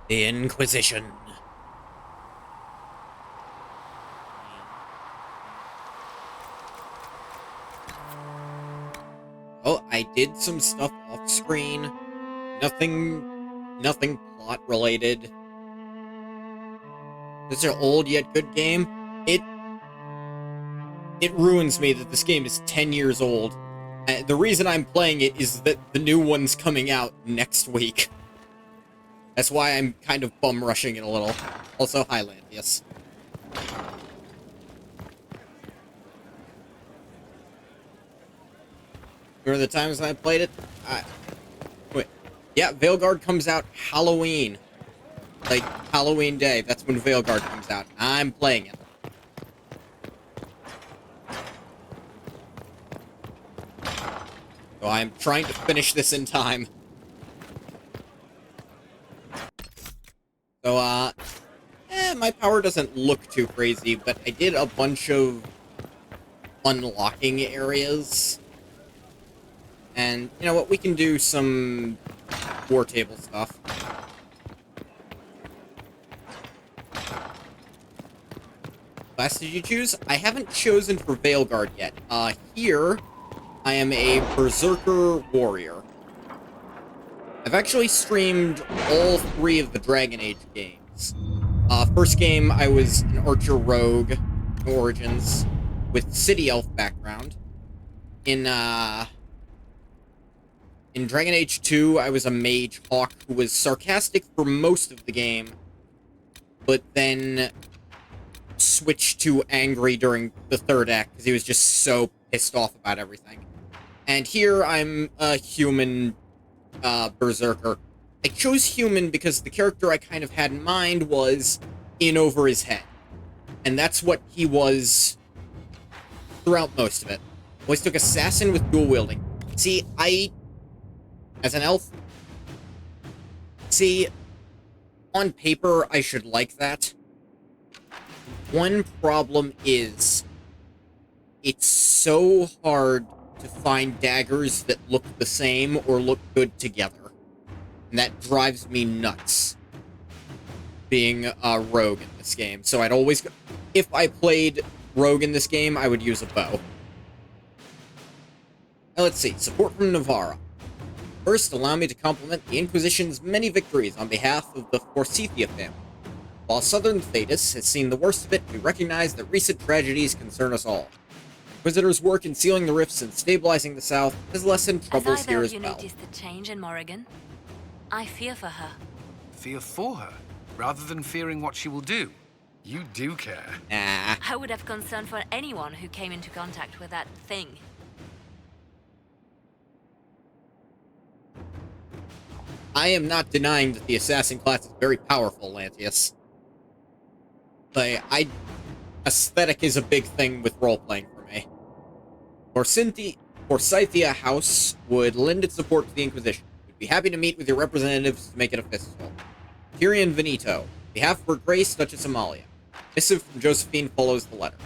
The Inquisition. Oh, I did some stuff off screen. Nothing plot related. This is an old yet good game. It ruins me that this game is 10 years old. The reason I'm playing it is that the new one's coming out next week. That's why I'm kind of bum rushing it a little. Also, Highland, yes. Remember the times when I played it? Wait. Yeah, Veilguard comes out Halloween. Like, Halloween Day. That's when Veilguard comes out. I'm playing it. So I'm trying to finish this in time. So, my power doesn't look too crazy, but I did a bunch of unlocking areas. And, you know what, we can do some war table stuff. Class did you choose? I haven't chosen for Veilguard yet. Here, I am a Berserker Warrior. I've actually streamed all 3 of the Dragon Age games. First game, I was an Archer Rogue, Origins, with City Elf background. In Dragon Age 2, I was a Mage Hawk who was sarcastic for most of the game, but then switched to angry during the 3rd act because he was just so pissed off about everything. And here, I'm a human Berserker. I chose human because the character I kind of had in mind was in over his head. And that's what he was throughout most of it. Always took assassin with dual wielding. See, as an elf, on paper, I should like that. One problem is, it's so hard to find daggers that look the same or look good together. And that drives me nuts, being a rogue in this game. So I'd always go, if I played rogue in this game, I would use a bow. Now let's see, support from Navarra. First, allow me to compliment the Inquisition's many victories on behalf of the Forsythia family. While Southern Thetis has seen the worst of it, we recognize that recent tragedies concern us all. Inquisitor's work in sealing the rifts and stabilizing the South has lessened troubles here as well. Has either of you noticed the change in Morrigan? I fear for her. Fear for her, rather than fearing what she will do. You do care. Nah. I would have concern for anyone who came into contact with that thing. I am not denying that the assassin class is very powerful, Lantius. But aesthetic is a big thing with role-playing for me. Forsythia House would lend its support to the Inquisition. We'd be happy to meet with your representatives to make it official. Tyrion Veneto, on behalf of Her Grace, Duchess Amalia. Missive from Josephine follows the letter.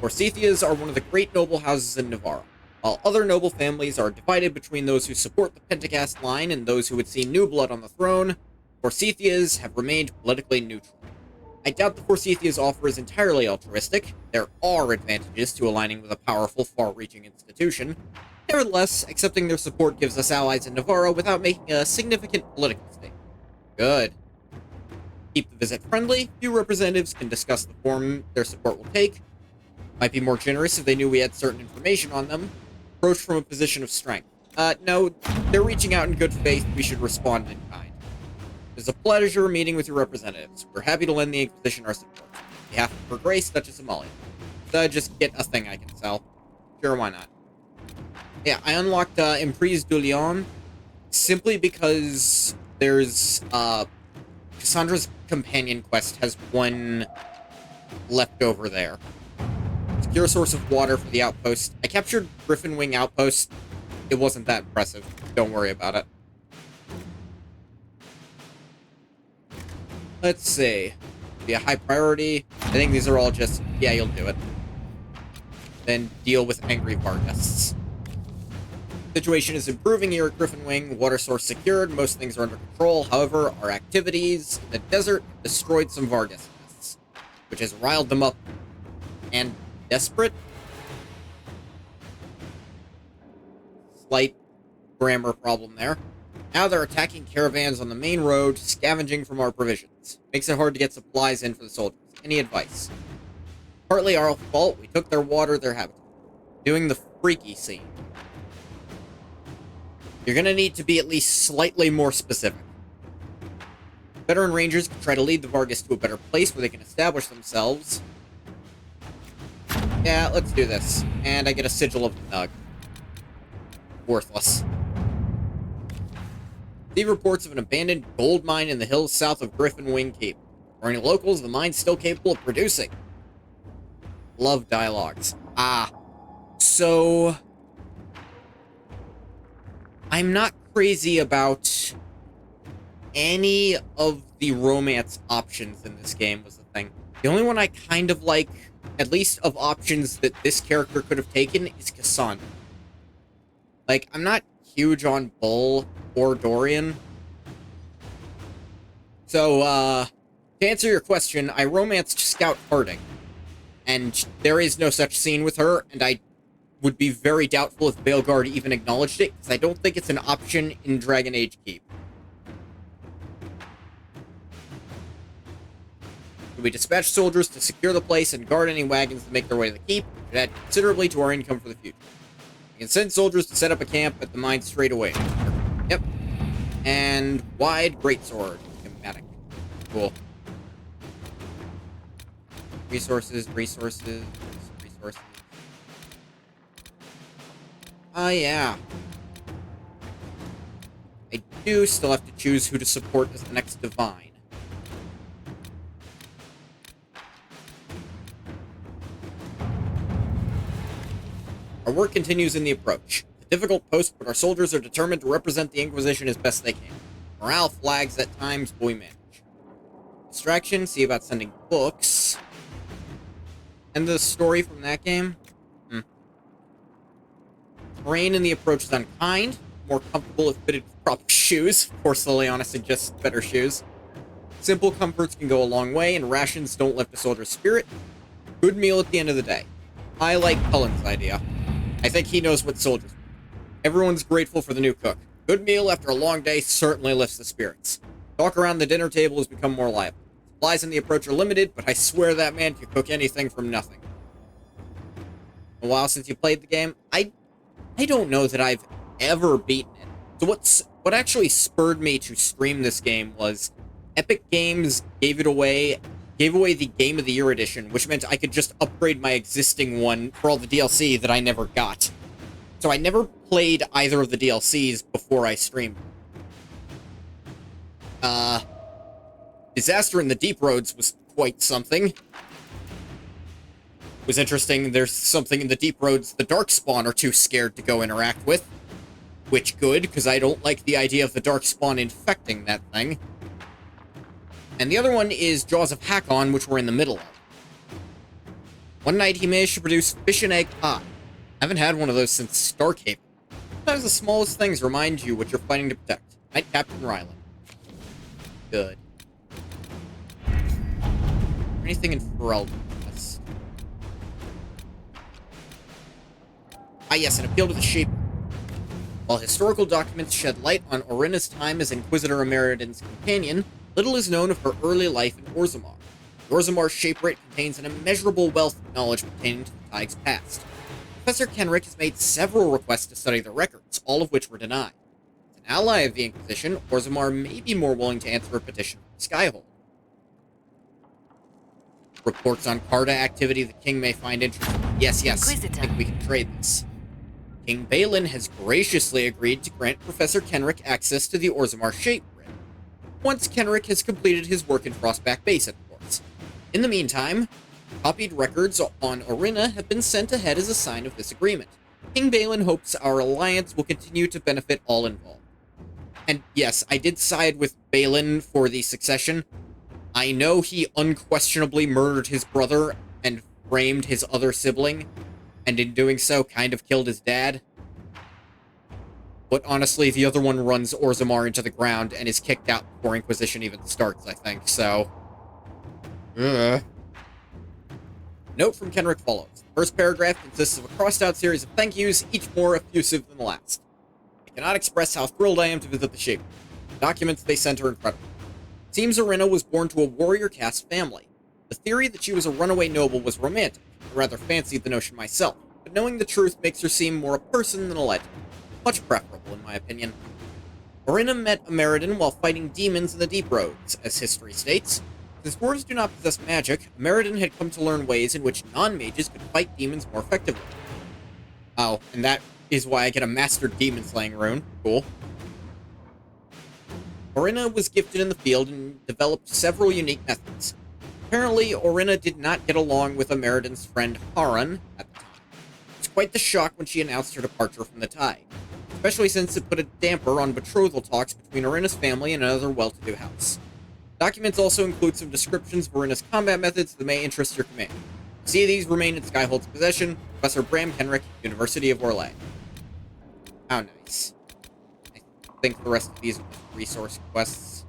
Forsythias are one of the great noble houses in Navarra. While other noble families are divided between those who support the Pentagast line and those who would see new blood on the throne, Forsythias have remained politically neutral. I doubt the Forsythias offer is entirely altruistic. There are advantages to aligning with a powerful, far-reaching institution. Nevertheless, accepting their support gives us allies in Navarra without making a significant political statement. Good. Keep the visit friendly. Few representatives can discuss the form their support will take. Might be more generous if they knew we had certain information on them. Approach from a position of strength. No, they're reaching out in good faith. We should respond in kind. It is a pleasure meeting with your representatives. We're happy to lend the Inquisition our support. On behalf of Her Grace, Duchess Amalia. Just get a thing I can sell. Sure, why not? Yeah, I unlocked Emprise du Lion simply because there's Cassandra's companion quest has one left over there. Secure a source of water for the outpost. I captured Griffin Wing Outpost. It wasn't that impressive. Don't worry about it. Let's see. Be a high priority. I think these are all just, yeah, you'll do it. Then deal with angry Vargists. Situation is improving here at Griffin Wing. Water source secured. Most things are under control. However, our activities in the desert have destroyed some Vargas nests, which has riled them up and desperate. Slight grammar problem there. Now they're attacking caravans on the main road, scavenging from our provisions. Makes it hard to get supplies in for the soldiers. Any advice? Partly our fault. We took their water, their habitat. Doing the freaky scene. You're gonna need to be at least slightly more specific. Veteran Rangers can try to lead the Vargas to a better place where they can establish themselves. Yeah, let's do this. And I get a sigil of the Nug. Worthless. Receive reports of an abandoned gold mine in the hills south of Griffin Wing Keep. According to locals, the mine's still capable of producing. Love dialogues. So... I'm not crazy about any of the romance options in this game, was the thing. The only one I kind of like, at least of options that this character could have taken, is Cassandra. Like, I'm not huge on Bull or Dorian. So, to answer your question, I romanced Scout Harding. And there is no such scene with her, and I would be very doubtful if Baelgard even acknowledged it, because I don't think it's an option in Dragon Age Keep. We dispatch soldiers to secure the place and guard any wagons that make their way to the keep, which would add considerably to our income for the future. We can send soldiers to set up a camp at the mine straight away. Yep. And wide greatsword. Schematic. Cool. Resources. Oh, yeah. I do still have to choose who to support as the next divine. Our work continues in the approach. The difficult post, but our soldiers are determined to represent the Inquisition as best they can. Morale flags at times, but we manage. Distraction, see about sending books. And the story from that game? Terrain in the approach is unkind. More comfortable if fitted with proper shoes. Of course, Liliana suggests better shoes. Simple comforts can go a long way, and rations don't lift a soldier's spirit. Good meal at the end of the day. I like Cullen's idea. I think he knows what soldiers want. Everyone's grateful for the new cook. Good meal after a long day certainly lifts the spirits. Talk around the dinner table has become more lively. Supplies in the approach are limited, but I swear that man can cook anything from nothing. A while since you played the game, I don't know that I've ever beaten it. So what actually spurred me to stream this game was Epic Games gave away the Game of the Year edition, which meant I could just upgrade my existing one for all the DLC that I never got. So I never played either of the DLCs before I streamed. Disaster in the Deep Roads was quite something. It was interesting, there's something in the Deep Roads the Darkspawn are too scared to go interact with. Which good, because I don't like the idea of the Darkspawn infecting that thing. And the other one is Jaws of Hakon, which we're in the middle of. One night he managed to produce fish and egg pie. I haven't had one of those since Starcade. Sometimes the smallest things remind you what you're fighting to protect. Night Captain Ryland. Good. Anything in Ferelden? Ah yes, an appeal to the Shaper. While historical documents shed light on Orynna's time as Inquisitor Emeridon's companion, little is known of her early life in Orzammar. The Orzammar Shaperate contains an immeasurable wealth of knowledge pertaining to the Tig's past. Professor Kenrick has made several requests to study the records, all of which were denied. As an ally of the Inquisition, Orzammar may be more willing to answer a petition from Skyhold. Reports on Carta activity the King may find interesting. Yes, Inquisitor. I think we can trade this. King Balin has graciously agreed to grant Professor Kenrick access to the Orzammar Shaperate, once Kenrick has completed his work in Frostback Base, of course. In the meantime, copied records on Orynna have been sent ahead as a sign of this agreement. King Balin hopes our alliance will continue to benefit all involved. And yes, I did side with Balin for the succession. I know he unquestionably murdered his brother and framed his other sibling, and in doing so kind of killed his dad. But honestly, the other one runs Orzammar into the ground and is kicked out before Inquisition even starts, I think, so... Note from Kenrick follows. The first paragraph consists of a crossed-out series of thank yous, each more effusive than the last. I cannot express how thrilled I am to visit the Shaper. The documents they sent are incredible. It seems Orinna was born to a warrior caste family. The theory that she was a runaway noble was romantic. I rather fancied the notion myself, but knowing the truth makes her seem more a person than a legend. Much preferable, in my opinion. Orinna met Ameridan while fighting demons in the Deep Roads, as history states. Since dwarves do not possess magic, Ameridan had come to learn ways in which non-mages could fight demons more effectively. Oh, and that is why I get a Mastered Demon-Slaying rune. Cool. Orinna was gifted in the field and developed several unique methods. Apparently, Orinna did not get along with Ameridan's friend Harun at the time. It was quite the shock when she announced her departure from the Tide, especially since it put a damper on betrothal talks between Orinna's family and another well-to-do house. Documents also include some descriptions of Orinna's combat methods that may interest your command. See, these remain in Skyhold's possession. Professor Bram Kenrick, University of Orlais. How nice. I think the rest of these are just resource quests.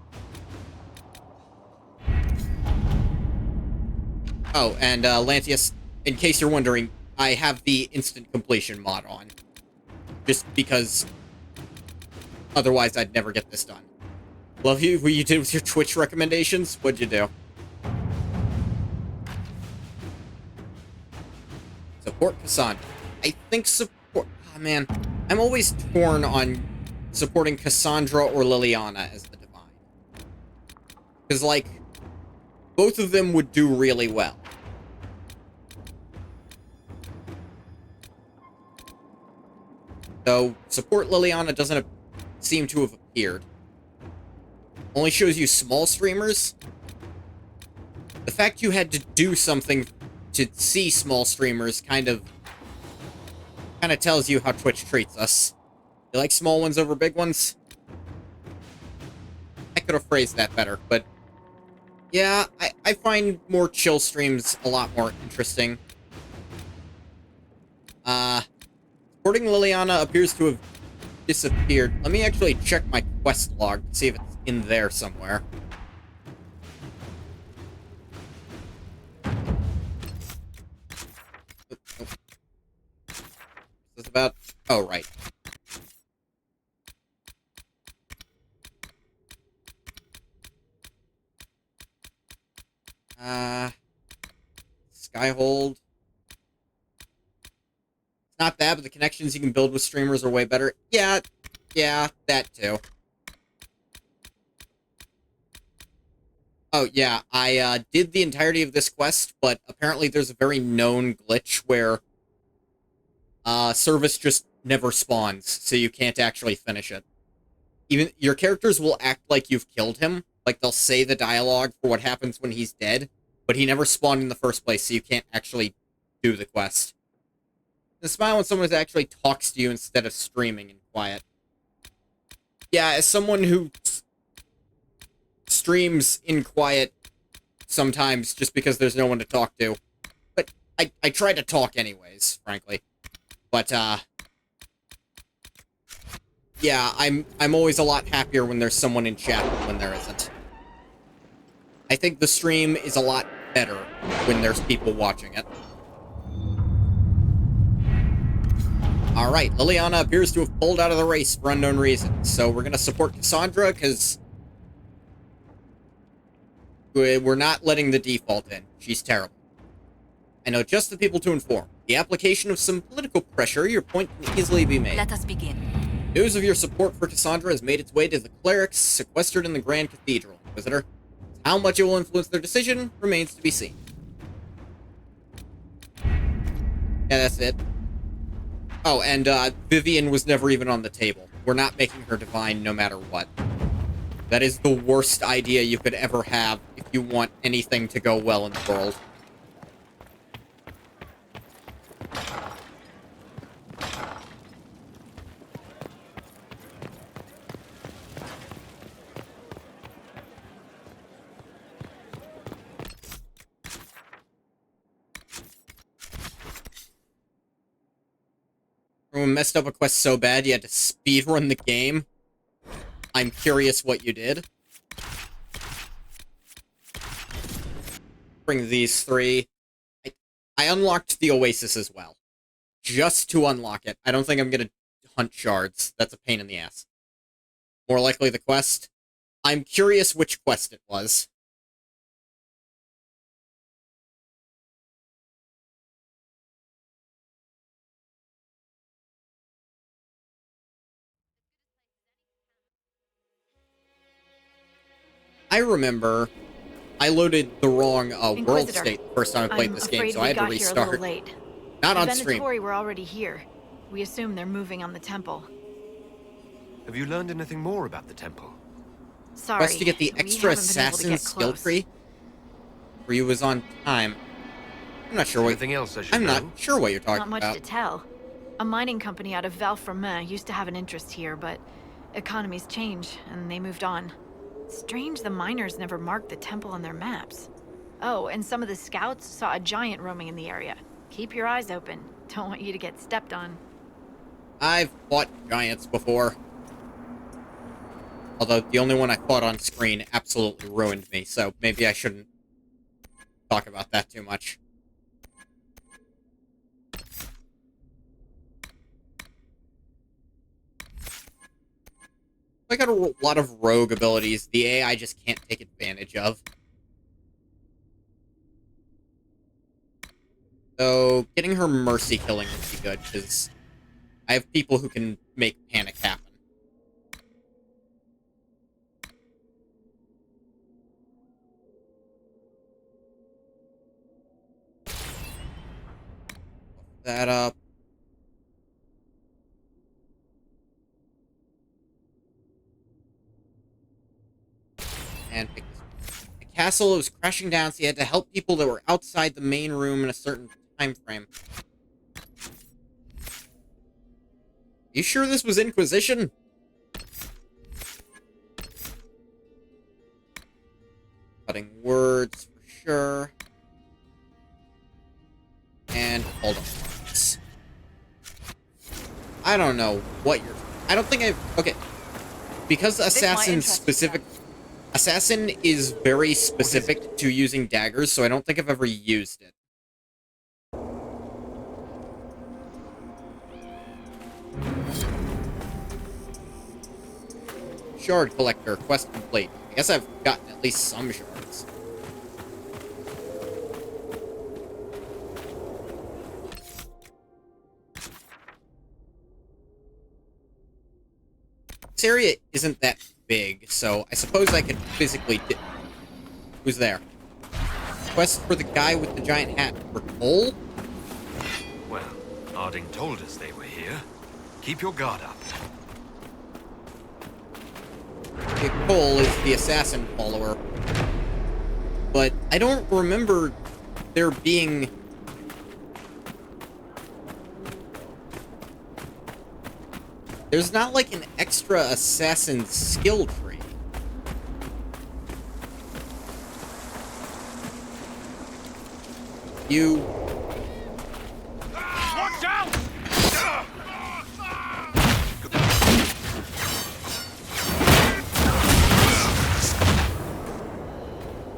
Oh, and Lantius, in case you're wondering, I have the instant completion mod on. Just because otherwise I'd never get this done. Love you, what you did with your Twitch recommendations. What'd you do? Support Cassandra. I think support... Oh, man. I'm always torn on supporting Cassandra or Liliana as the Divine. Because, like, both of them would do really well. Though, support Liliana doesn't seem to have appeared. Only shows you small streamers. The fact you had to do something to see small streamers kind of tells you how Twitch treats us. You like small ones over big ones? I could have phrased that better, but yeah, I find more chill streams a lot more interesting. Supporting Liliana appears to have disappeared. Let me actually check my quest log to see if it's in there somewhere. Is this about... Oh, right. Skyhold. It's not bad, but the connections you can build with streamers are way better. Yeah, that too. Oh, yeah, I did the entirety of this quest, but apparently there's a very known glitch where service just never spawns, so you can't actually finish it. Even your characters will act like you've killed him, like they'll say the dialogue for what happens when he's dead, but he never spawned in the first place, so you can't actually do the quest. And smile when someone actually talks to you instead of streaming in quiet. Yeah, as someone who streams in quiet sometimes just because there's no one to talk to. But I try to talk anyways, frankly. But, yeah, I'm always a lot happier when there's someone in chat than when there isn't. I think the stream is a lot better when there's people watching it. Alright, Liliana appears to have pulled out of the race for unknown reasons, so we're gonna support Cassandra, because we're not letting the default in. She's terrible. I know just the people to inform. The application of some political pressure, your point can easily be made. Let us begin. News of your support for Cassandra has made its way to the clerics sequestered in the Grand Cathedral, Inquisitor. How much it will influence their decision remains to be seen. Yeah, that's it. Oh, and Vivian was never even on the table. We're not making her divine no matter what. That is the worst idea you could ever have if you want anything to go well in the world. Everyone messed up a quest so bad you had to speedrun the game. I'm curious what you did. Bring these 3. I unlocked the Oasis as well. Just to unlock it. I don't think I'm gonna hunt shards. That's a pain in the ass. More likely the quest. I'm curious which quest it was. I remember I loaded the wrong world Inquisitor, state the first time I played this game, so I had to we got here a little restart. late. Not on the stream. Venatori were already here. We assume they're moving on the temple. Have you learned anything more about the temple? Sorry, Quest to get the we extra haven't been able to assassin get skill close. tree. For you was on time. I'm not sure what. Anything else I should I'm know? not sure what you're talking Not much about. to tell. A mining company out of Valfremin used to have an interest here, but economies change, and they moved on. Strange the miners never marked the temple on their maps. Oh, and some of the scouts saw a giant roaming in the area. Keep your eyes open. Don't want you to get stepped on. I've fought giants before. Although the only one I fought on screen absolutely ruined me, so maybe I shouldn't talk about that too much. I got a lot of rogue abilities the AI just can't take advantage of. So, getting her mercy killing would be good, because I have people who can make panic happen. That up. And pick this one. The castle was crashing down, so you had to help people that were outside the main room in a certain time frame. You sure this was Inquisition? Cutting words for sure. And hold on. I don't know what you're. I don't think I've. Okay. Because Assassin is very specific to using daggers, so I don't think I've ever used it. Shard collector, quest complete. I guess I've gotten at least some shards. This area isn't that big, so I suppose I could physically Who's there? Quest for the guy with the giant hat. For coal? Well, Harding told us they were here. Keep your guard up. Cole is the assassin follower. But I don't remember there being... There's not like an extra assassin skill tree. You... Watch out!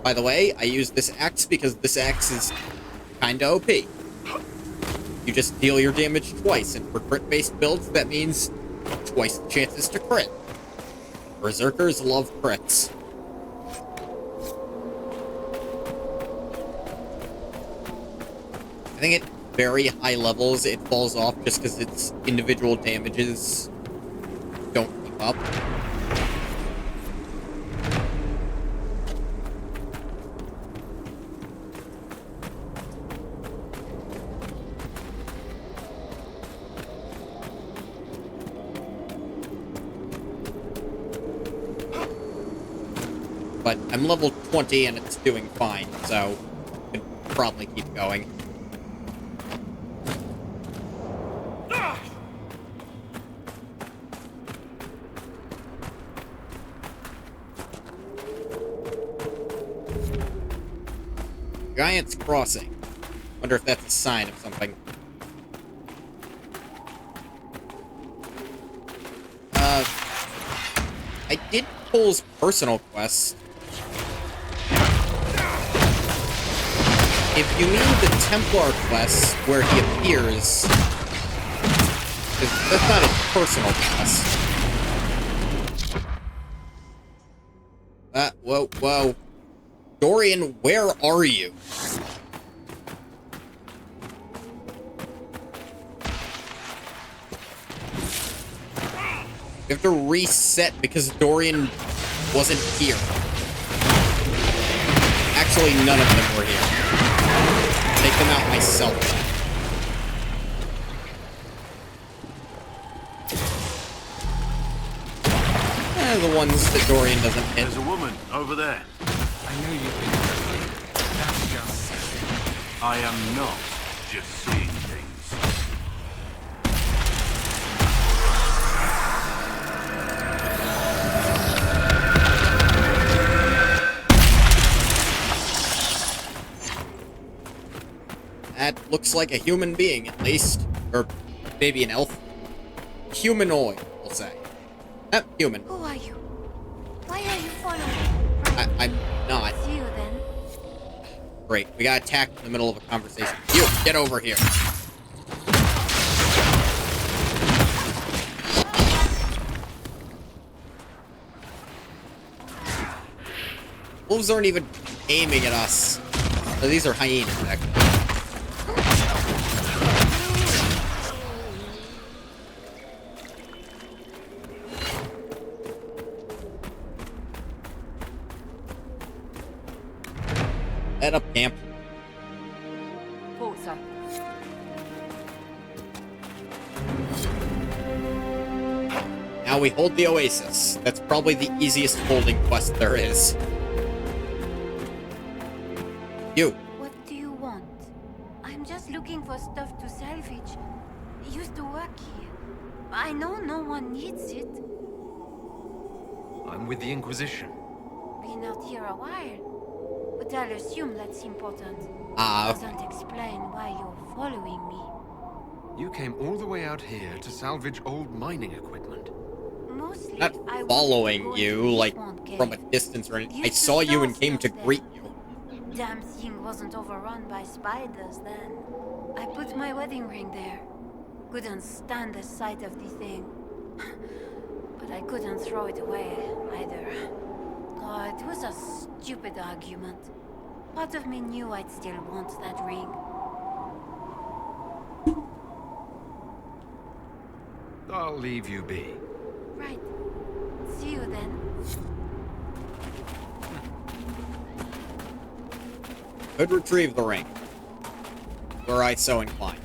By the way, I use this axe because this axe is kinda OP. You just deal your damage twice, and for crit-based builds, that means twice the chances to crit. Berserkers love crits. I think at very high levels, it falls off just because its individual damages don't keep up. But I'm level 20 and it's doing fine, so I could probably keep going. Giant's Crossing. Wonder if that's a sign of something. I did pull his personal quest. If you mean the Templar quest where he appears, that's not his personal quest. Whoa. Dorian, where are you? You have to reset because Dorian wasn't here. Actually, none of them were here. Take them out myself. The ones that Dorian doesn't hit. There's a woman over there. I know you've been working. That's just... I am not just seeing things. That looks like a human being, at least. Or maybe an elf. Humanoid, we'll say. Human. Who are you? Why are you following me? I'm not. See you then. Great. We got attacked in the middle of a conversation. You, get over here. Wolves aren't even aiming at us. Oh, these are hyenas, actually. Head up, camp. Thought so. Now we hold the Oasis. That's probably the easiest holding quest there is. You. What do you want? I'm just looking for stuff to salvage. I used to work here. I know no one needs it. I'm with the Inquisition. Been out here a while. But I'll assume that's important. Doesn't explain why you're following me. You came all the way out here to salvage old mining equipment. Mostly, Not I following wanted to go you, into like, this one from a cave. distance or anything. I Used to saw you store and came to stuff greet there. you. Damn thing wasn't overrun by spiders then. I put my wedding ring there. Couldn't stand the sight of the thing. But I couldn't throw it away either. Oh, it was a stupid argument. Part of me knew I'd still want that ring. I'll leave you be. Right. See you then. Could retrieve the ring. Were I so inclined.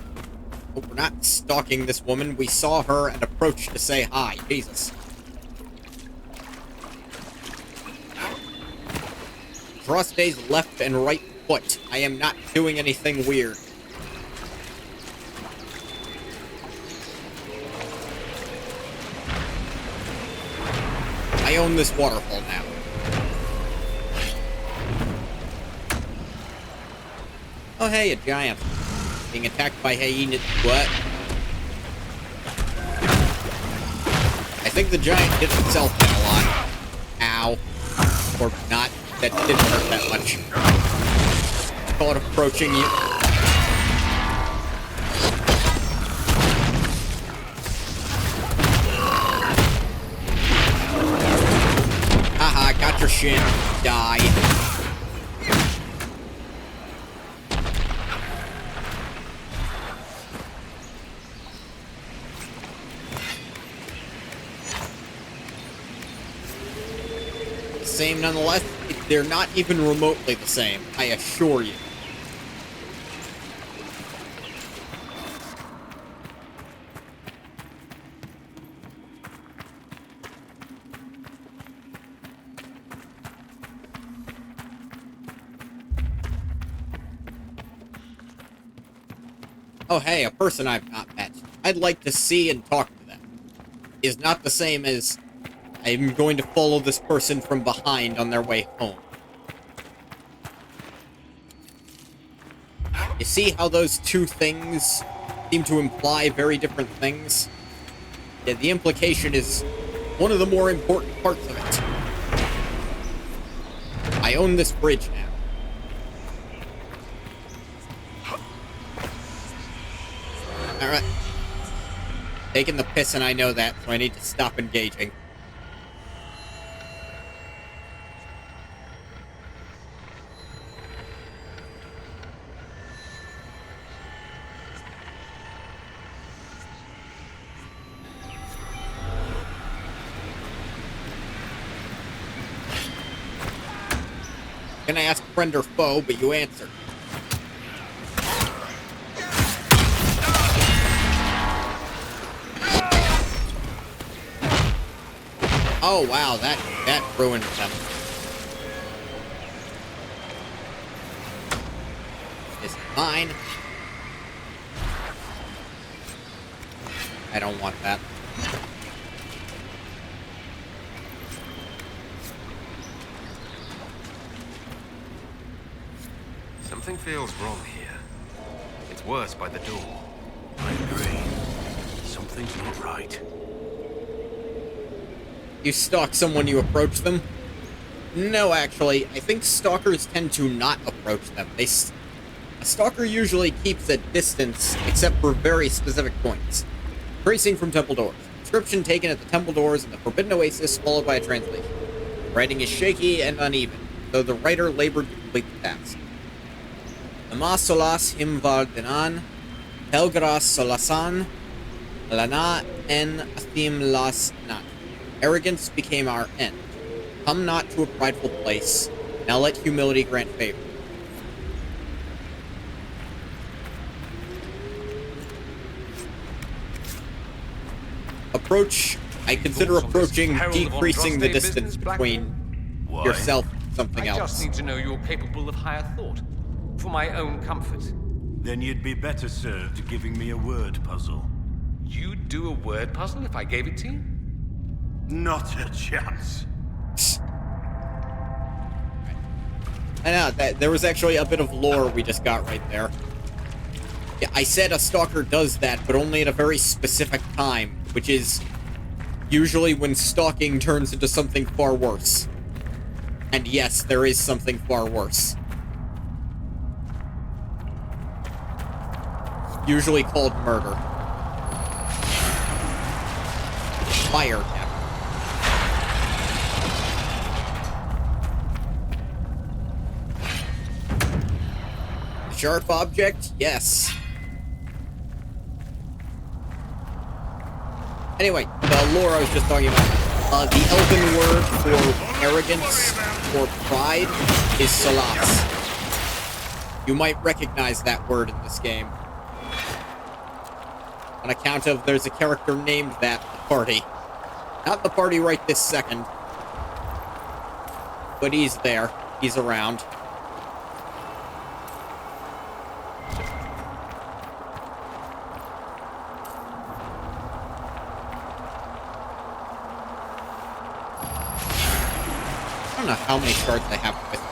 But we're not stalking this woman. We saw her and approached to say hi. Jesus. Cross Day's left and right foot. I am not doing anything weird. I own this waterfall now. Oh hey, a giant. Being attacked by hyenas. What? I think the giant hit himself a lot. Ow. Or not. That didn't hurt that much. Call it approaching you. Haha, got your shin. Die. Same nonetheless. They're not even remotely the same, I assure you. Oh hey, a person I've not met. I'd like to see and talk to them. Is not the same as I'm going to follow this person from behind on their way home. You see how those two things seem to imply very different things? Yeah, the implication is one of the more important parts of it. I own this bridge now. Alright. Taking the piss, and I know that, so I need to stop engaging. Gonna ask friend or foe, but you answered. Oh wow, that ruined them. This is mine. I don't want that. Something feels wrong here. It's worse by the door. I agree. Something's not right. You stalk someone, you approach them? No, actually. I think stalkers tend to not approach them. A stalker usually keeps a distance, except for very specific points. Tracing from temple doors. Description taken at the temple doors in the Forbidden Oasis, followed by a translation. Writing is shaky and uneven, though the writer labored to complete the task. Ama solas him vardenan, helgras solasan, lana en athim las nat. Arrogance became our end. Come not to a prideful place. Now let humility grant favor. Approach. I consider approaching decreasing the distance between yourself and something else. I just need to know you're capable of higher thought. For my own comfort. Then you'd be better served giving me a word puzzle. You'd do a word puzzle if I gave it to you? Not a chance. I know, there was actually a bit of lore we just got right there. Yeah, I said a stalker does that, but only at a very specific time, which is usually when stalking turns into something far worse. And yes, there is something far worse. Usually called murder. Fire death. Sharp object? Yes. Anyway, the lore I was just talking about. The Elven word for arrogance or pride is salas. You might recognize that word in this game. On account of there's a character named that in the party. Not the party right this second. But he's there. He's around. I don't know how many shards I have with me.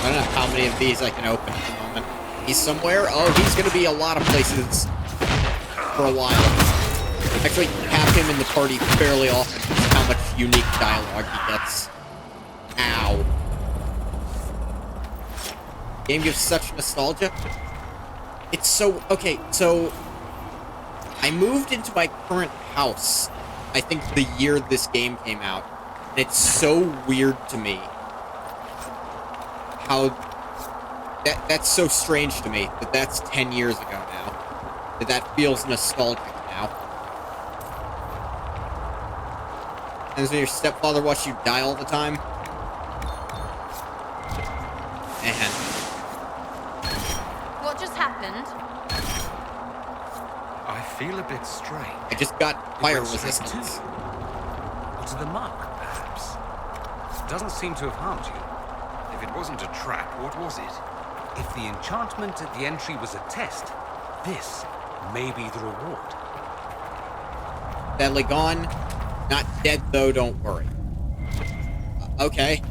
I don't know how many of these I can open at the moment. He's somewhere? Oh, he's gonna be a lot of places for a while. Actually, have him in the party fairly often. How much unique dialogue he gets. Ow. Game gives such nostalgia. It's so... Okay, so... I moved into my current house, I think the year this game came out. And it's so weird to me how... That's so strange to me that that's 10 years ago now. That feels nostalgic now. And so your stepfather watched you die all the time? Man. What just happened? I feel a bit strange. I just got fire resistance. To the mark, perhaps. Doesn't seem to have harmed you. If it wasn't a trap, what was it? If the enchantment at the entry was a test, this may be the reward. Deadly gone. Not dead, though, don't worry. Okay.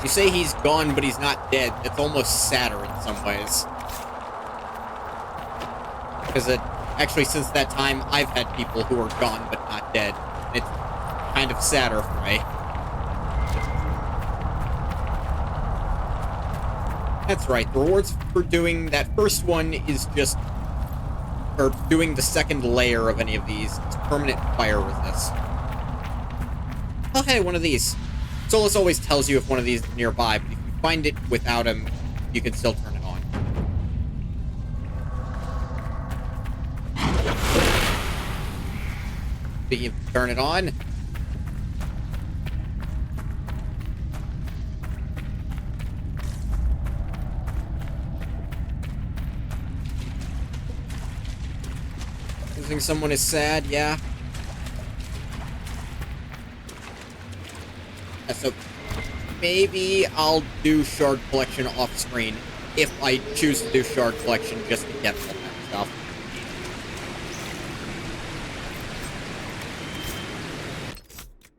You say he's gone, but he's not dead. It's almost sadder in some ways. Because actually, since that time, I've had people who are gone but not dead. It's kind of sadder for me. That's right, the rewards for doing that first one is just... or doing the second layer of any of these is permanent fire resist. Oh hey, one of these. Solus always tells you if one of these is nearby, but if you find it without him, you can still turn it on. So you turn it on. Losing someone is sad, yeah. So maybe I'll do shard collection off screen if I choose to do shard collection just to get all that stuff.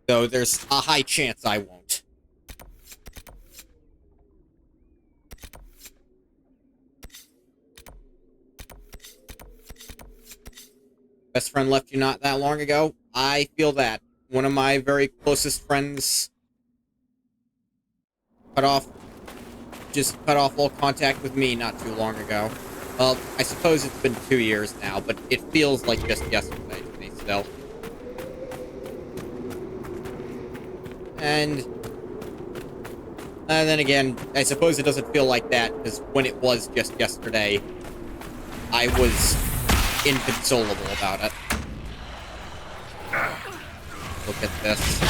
Though there's a high chance I won't. Best friend left you not that long ago? I feel that. One of my very closest friends just cut off all contact with me not too long ago. Well, I suppose it's been 2 years now, but it feels like just yesterday to me still. And then again, I suppose it doesn't feel like that, because when it was just yesterday, I was inconsolable about it. Look at this.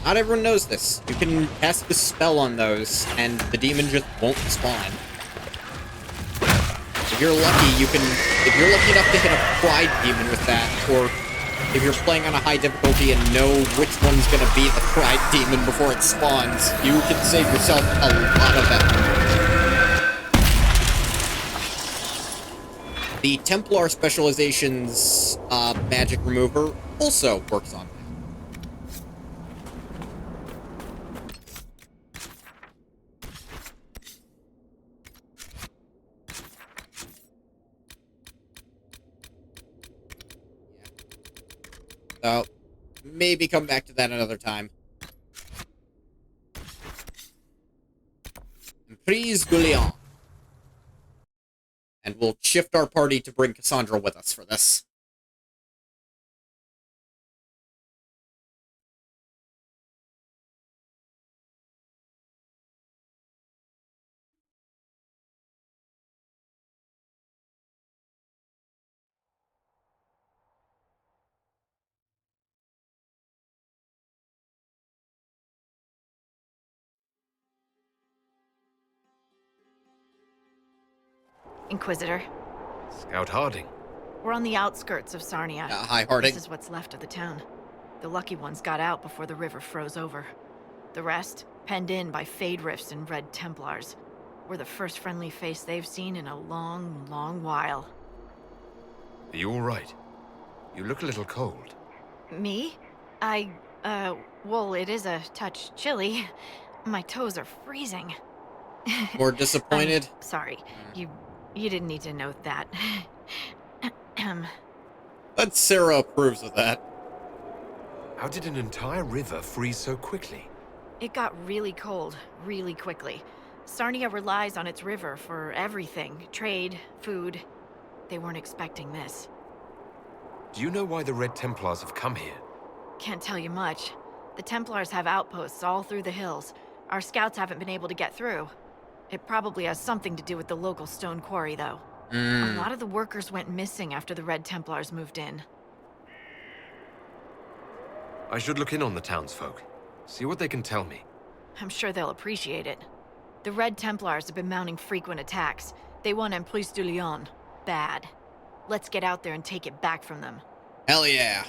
Not everyone knows this. You can cast the spell on those, and the demon just won't spawn. If you're lucky, if you're lucky enough to hit a pride demon with that, or if you're playing on a high difficulty and know which one's gonna be the pride demon before it spawns, you can save yourself a lot of effort. The Templar Specialization's magic remover also works on that. So, maybe come back to that another time. Prise Goulion. And we'll shift our party to bring Cassandra with us for this. Inquisitor, Scout Harding. we're on the outskirts of Sarnia. Hi, Harding. This is what's left of the town. The lucky ones got out before the river froze over. The rest, penned in by Fade Rifts and Red Templars. We're the first friendly face they've seen in a long, long while. Are you all right? You look a little cold. Me? Well, it is a touch chilly. My toes are freezing. More disappointed? I'm sorry. You didn't need to note that. But Sarah approves of that. How did an entire river freeze so quickly? It got really cold, really quickly. Sarnia relies on its river for everything. Trade, food. They weren't expecting this. Do you know why the Red Templars have come here? Can't tell you much. The Templars have outposts all through the hills. Our scouts haven't been able to get through. It probably has something to do with the local stone quarry, though. A lot of the workers went missing after the Red Templars moved in. I should look in on the townsfolk. See what they can tell me. I'm sure they'll appreciate it. The Red Templars have been mounting frequent attacks. They want Emprise de Lyon. Bad. Let's get out there and take it back from them. Hell yeah.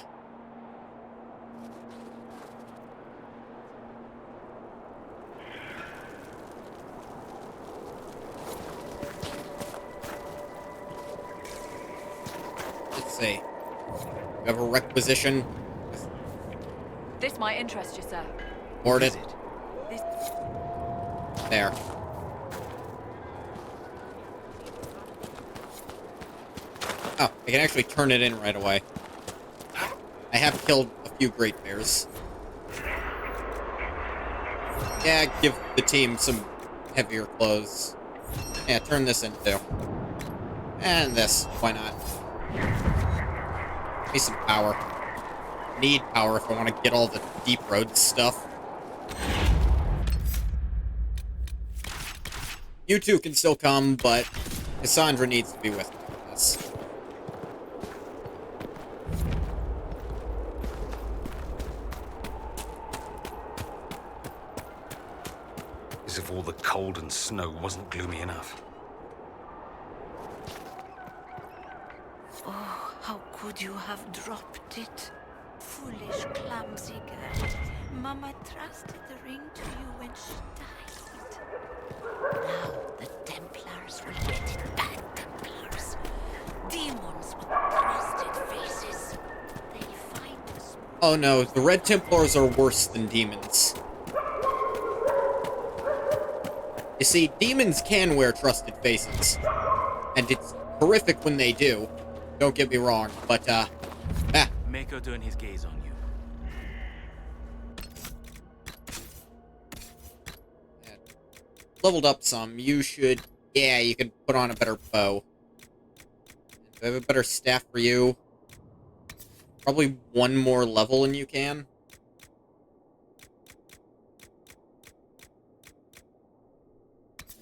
You have a requisition? This might interest you, sir. Board it. This... There. Oh, I can actually turn it in right away. I have killed a few great bears. Yeah, give the team some heavier clothes. Yeah, turn this into. And this. Why not? Need some power. Need power if I want to get all the deep road stuff. You two can still come, but Cassandra needs to be with me for this. As if all the cold and snow wasn't gloomy enough. Oh, how could you have dropped it? Foolish, clumsy girl. Mama trusted the ring to you when she died. Now the Templars will get it back, Templars. Demons with crusted faces. They fight us. Oh no, the Red Templars are worse than demons. You see, demons can wear trusted faces. And it's horrific when they do. Don't get me wrong, but, Mako turn his gaze on you. leveled up some. You should... Yeah, you could put on a better bow. Do I have a better staff for you? Probably one more level than you can.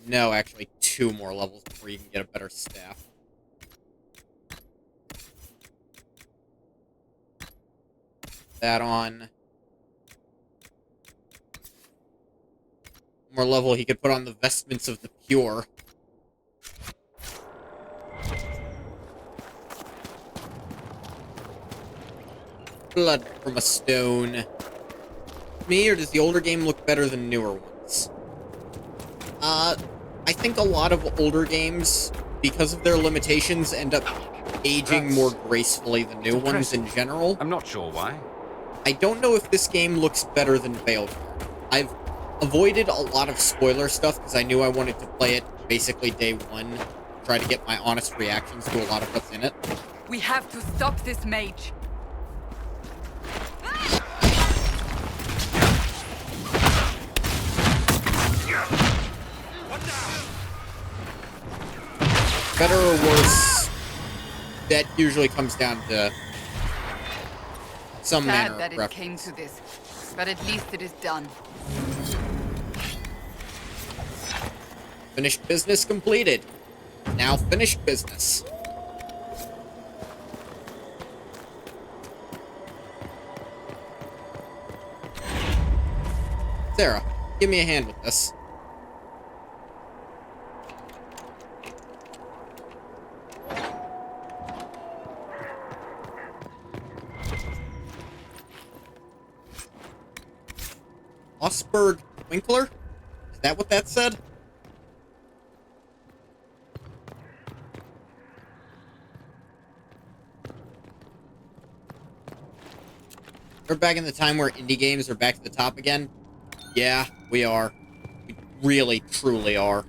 No, actually, 2 more levels before you can get a better staff. That on. One more level, he could put on the vestments of the pure. Blood from a stone. Me, or does the older game look better than newer ones? I think a lot of older games, because of their limitations, end up aging more gracefully than new ones in general. I'm not sure why. I don't know if this game looks better than Veilguard. I've avoided a lot of spoiler stuff because I knew I wanted to play it basically day one, try to get my honest reactions to a lot of what's in it. We have to stop this mage. Better or worse, that usually comes down to some manner Sad that of it came preference. to this, but at least it is done. Finished business completed. Now finished business. Sarah, give me a hand with this. Osberg Twinkler? Is that what that said? We're back in the time where indie games are back to the top again? Yeah, we are. We really, truly are.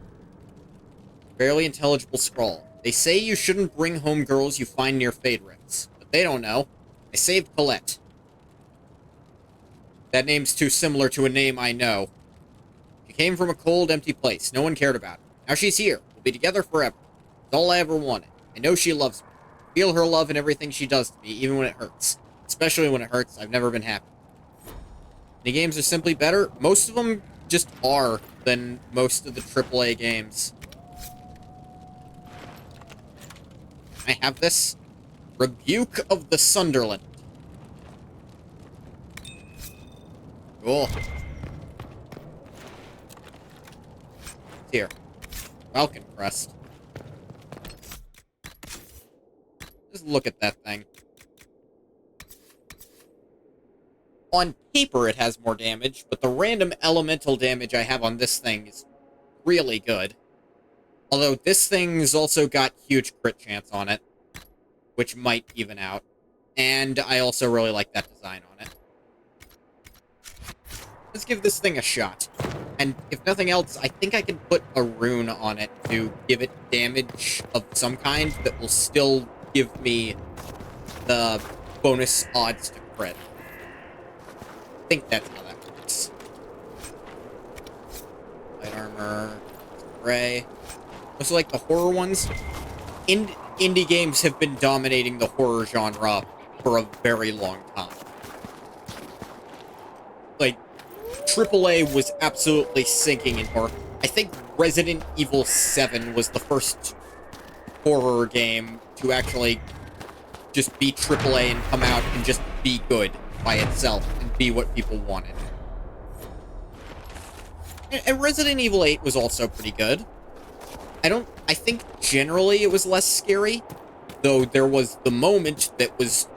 Barely intelligible scrawl. They say you shouldn't bring home girls you find near Fade Rifts, but they don't know. I saved Colette. That name's too similar to a name I know. She came from a cold, empty place. No one cared about her. Now she's here. We'll be together forever. It's all I ever wanted. I know she loves me. I feel her love in everything she does to me, even when it hurts. Especially when it hurts, I've never been happy. The games are simply better. Most of them just are than most of the AAA games. I have this. Rebuke of the Sunderland. Cool. Here. Falcon Crest. Just look at that thing. On paper, it has more damage, but the random elemental damage I have on this thing is really good. Although this thing's also got huge crit chance on it, which might even out. And I also really like that design on it. Let's give this thing a shot. And if nothing else, I think I can put a rune on it to give it damage of some kind that will still give me the bonus odds to crit. I think that's how that works. Light armor, gray. Also, like the horror ones, indie games have been dominating the horror genre for a very long time. Like, AAA was absolutely sinking in horror. I think Resident Evil 7 was the first horror game to actually just be AAA and come out and just be good by itself and be what people wanted. And Resident Evil 8 was also pretty good. I think generally it was less scary, though there was the moment that was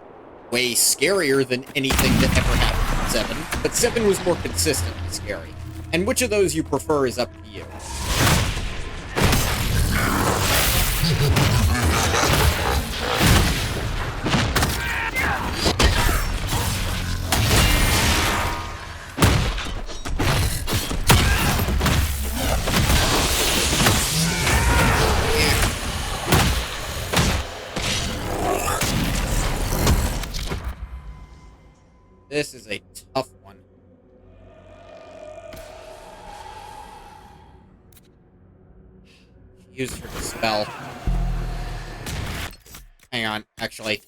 way scarier than anything that ever happened in 7, but 7 was more consistently scary. And which of those you prefer is up to you. This is a tough one. She used her dispel. Hang on, actually.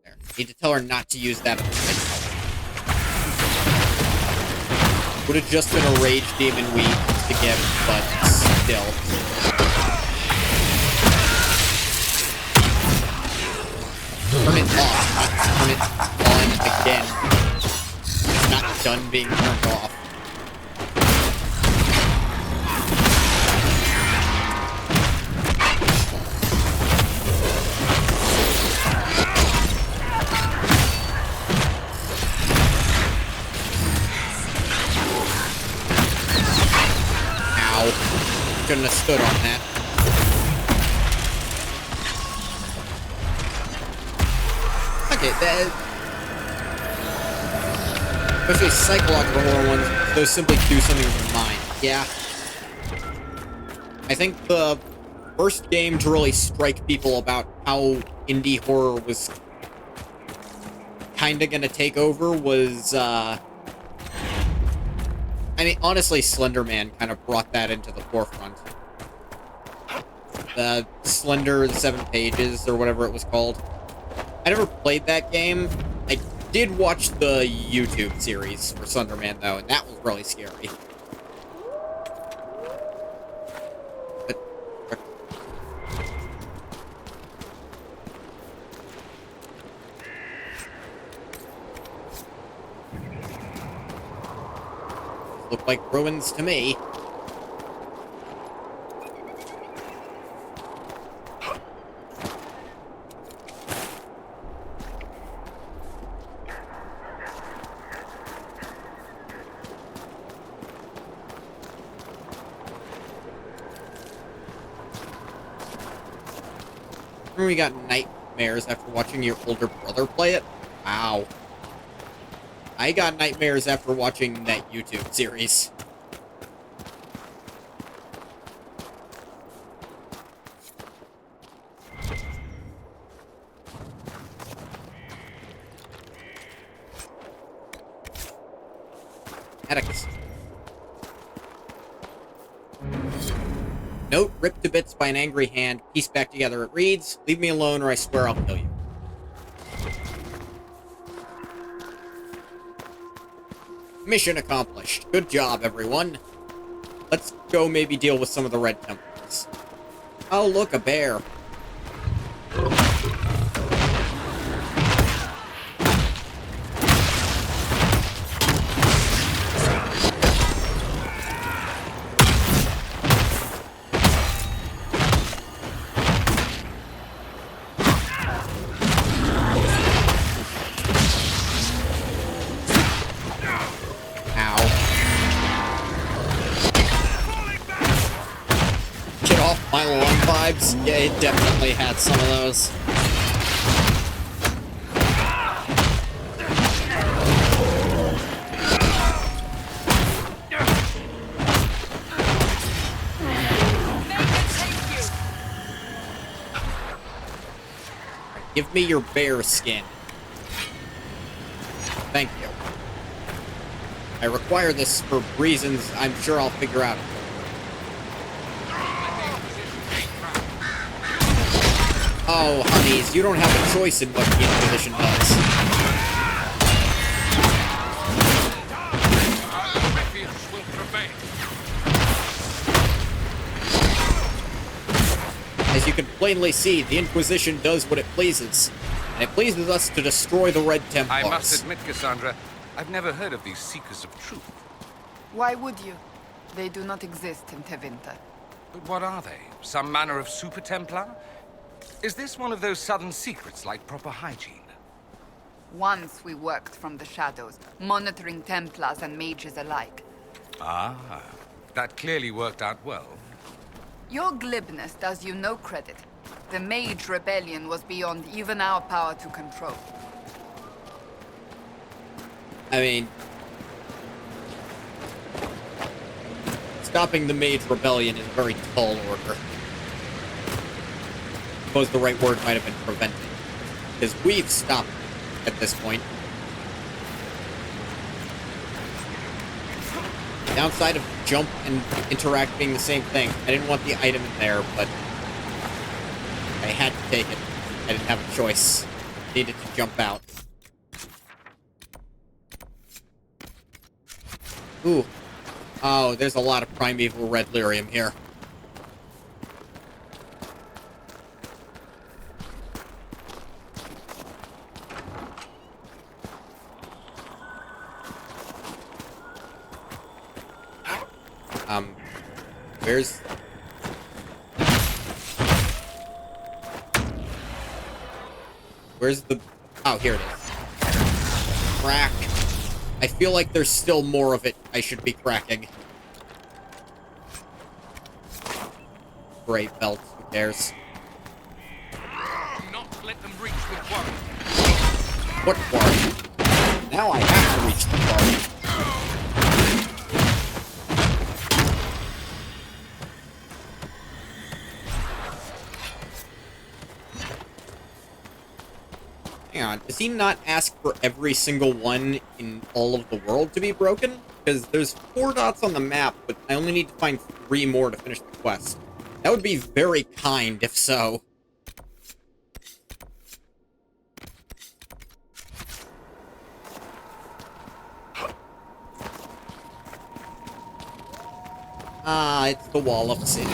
There. Need to tell her not to use that. Would have just been a rage demon weak to get, but still. Turn it off, not turn it on again. It's not done being turned off. Ow. Shouldn't have stood on that. Okay, especially psychological horror ones, those simply do something with your mind. Yeah. I think the first game to really strike people about how indie horror was kinda gonna take over was, I mean, honestly, Slender Man kind of brought that into the forefront. The Slender 7 Pages, or whatever it was called. I never played that game. I did watch the YouTube series for Slender Man, though, and that was really scary. But... look like ruins to me. Remember we got nightmares after watching your older brother play it? Wow. I got nightmares after watching that YouTube series. Atticus. Note ripped to bits by an angry hand, pieced back together. It reads, "Leave me alone or I swear I'll kill you." Mission accomplished. Good job, everyone. Let's go maybe deal with some of the Red Templars. Oh, look, a bear. off my lawn vibes? Yeah, it definitely had some of those. Give me your bear skin. Thank you. I require this for reasons I'm sure I'll figure out. Oh, honeys, you don't have a choice in what the Inquisition does. As you can plainly see, the Inquisition does what it pleases. And it pleases us to destroy the Red Templars. I must admit, Cassandra, I've never heard of these Seekers of Truth. Why would you? They do not exist in Tevinter. But what are they? Some manner of Super Templar? Is this one of those southern secrets like proper hygiene? Once we worked from the shadows, monitoring Templars and mages alike. Ah, that clearly worked out well. Your glibness does you no credit. The Mage Rebellion was beyond even our power to control. I mean, stopping the Mage Rebellion is a very tall order. I suppose the right word might have been prevented. Because we've stopped at this point. Downside of jump and interact being the same thing. I didn't want the item in there, but I had to take it. I didn't have a choice. Needed to jump out. Ooh. Oh, there's a lot of primeval red lyrium here. Where's... Where's the... Oh, here it is. Crack. I feel like there's still more of it I should be cracking. Great belt, who cares? Do not let them reach the quarry. What quarry? Now I have to reach the quarry. Hang on, does he not ask for every single one in all of the world to be broken? Because there's 4 dots on the map, but I only need to find 3 more to finish the quest. That would be very kind, if so. Ah, it's the wall of sin.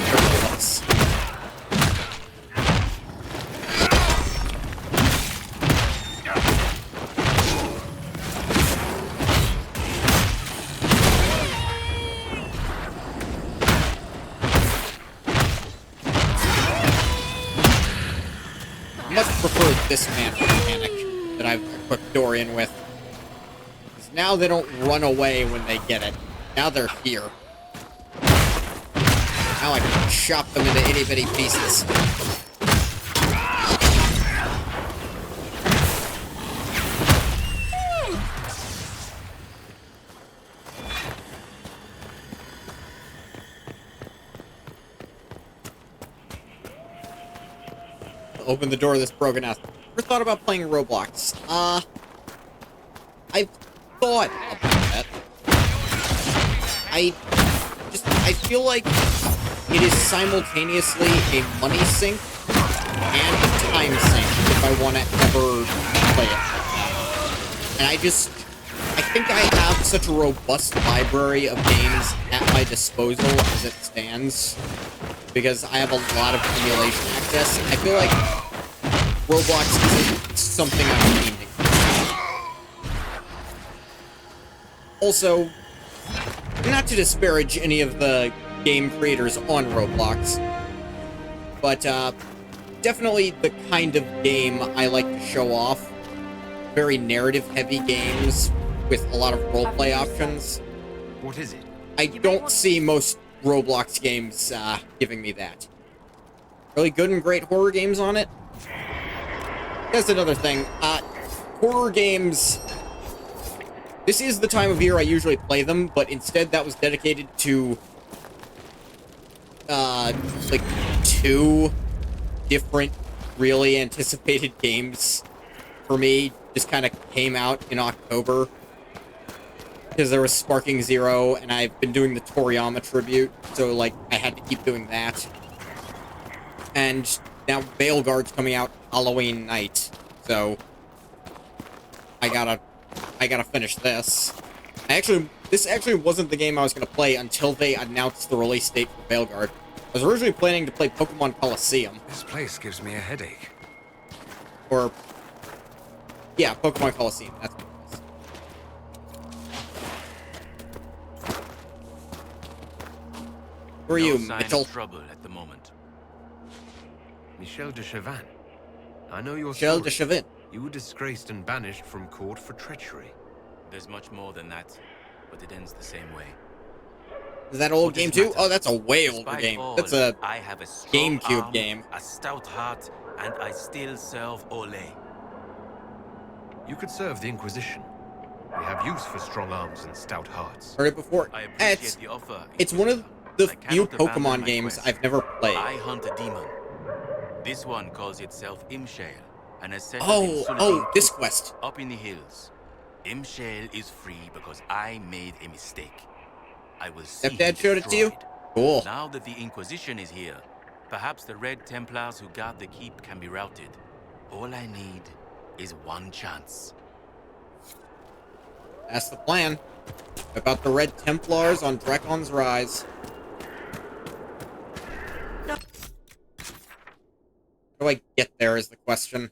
Much prefer this mantle mechanic that I've equipped Dorian with. Because now they don't run away when they get it. Now they're here. Now I can chop them into itty-bitty pieces. Open the door of this broken house. Ever thought about playing Roblox? I've thought about that. I feel like it is simultaneously a money sink and a time sink if I want to ever play it. And I think I have such a robust library of games at my disposal as it stands. Because I have a lot of emulation access. I feel like Roblox isn't something I'm needing. Also, not to disparage any of the game creators on Roblox, but definitely the kind of game I like to show off. Very narrative-heavy games with a lot of roleplay options. What is it? I don't see most Roblox games giving me that. really good and great horror games on it. That's another thing. Horror games... This is the time of year I usually play them, but instead that was dedicated to... like, 2 different, really anticipated games for me. Just kind of came out in October. Because there was Sparking Zero, and I've been doing the Toriyama tribute, so, like, I had to keep doing that. And now Veilguard's coming out Halloween night, so I gotta finish this. This actually wasn't the game I was gonna play until they announced the release date for Veilguard. I was originally planning to play Pokemon Coliseum. This place gives me a headache. Or, yeah, Pokemon Coliseum, that's what it was. Who are you, Mitchell? Trouble at the moment. Michel de Chavannes. I know your Michel de story. Chavannes. You were disgraced and banished from court for treachery. There's much more than that, but it ends the same way. Is that old What game does too? matter? Oh, that's a way older Despite game. all, That's a I have a strong GameCube arm, game. a stout heart, and I still serve Ole. You could serve the Inquisition. We have use for strong arms and stout hearts. Heard it before. I appreciate It's the offer. it's one of the I few cannot abandon Pokemon my games quest. I've never played. I hunt a demon. This one calls itself Imshale, and has settled in Sullivan Oh, this Keep, quest. up in the hills. Imshale is free because I made a mistake. I will see him Stepdad showed it to you? destroyed. Cool. Now that the Inquisition is here, perhaps the Red Templars who guard the keep can be routed. All I need is one chance. That's the plan. About the Red Templars on Dracon's Rise. How do I get there is the question.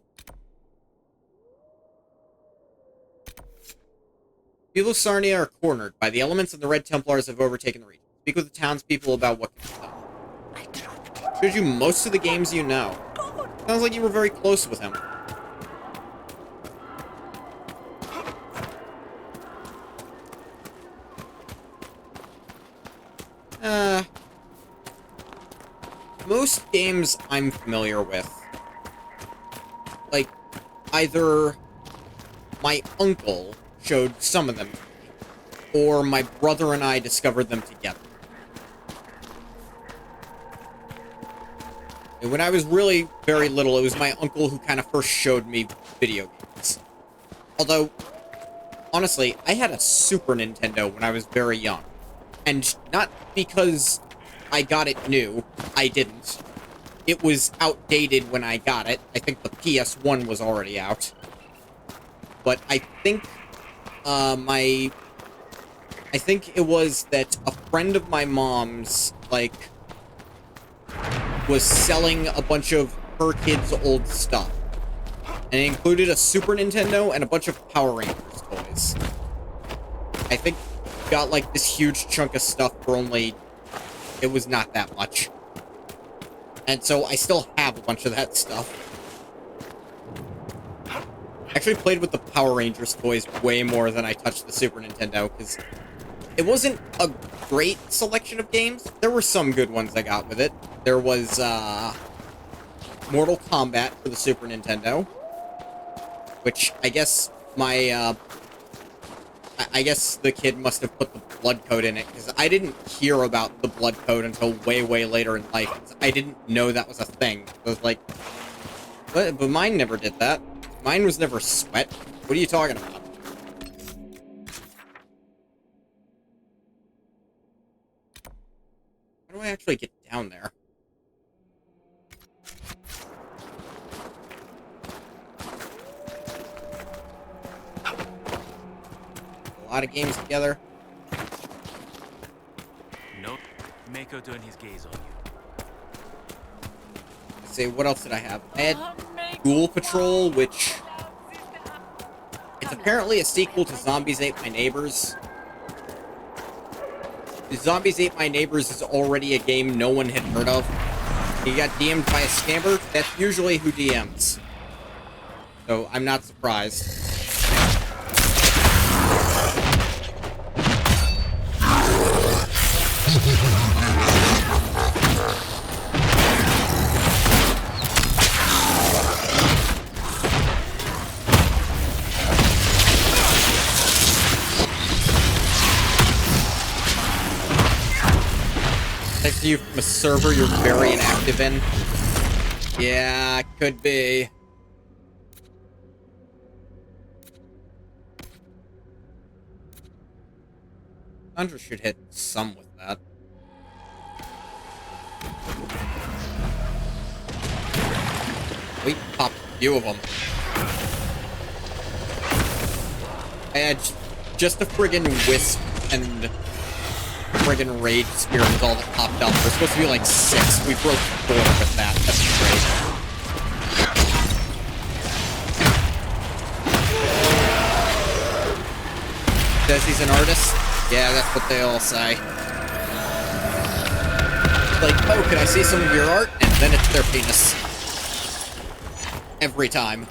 People of Sarnia are cornered by the elements, and the Red Templars have overtaken the region. Speak with the townspeople about what can be done. Showed you most of the games you know. Sounds like you were very close with him. Most games I'm familiar with. Like, either my uncle showed some of them to me, or my brother and I discovered them together. And when I was really very little, it was my uncle who kind of first showed me video games. Although, honestly, I had a Super Nintendo when I was very young. And not because I got it new, I didn't. It was outdated when I got it. I think the PS1 was already out. But I think, I think it was that a friend of my mom's, like, was selling a bunch of her kids' old stuff. And it included a Super Nintendo and a bunch of Power Rangers toys. I think got, like, this huge chunk of stuff for only... It was not that much. And so I still have a bunch of that stuff. I actually played with the Power Rangers toys way more than I touched the Super Nintendo, because it wasn't a great selection of games. There were some good ones I got with it. There was, Mortal Kombat for the Super Nintendo, which I guess my, I guess the kid must have put the blood code in it, because I didn't hear about the blood code until way, way later in life. I didn't know that was a thing. I was like, but mine never did that. Mine was never sweat. What are you talking about? How do I actually get down there? A lot of games together. No, Mako turned his gaze on you. Let's see, what else did I have? I had Ghoul Patrol, which... It's apparently a sequel to Zombies Ate My Neighbors. Zombies Ate My Neighbors is already a game no one had heard of. You got DM'd by a scammer, that's usually who DMs. So, I'm not surprised. to you from a server you're very inactive in? Yeah, could be. Sandra should hit some with that. We popped a few of them. I had just a friggin' wisp and friggin' rage spear was all that popped up. There's supposed to be like 6. We broke 4 with that. That's great. Says he's an artist? Yeah, that's what they all say. Like, oh, can I see some of your art? And then it's their penis. Every time.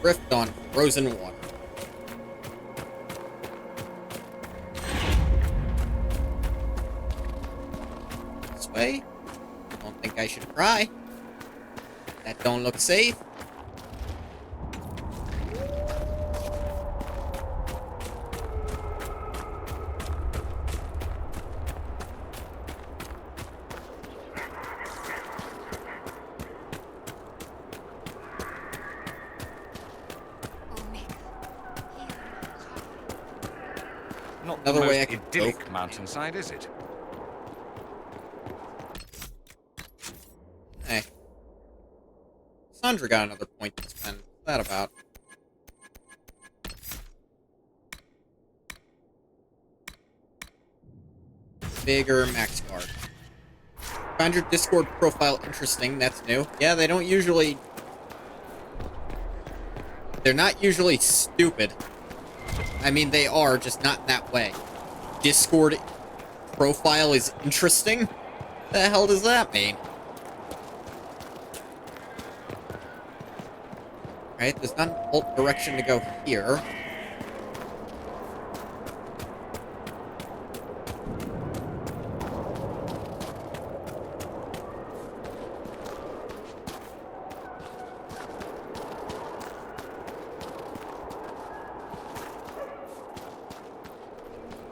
Rift on frozen water. This way? Don't think I should try. That don't look safe. Not Another the way I most could idyllic go. mountainside, is it? Hey. Sandra got another point to spend. What's that about? Bigger max guard. Found your Discord profile interesting. That's new. Yeah, they don't usually... They're not usually stupid. I mean, they are, just not in that way. Discord profile is interesting? The hell does that mean? Right, there's not an alt direction to go here.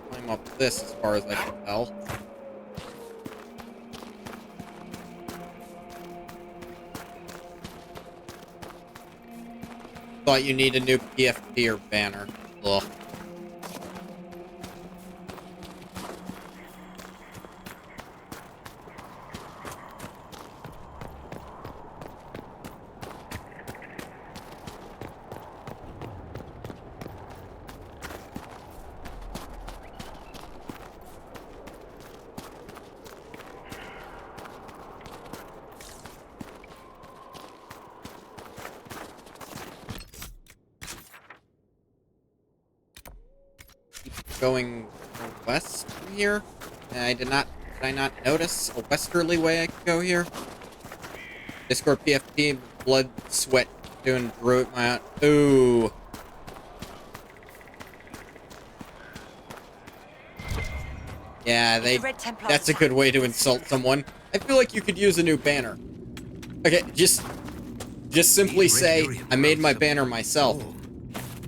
Climb up this as far as I can tell. Thought you need a new PFP or banner. Ugh. Going west from here? Did I not notice a westerly way I could go here? Discord PFP, blood, sweat, doing druid my ooh. Yeah, that's a good way to insult someone. I feel like you could use a new banner. Okay, just simply say, I made my banner myself.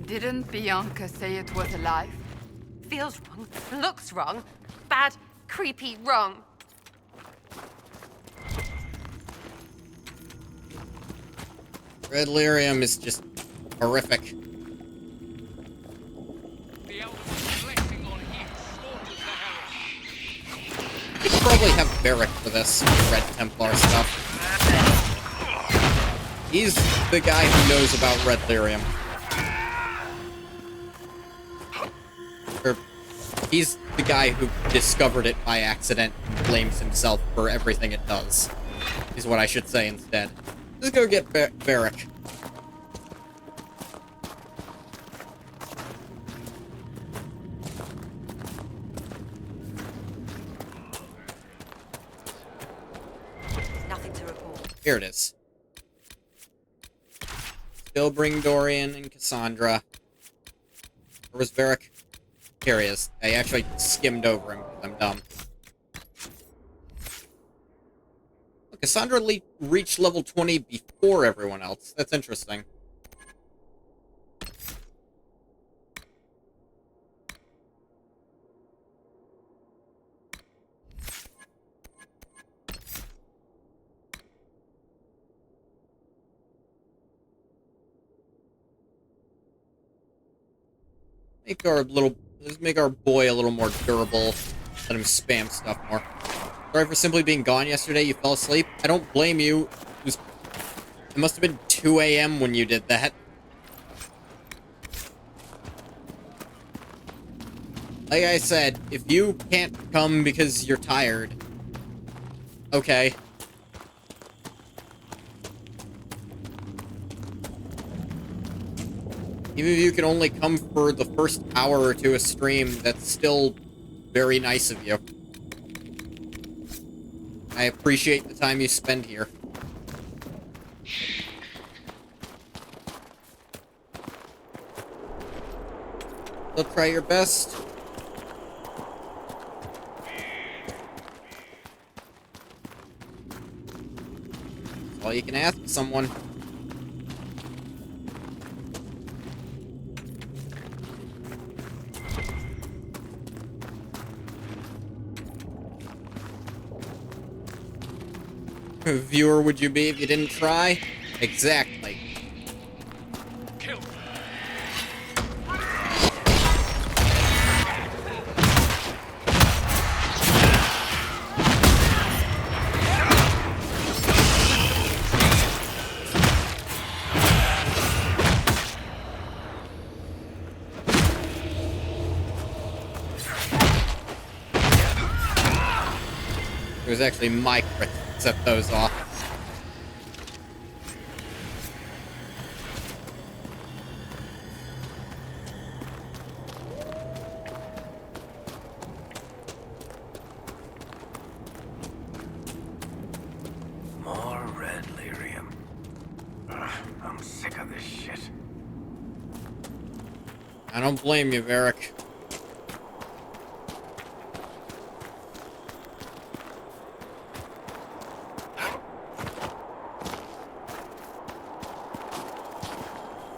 Didn't Bianca say it was alive? Feels wrong, looks wrong, bad, creepy, wrong. Red lyrium is just horrific. You could probably have Varric for this Red Templar stuff. He's the guy who knows about Red lyrium. Or, he's the guy who discovered it by accident and blames himself for everything it does. Is what I should say instead. Let's go get Varric. Nothing to report. Here it is. Still bring Dorian and Cassandra. Where was Varric? Here he is. I actually skimmed over him because I'm dumb. Look, Cassandra reached level 20 before everyone else. That's interesting. Let's make our boy a little more durable. Let him spam stuff more. Sorry for simply being gone yesterday. You fell asleep. I don't blame you. It must have been 2 a.m. when you did that. Like I said, if you can't come because you're tired, okay. Even if you can only come for the first hour or two of stream, that's still very nice of you. I appreciate the time you spend here. Still try your best. That's all you can ask someone. Viewer would you be if you didn't try? Exactly. Kill. It was actually my crit that set those off. More red lyrium. I'm sick of this shit. I don't blame you, Varric.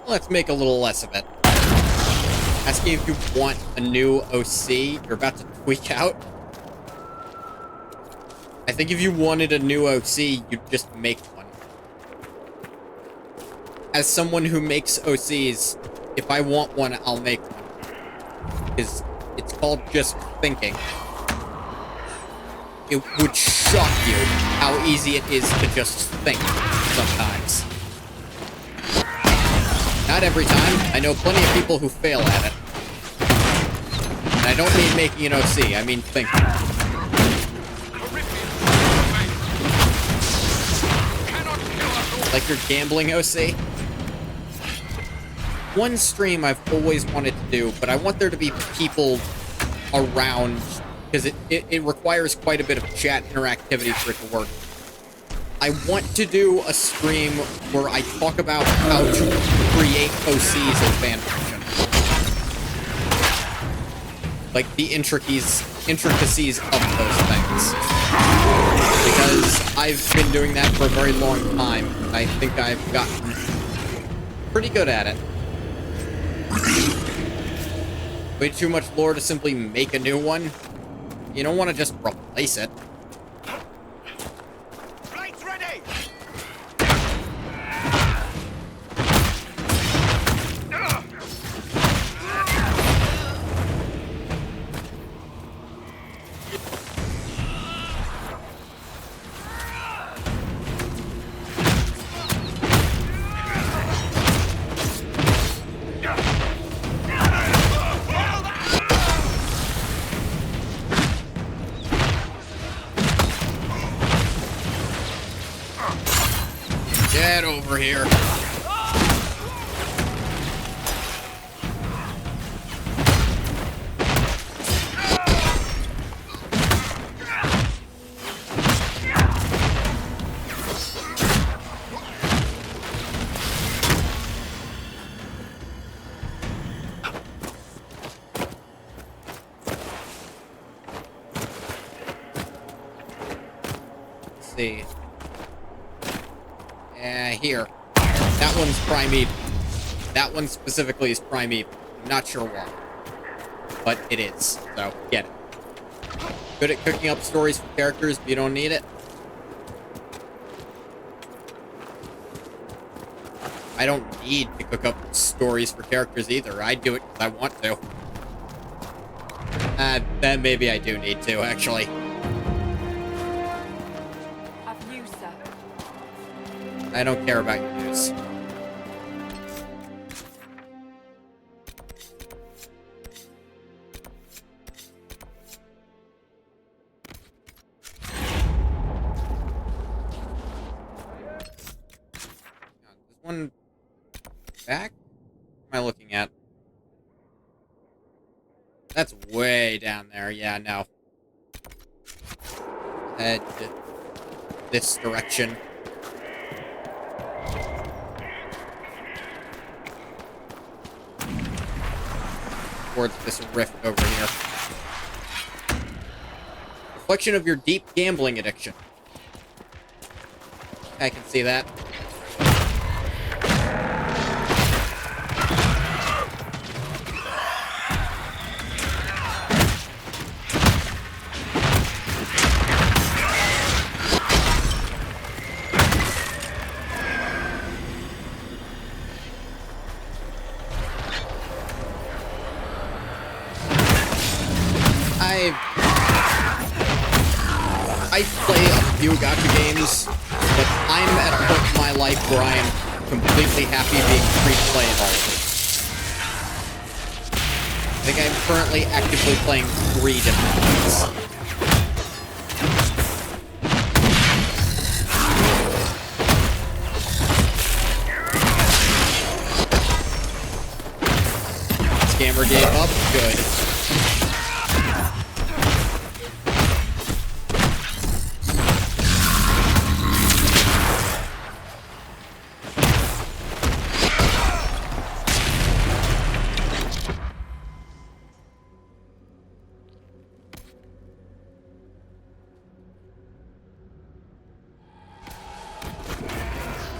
Let's make a little less of it. Asking if you want a new OC, you're about to tweak out. I think if you wanted a new OC, you'd just make one. As someone who makes OCs, if I want one, I'll make one. Because it's called just thinking. It would shock you how easy it is to just think sometimes. Not every time. I know plenty of people who fail at it. And I don't mean making an OC, I mean thinking. Like your gambling OC? One stream I've always wanted to do, but I want there to be people around, because it requires quite a bit of chat interactivity for it to work. I want to do a stream where I talk about how to create OCs of fanfiction. Like the intricacies of those things. Because I've been doing that for a very long time. I think I've gotten pretty good at it. Way too much lore to simply make a new one. You don't want to just replace it. Get over here. Let's see. Here. That one's primeval. That one specifically is primeval. I'm not sure why. But it is. So, get it. Good at cooking up stories for characters, but you don't need it. I don't need to cook up stories for characters either. I do it because I want to. Then maybe I do need to, actually. I've news, sir. I don't care about your news. There's one back? What am I looking at? That's way down there. Yeah, no. Head this direction. Towards this rift over here. Reflection of your deep gambling addiction. I can see that. I play a few gacha games, but I'm at a point in my life where I am completely happy being free to play in all of them. I think I'm currently actively playing 3 different ones. Scammer gave up? Good.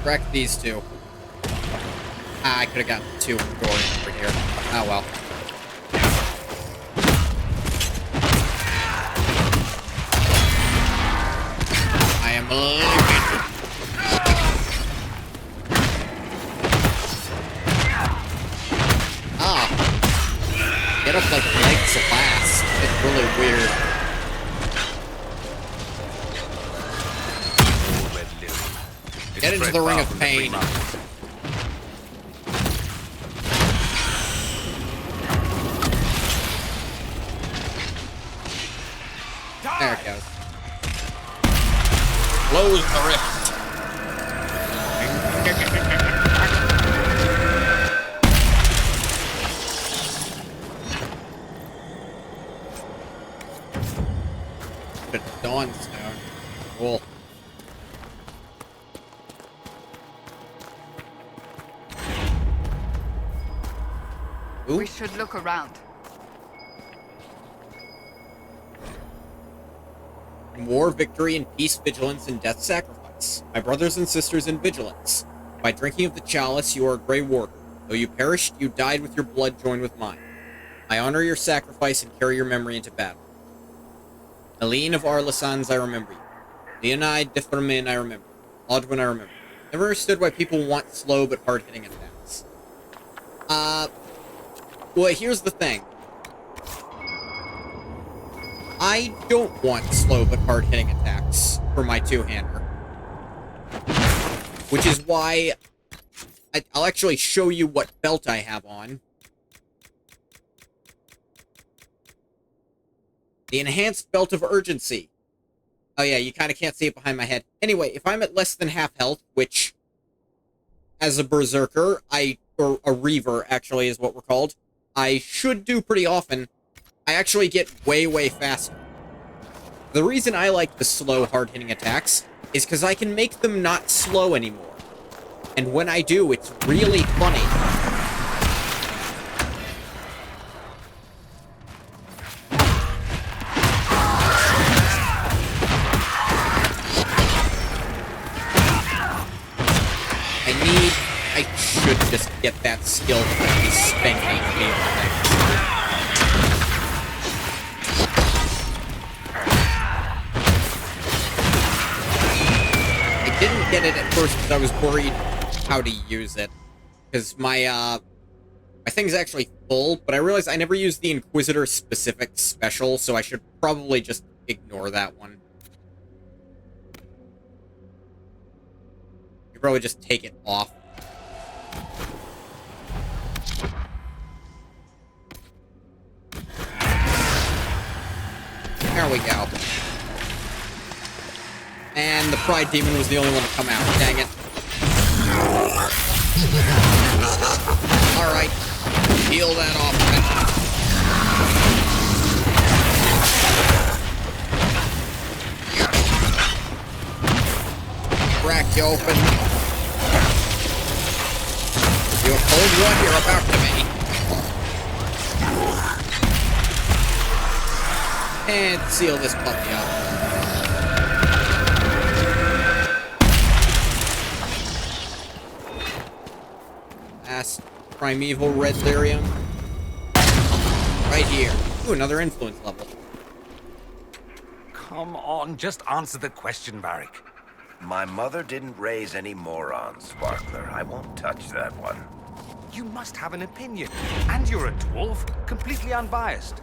Wreck these two. I could have gotten 2 from Dorian over here. Oh well. I am leaving. Ah. Get up like legs last. It's really weird. Get into the ring of pain. There it goes. Close the rift. The Dawnstone. Cool. Ooh. We should look around. In war, victory, in peace, vigilance, and death, sacrifice. My brothers and sisters in vigilance. By drinking of the chalice, you are a Grey Warden. Though you perished, you died with your blood joined with mine. I honor your sacrifice and carry your memory into battle. Helene of Arlasans, I remember you. Leonide de Fermin, I remember. Aldwin, I remember. Never understood why people want slow but hard-hitting attacks. Well, here's the thing. I don't want slow but hard-hitting attacks for my two-hander. Which is why I'll actually show you what belt I have on. The Enhanced Belt of Urgency. Oh yeah, you kind of can't see it behind my head. Anyway, if I'm at less than half health, which, as a berserker, or a reaver, actually, is what we're called, I should do pretty often, I actually get way, way faster. The reason I like the slow, hard-hitting attacks is because I can make them not slow anymore. And when I do, it's really funny. I should just get that skill from these spanking field things. I didn't get it at first because I was worried how to use it. Because my thing's actually useful, but I realized I never used the Inquisitor-specific special, so I should probably just ignore that one. You probably just take it off. There we go. And the Pride Demon was the only one to come out. Dang it. Alright. Heal that off. Crack you open. You a cold one? You're about to be. And seal this puppy up. Last primeval red lyrium. Right here. Ooh, another influence level. Come on, just answer the question, Varric. My mother didn't raise any morons, Sparkler. I won't touch that one. You must have an opinion. And you're a dwarf, completely unbiased.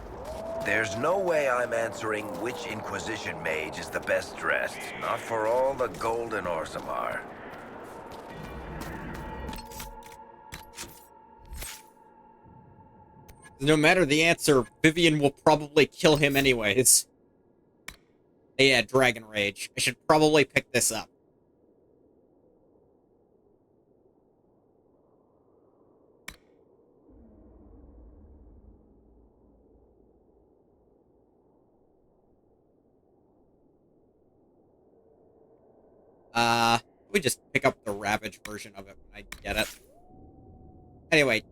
There's no way I'm answering which Inquisition mage is the best dressed. Not for all the gold in Orzammar. No matter the answer, Vivian will probably kill him anyways. Yeah, Dragon Rage. I should probably pick this up. We just pick up the Ravage version of it when I get it. Anyway,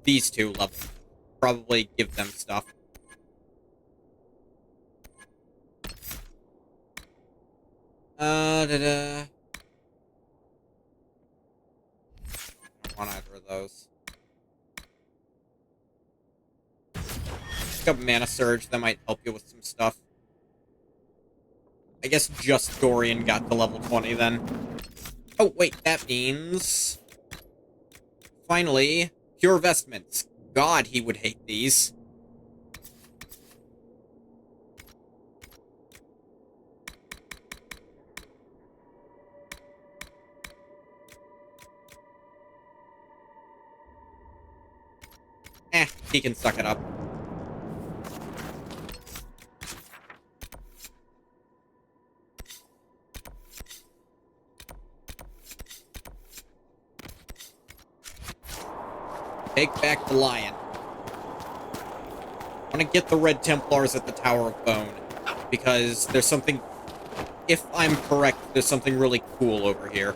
these two levels. Probably give them stuff. I don't want either of those. Pick up Mana Surge, that might help you with some stuff. I guess just Dorian got to level 20 then. Oh, wait, that means... Finally, Pure Vestments. God, he would hate these. He can suck it up. Take back the lion. I want to get the Red Templars at the Tower of Bone, because there's something, if I'm correct, there's something really cool over here.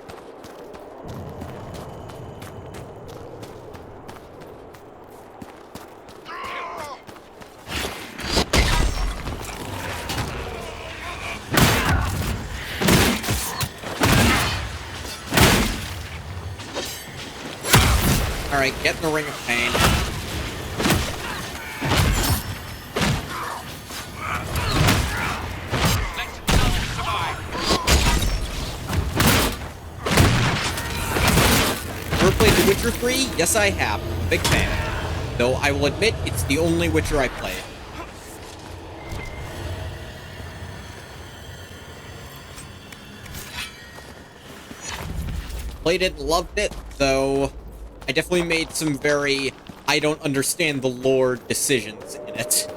Alright, get in the Ring of Pain. Ever played The Witcher 3? Yes, I have. I'm a big fan. Though I will admit, it's the only Witcher I played. Played it, loved it, though I definitely made some very I don't understand the lore decisions in it.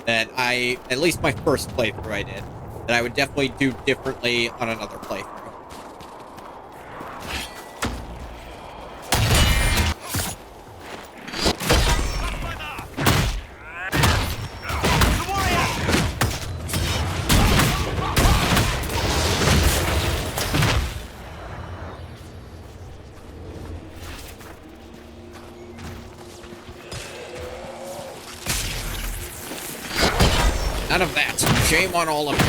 That at least my first playthrough I did, that I would definitely do differently on another playthrough. None of that. Shame on all of you.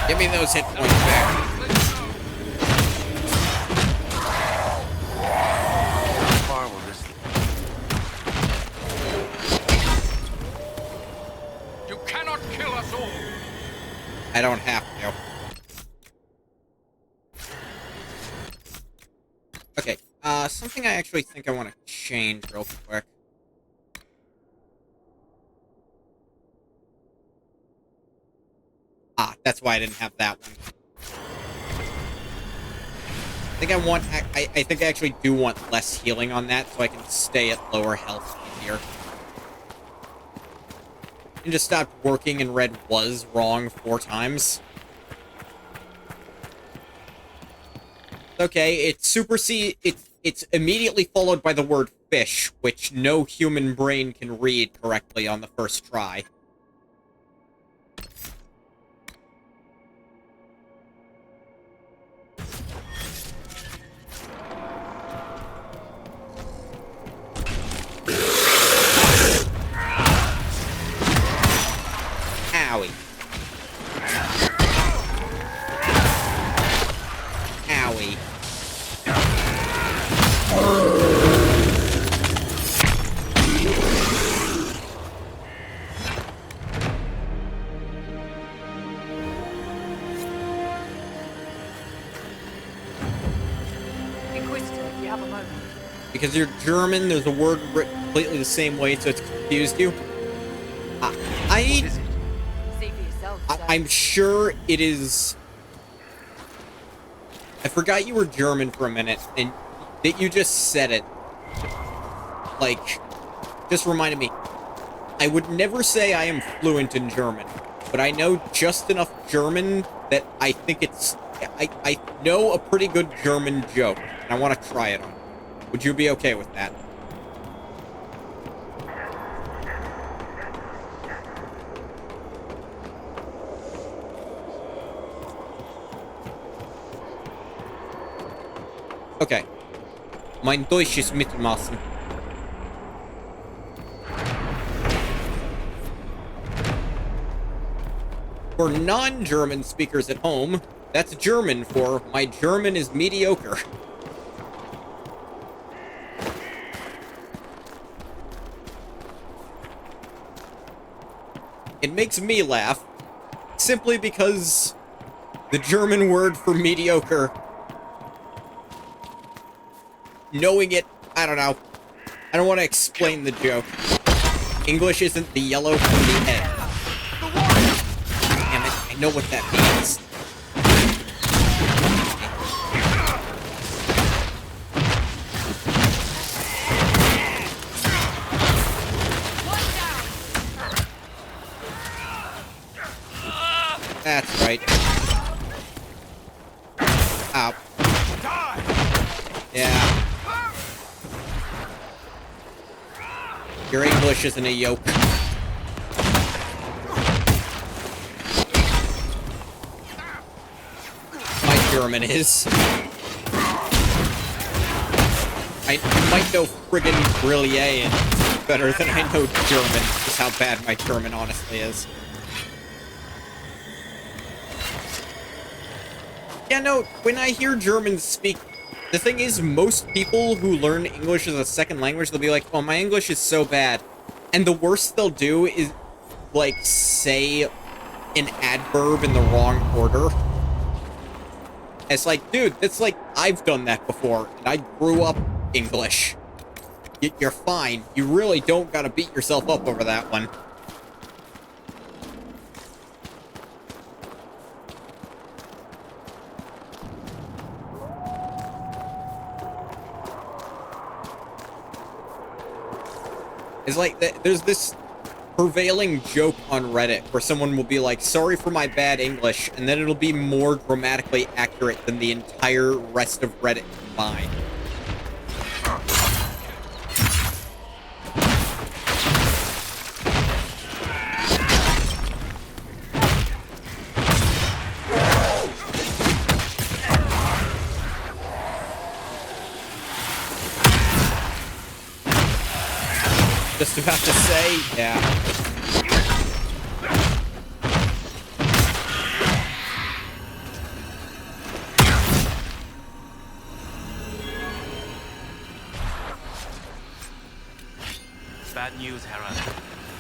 Give me those hit points back. How far will this... You cannot kill us Okay, something I actually think I want to change real quick. Ah, that's why I didn't have that one. I think I think I actually do want less healing on that, so I can stay at lower health here. And just stopped working and read was wrong 4 times. Okay, it's immediately followed by the word fish, which no human brain can read correctly on the first try. Owie. Owie. Inquisitor, if you have a moment. Because you're German, there's a word written completely the same way, so it's confused you. See for yourself, sir. I'm sure it is... I forgot you were German for a minute, and that you just said it. Like, just reminded me. I would never say I am fluent in German, but I know just enough German that I think it's... I know a pretty good German joke, and I want to try it on. Would you be okay with that? Okay. Mein Deutsch ist mittelmaßen. For non-German speakers at home, that's German for my German is mediocre. It makes me laugh, simply because the German word for mediocre, knowing it, I don't know. I don't want to explain the joke. English isn't the yellow from the egg. Damn it, I know what that means. That's right. Ow. Yeah. Your English isn't a yoke. My German is. I might know friggin' Brilliant better than I know German, just how bad my German honestly is. Yeah, no, when I hear Germans speak, the thing is, most people who learn English as a second language, they'll be like, oh, my English is so bad. And the worst they'll do is, like, say an adverb in the wrong order. It's like, dude, that's like, I've done that before, and I grew up English. You're fine. You really don't gotta beat yourself up over that one. It's like, there's this prevailing joke on Reddit where someone will be like, sorry for my bad English, and then it'll be more grammatically accurate than the entire rest of Reddit combined. Just about to say, yeah. Bad news, Harald.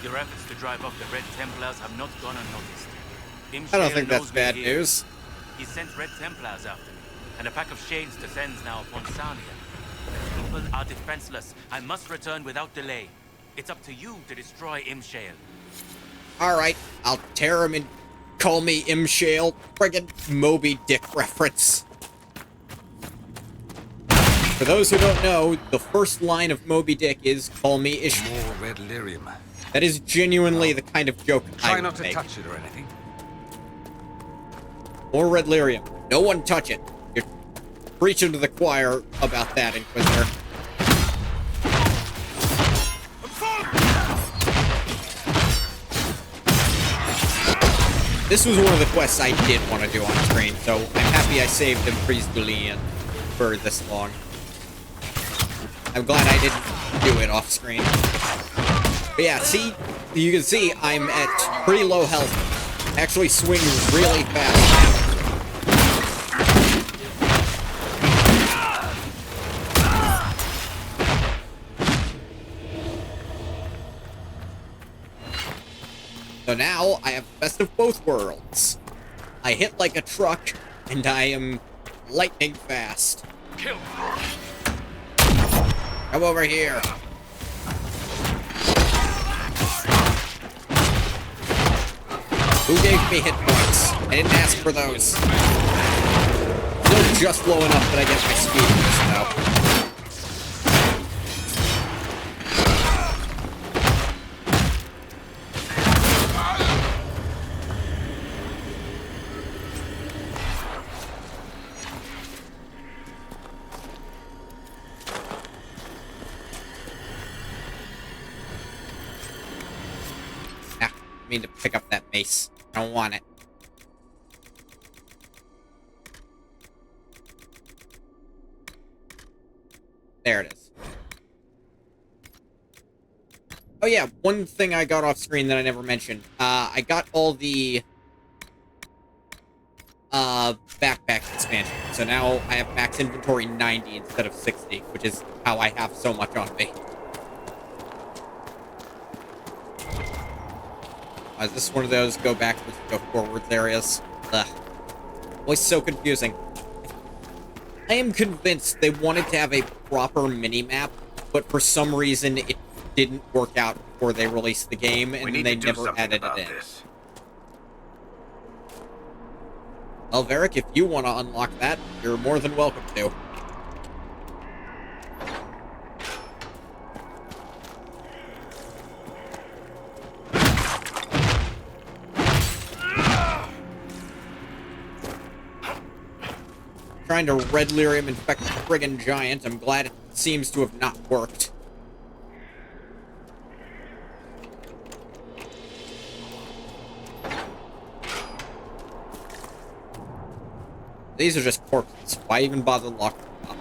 Your efforts to drive off the Red Templars have not gone unnoticed. I don't think that's bad news. He sent Red Templars after me. and a pack of shades descends now upon Sarnia. The people are defenseless. I must return without delay. It's up to you to destroy Imshale. Alright, I'll tear him and call me Imshale. Friggin' Moby Dick reference. For those who don't know, the first line of Moby Dick is, call me Ishmael. More red lyrium. That is genuinely the kind of joke I Try would not to make. touch it or anything. More red lyrium. No one touch it. You're preaching to the choir about that, Inquisitor. This was one of the quests I did want to do on screen, so I'm happy I saved Imprise Julian for this long. I'm glad I didn't do it off screen. But yeah, see, you can see I'm at pretty low health. Actually swing really fast. So now I have best of both worlds. I hit like a truck, and I am lightning fast. Kill. Come over here. Who gave me hit points? I didn't ask for those. Still just low enough that I get my speed boost now. To pick up that mace. I don't want it. There it is. Oh yeah, one thing I got off screen that I never mentioned. I got all the backpack expansion. So now I have max inventory 90 instead of 60, which is how I have so much on me. Is this one of those go backwards, go forwards areas? Ugh. Always so confusing. I am convinced they wanted to have a proper mini-map, but for some reason it didn't work out before they released the game, and they never added it in. Well, Varric, if you want to unlock that, you're more than welcome to. Trying to red lyrium infect the friggin' giant. I'm glad it seems to have not worked. These are just corpses. Why even bother locking them up?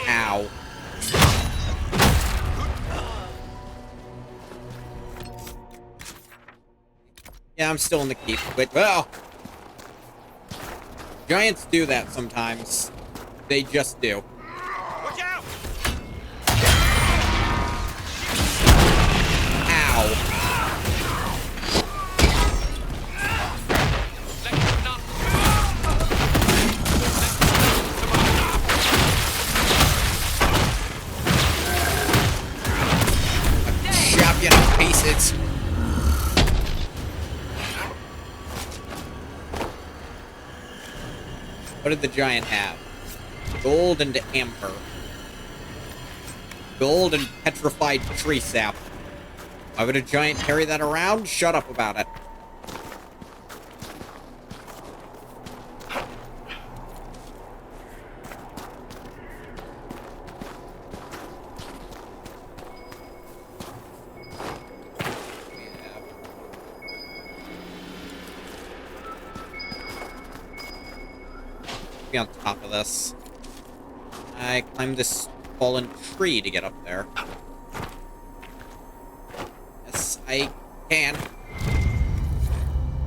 Ow. Yeah, I'm still in the keep, but, well... Giants do that sometimes. They just do. Watch out! Ow. Chop you to pieces. What did the giant have? Gold and amber. Gold and petrified tree sap. Why would a giant carry that around? Shut up about it. Be on top of this. I climbed this fallen tree to get up there. Yes, I can.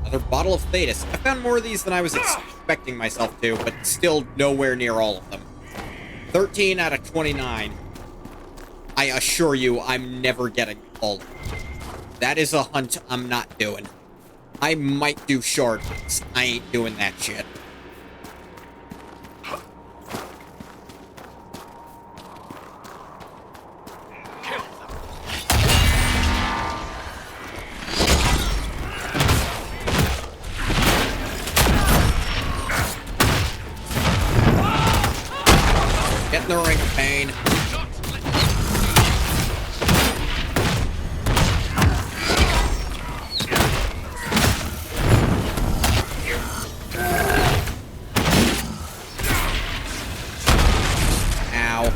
Another bottle of Thetis. I found more of these than I was expecting myself to, but still nowhere near all of them. 13 out of 29. I assure you, I'm never getting all. That is a hunt I'm not doing. I might do shardings. I ain't doing that shit. Get in the ring of pain. Ow.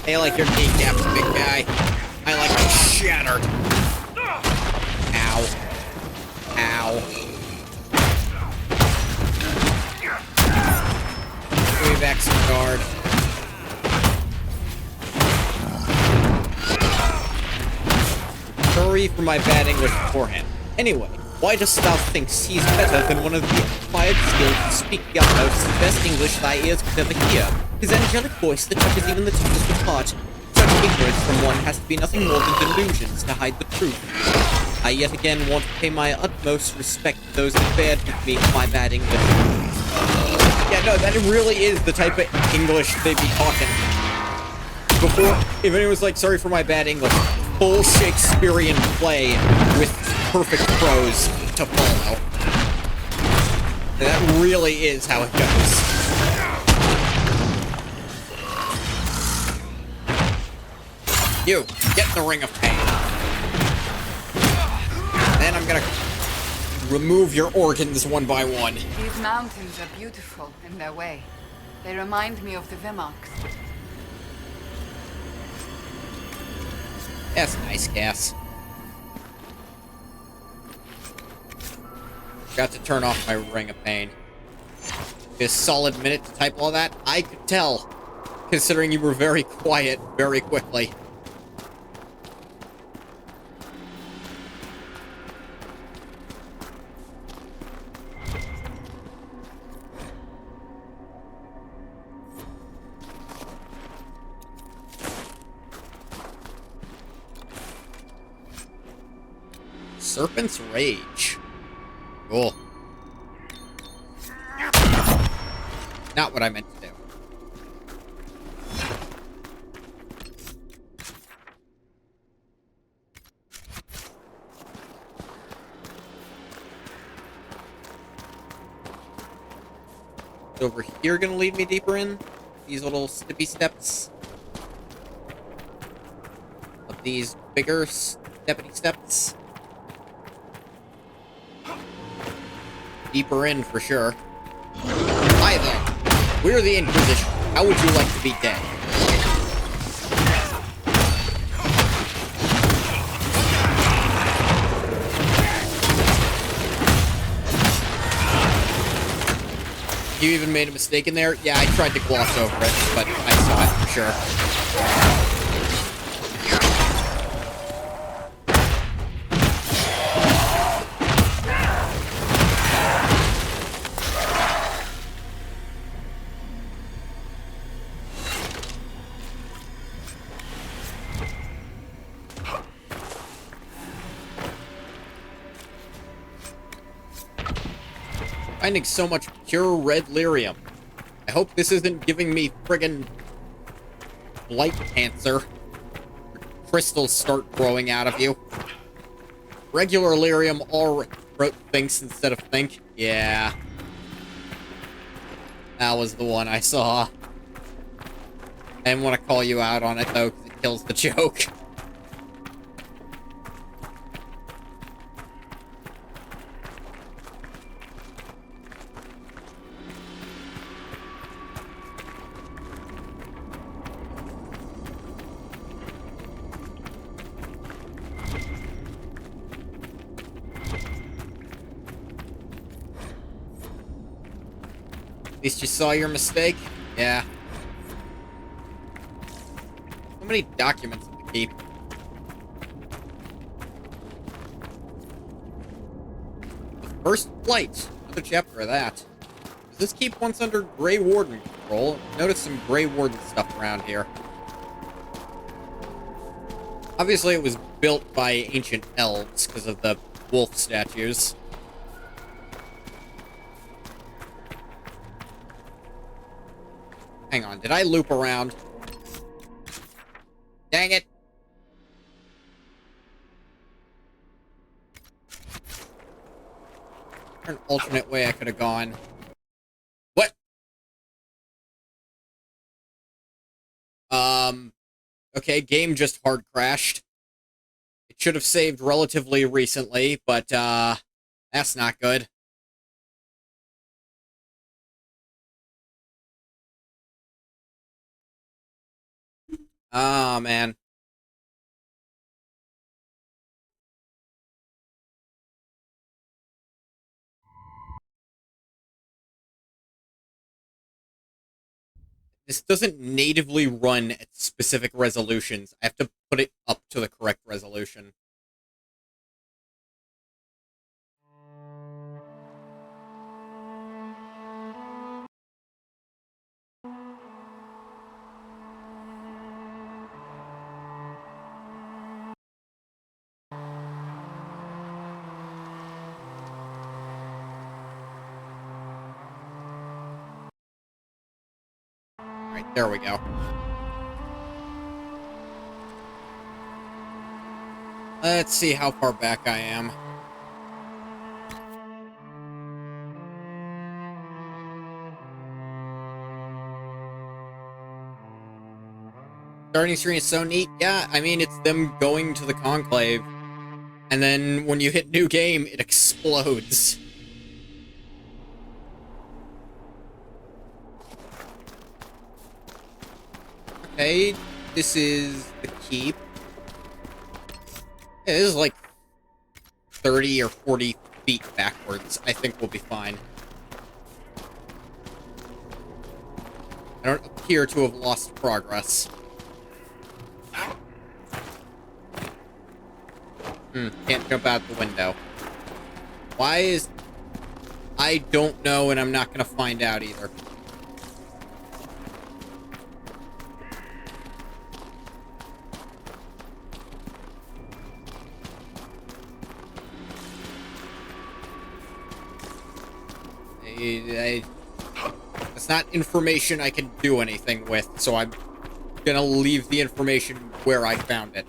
I like your kneecaps, big guy. I like them shattered. Ow. Ow. Wave action guard. Sorry for my bad English beforehand. Anyway, why dost thou think he's better than one of the acquired skills to speak the utmost and best English thy ears could ever hear? His angelic voice that touches even the toughest of heart. Such ignorance from one has to be nothing more than delusions to hide the truth. I yet again want to pay my utmost respect to those that bared with me for my bad English. Yeah, no, that really is the type of English they be talking. Before, if anyone's like, sorry for my bad English, full Shakespearean play with perfect prose to follow. That really is how it goes. You, get in the ring of pain. Then I'm gonna remove your organs one by one. These mountains are beautiful in their way. They remind me of the Vimarks. That's nice, Cass. Got to turn off my ring of pain. This solid minute to type all that, I could tell, considering you were very quiet very quickly. Serpent's Rage. Cool. Not what I meant to do. Is over here gonna lead me deeper in? These little steppy steps? Of these bigger steppity steps? Deeper in, for sure. Hi there. We're the Inquisition. How would you like to be dead? You even made a mistake in there? Yeah, I tried to gloss over it, but I saw it for sure. Finding so much pure red lyrium. I hope this isn't giving me friggin' light cancer. Crystals start growing out of you. Regular lyrium all wrote thinks instead of think. Yeah. That was the one I saw. I didn't want to call you out on it though, because it kills the joke. least you saw your mistake? Yeah. So many documents to keep. The First Flight. Another chapter of that. Does this keep once under Grey Warden control? Notice some Grey Warden stuff around here. Obviously, it was built by ancient elves because of the wolf statues. Hang on, did I loop around? Dang it! Is there an alternate way I could have gone? What? Okay, game just hard crashed. It should have saved relatively recently, but, that's not good. Ah, man. This doesn't natively run at specific resolutions. I have to put it up to the correct resolution. Alright, there we go. Let's see how far back I am. Starting screen is so neat. Yeah, I mean, it's them going to the Conclave. And then when you hit new game, it explodes. Okay, this is the keep. Yeah, this is like 30 or 40 feet backwards. I think we'll be fine. I don't appear to have lost progress. Can't jump out the window. Why is... I don't know, and I'm not gonna find out either. It's not information I can do anything with, so I'm gonna leave the information where I found it.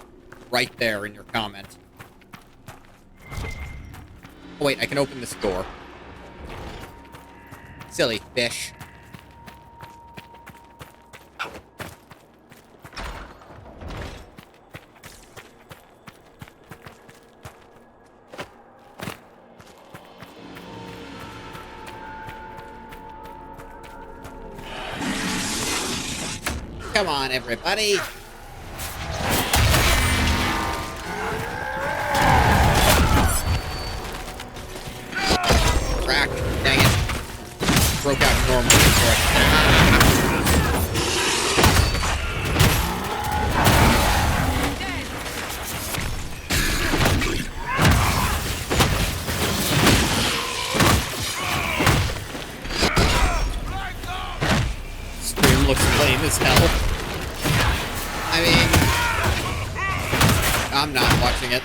Right there in your comment. Oh wait, I can open this door. Silly fish. Come on, everybody. Crack. Dang it. Broke out normally for it. Stream looks lame as hell. I mean, I'm not watching it,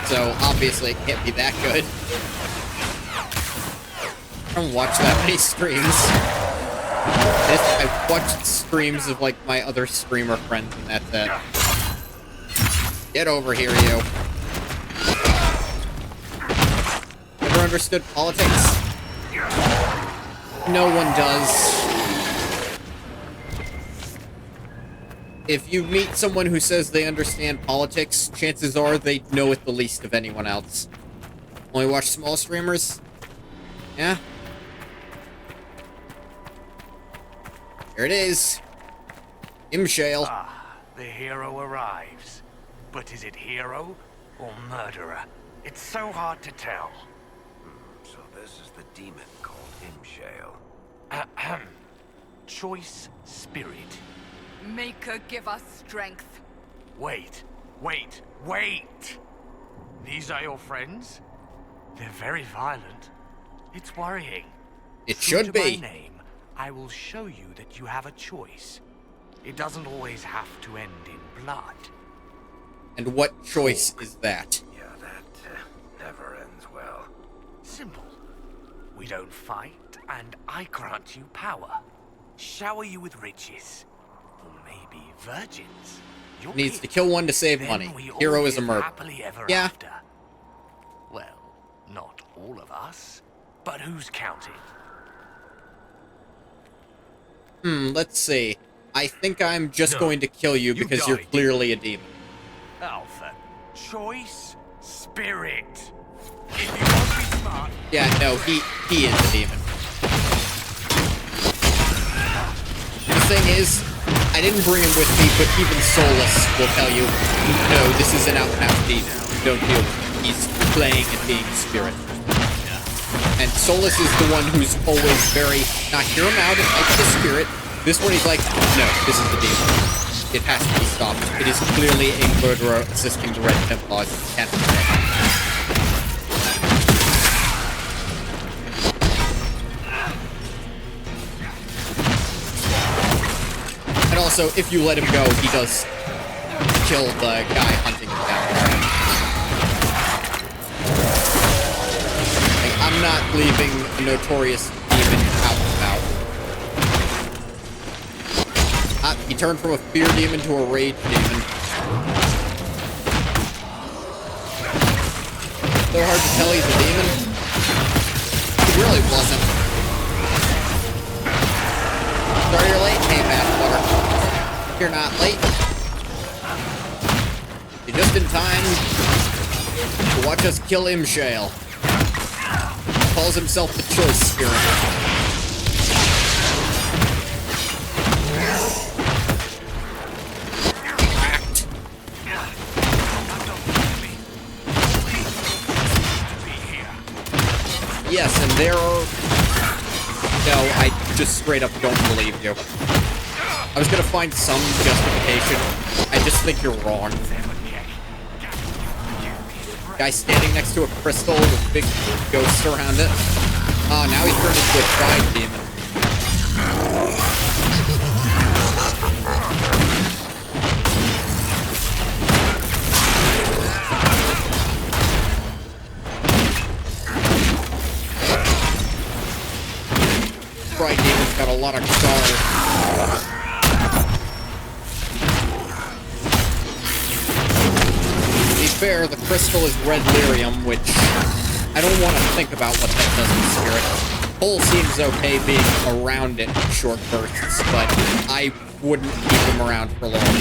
so obviously it can't be that good. I don't watch that many streams. I've watched streams of, like, my other streamer friends, and that's it. Get over here, you. Ever understood politics? No one does. If you meet someone who says they understand politics, chances are they know it the least of anyone else. Only watch small streamers? Yeah? Here it is. Imshale. Ah, the hero arrives. But is it hero or murderer? It's so hard to tell. So this is the demon called Imshale. Choice spirit. Maker, give us strength. Wait. These are your friends? They're very violent. It's worrying. It True should to my be. name, I will show you that you have a choice. It doesn't always have to end in blood. And what choice is that? Yeah, that never ends well. Simple. We don't fight, and I grant you power. Shower you with riches. Or maybe virgins. Your Needs to pick. kill one to save Then money. we all Hero is a live murderer. happily ever Yeah. after. Well, not all of us. But who's counting? Let's see. I think I'm just No. going to kill you You because you're died. clearly a demon. Alpha. Choice spirit. If you want to be smart, Yeah, no, he is a demon. The thing is, I didn't bring him with me, but even Solus will tell you, no, this is an out-and-out demon. Don't deal with him. He's playing and being a spirit. And Solus is the one who's always very, not hear him out and like the spirit. This one he's like, no, this is the demon. It has to be stopped. It is clearly a murderer assisting the Red Templars. It can't be stopped. And also, if you let him go, he does kill the guy hunting him down. Like, I'm not leaving a notorious demon out and about. He turned from a fear demon to a rage demon. So hard to tell he's a demon. He really wasn't. Sorry you're late? Hey, Bathwater. You're not late. You're just in time to watch us kill Imshale. Calls himself the Choice Spirit. Yes, and there are... No, I just straight up don't believe you. I was gonna find some justification. I just think you're wrong. Guy standing next to a crystal with big ghosts around it. Oh, now he's turned into a pride demon. Pride demon's got a lot of scars. To be fair, the crystal is red lyrium, which I don't want to think about what that does in Spirit. Hole seems okay being around it in short bursts, but I wouldn't keep him around for long.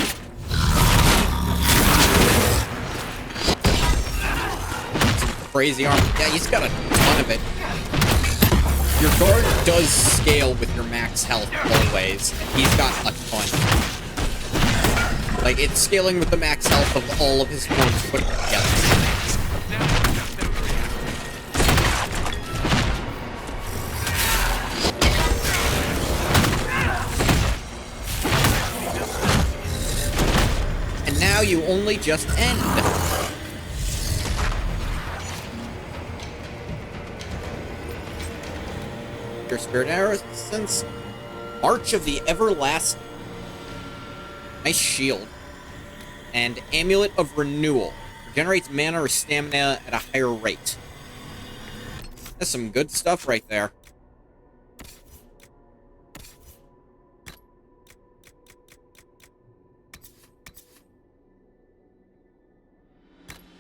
Some crazy armor. Yeah, he's got a ton of it. Your guard does scale with your max health always, and he's got a ton. Like, it's scaling with the max health of all of his forms put together. And now you only just end. Your spirit essence. March of the Everlasting. Nice shield. And Amulet of Renewal. Regenerates mana or stamina at a higher rate. That's some good stuff right there.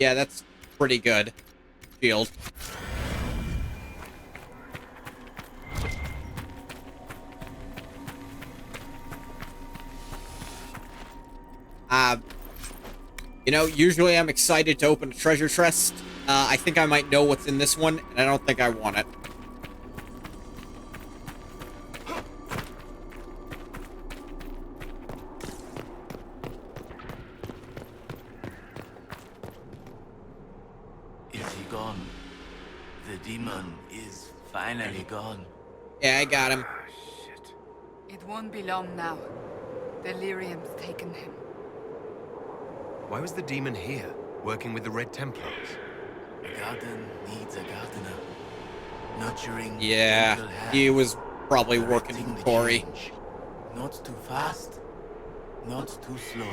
Yeah, that's pretty good. Shield. You know, usually I'm excited to open a treasure chest. I think I might know what's in this one, and I don't think I want it. Is he gone? The demon is finally gone. Yeah, I got him. won't be long now. Delirium's taken him. Why was the demon here, working with the Red Templars? A garden needs a gardener. Nurturing. Yeah, gentle hands, he was probably working directing for the Corey. change. Not too fast, not too slow.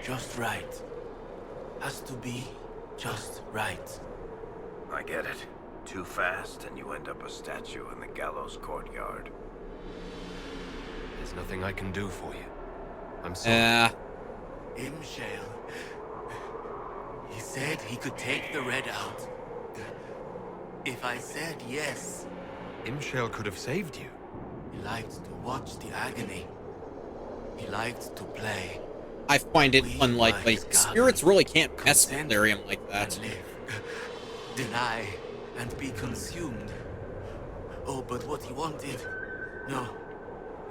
Just right. Has to be just right. I get it. Too fast, and you end up a statue in the gallows courtyard. There's nothing I can do for you. I'm sorry. Imshale. He said he could take the red out. If I said yes. Imshale could have saved you. He liked to watch the agony. He liked to play. I find it We unlikely. like Spirits really can't mess with consent Delirium like that. and live. Deny and be consumed. Oh, but what he wanted. No.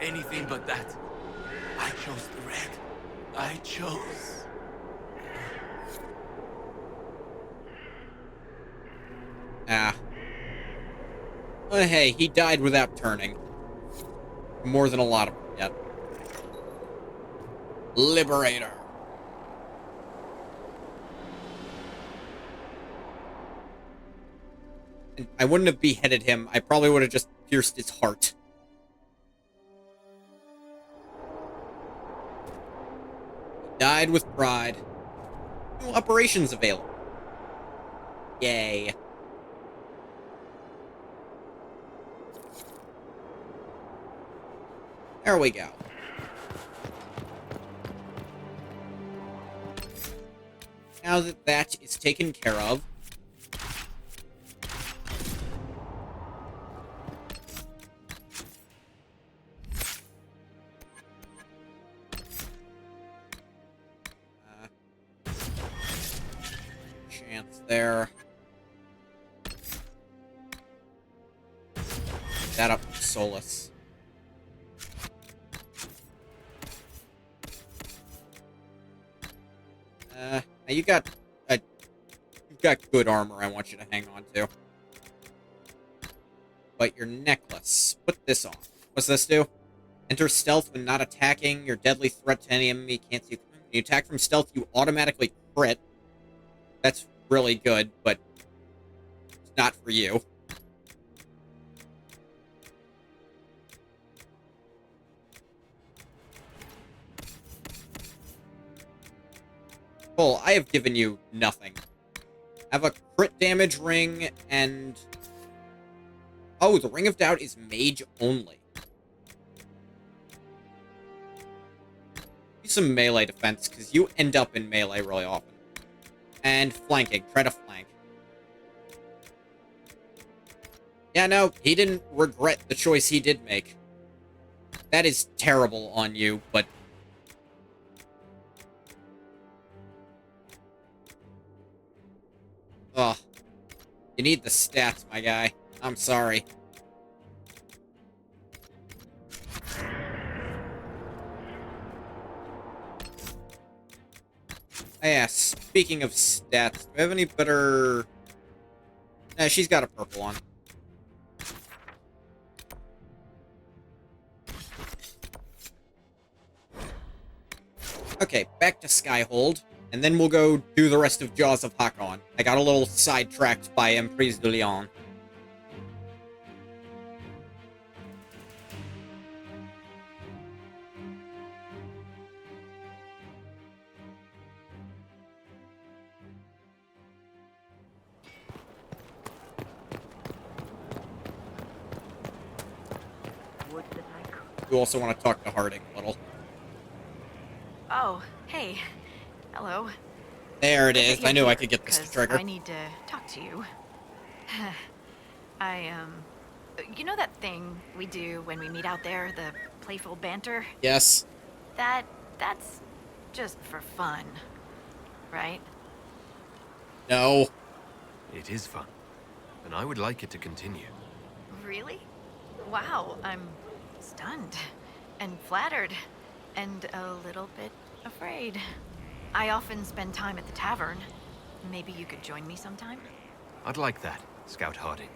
Anything but that. I chose the red. I chose. Well, hey, he died without turning. More than a lot of them yet. Liberator. And I wouldn't have beheaded him. I probably would have just pierced his heart. He died with pride. New operations available. Yay. There we go. Now that that is taken care of, chance there. That up to Solus. Now you've got good armor I want you to hang on to. But your necklace, put this on. What's this do? Enter stealth when not attacking. Your deadly threat to any enemy can't see you. When you attack from stealth, you automatically crit. That's really good, but it's not for you. Cole, I have given you nothing. I have a crit damage ring and... Oh, the Ring of Doubt is mage only. Use some melee defense, because you end up in melee really often. And flanking. Try to flank. Yeah, no, he didn't regret the choice he did make. That is terrible on you, but... Ugh. You need the stats, my guy. I'm sorry. Yeah, speaking of stats, do I have any better... Nah, she's got a purple on. Okay, back to Skyhold, and then we'll go do the rest of Jaws of Hakon. I got a little sidetracked by Emprise de Lyon. You also want to talk to Harding a little. Oh, hey. Hello. There it is. I knew I could get this to trigger. I need to talk to you. You know that thing we do when we meet out there, the playful banter? Yes. That's just for fun, right? No. It is fun, and I would like it to continue. Really? Wow, I'm stunned and flattered and a little bit afraid. I often spend time at the tavern. Maybe you could join me sometime? I'd like that, Scout Harding.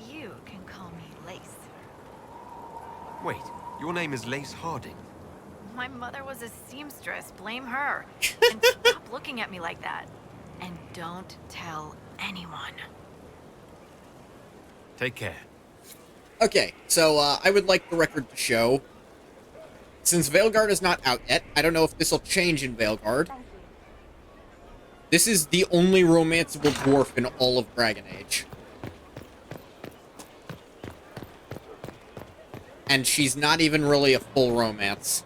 You can call me Lace. Wait, Your name is Lace Harding. My mother was a seamstress. Blame her. And stop looking at me like that. And don't tell anyone. Take care. Okay, so I would like the record to show, since Veilguard is not out yet, I don't know if this will change in Veilguard. This is the only romanceable dwarf in all of Dragon Age. And she's not even really a full romance.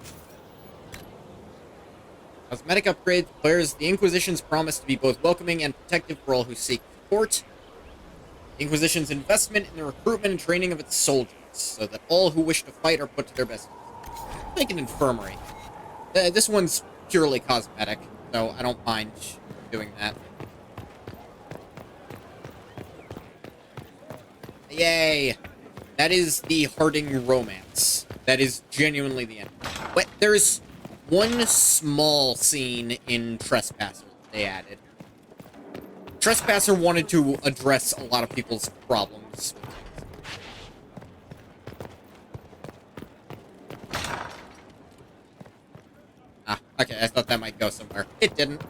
Cosmetic upgrade declares the Inquisition's promise to be both welcoming and protective for all who seek support. The Inquisition's investment in the recruitment and training of its soldiers, so that all who wish to fight are put to their best use. Make an infirmary. This one's purely cosmetic, so I don't mind doing that. Yay! That is the Harding romance. That is genuinely the end. But there's one small scene in Trespasser that they added. Trespasser wanted to address a lot of people's problems. Ah, okay, I thought that might go somewhere. It didn't.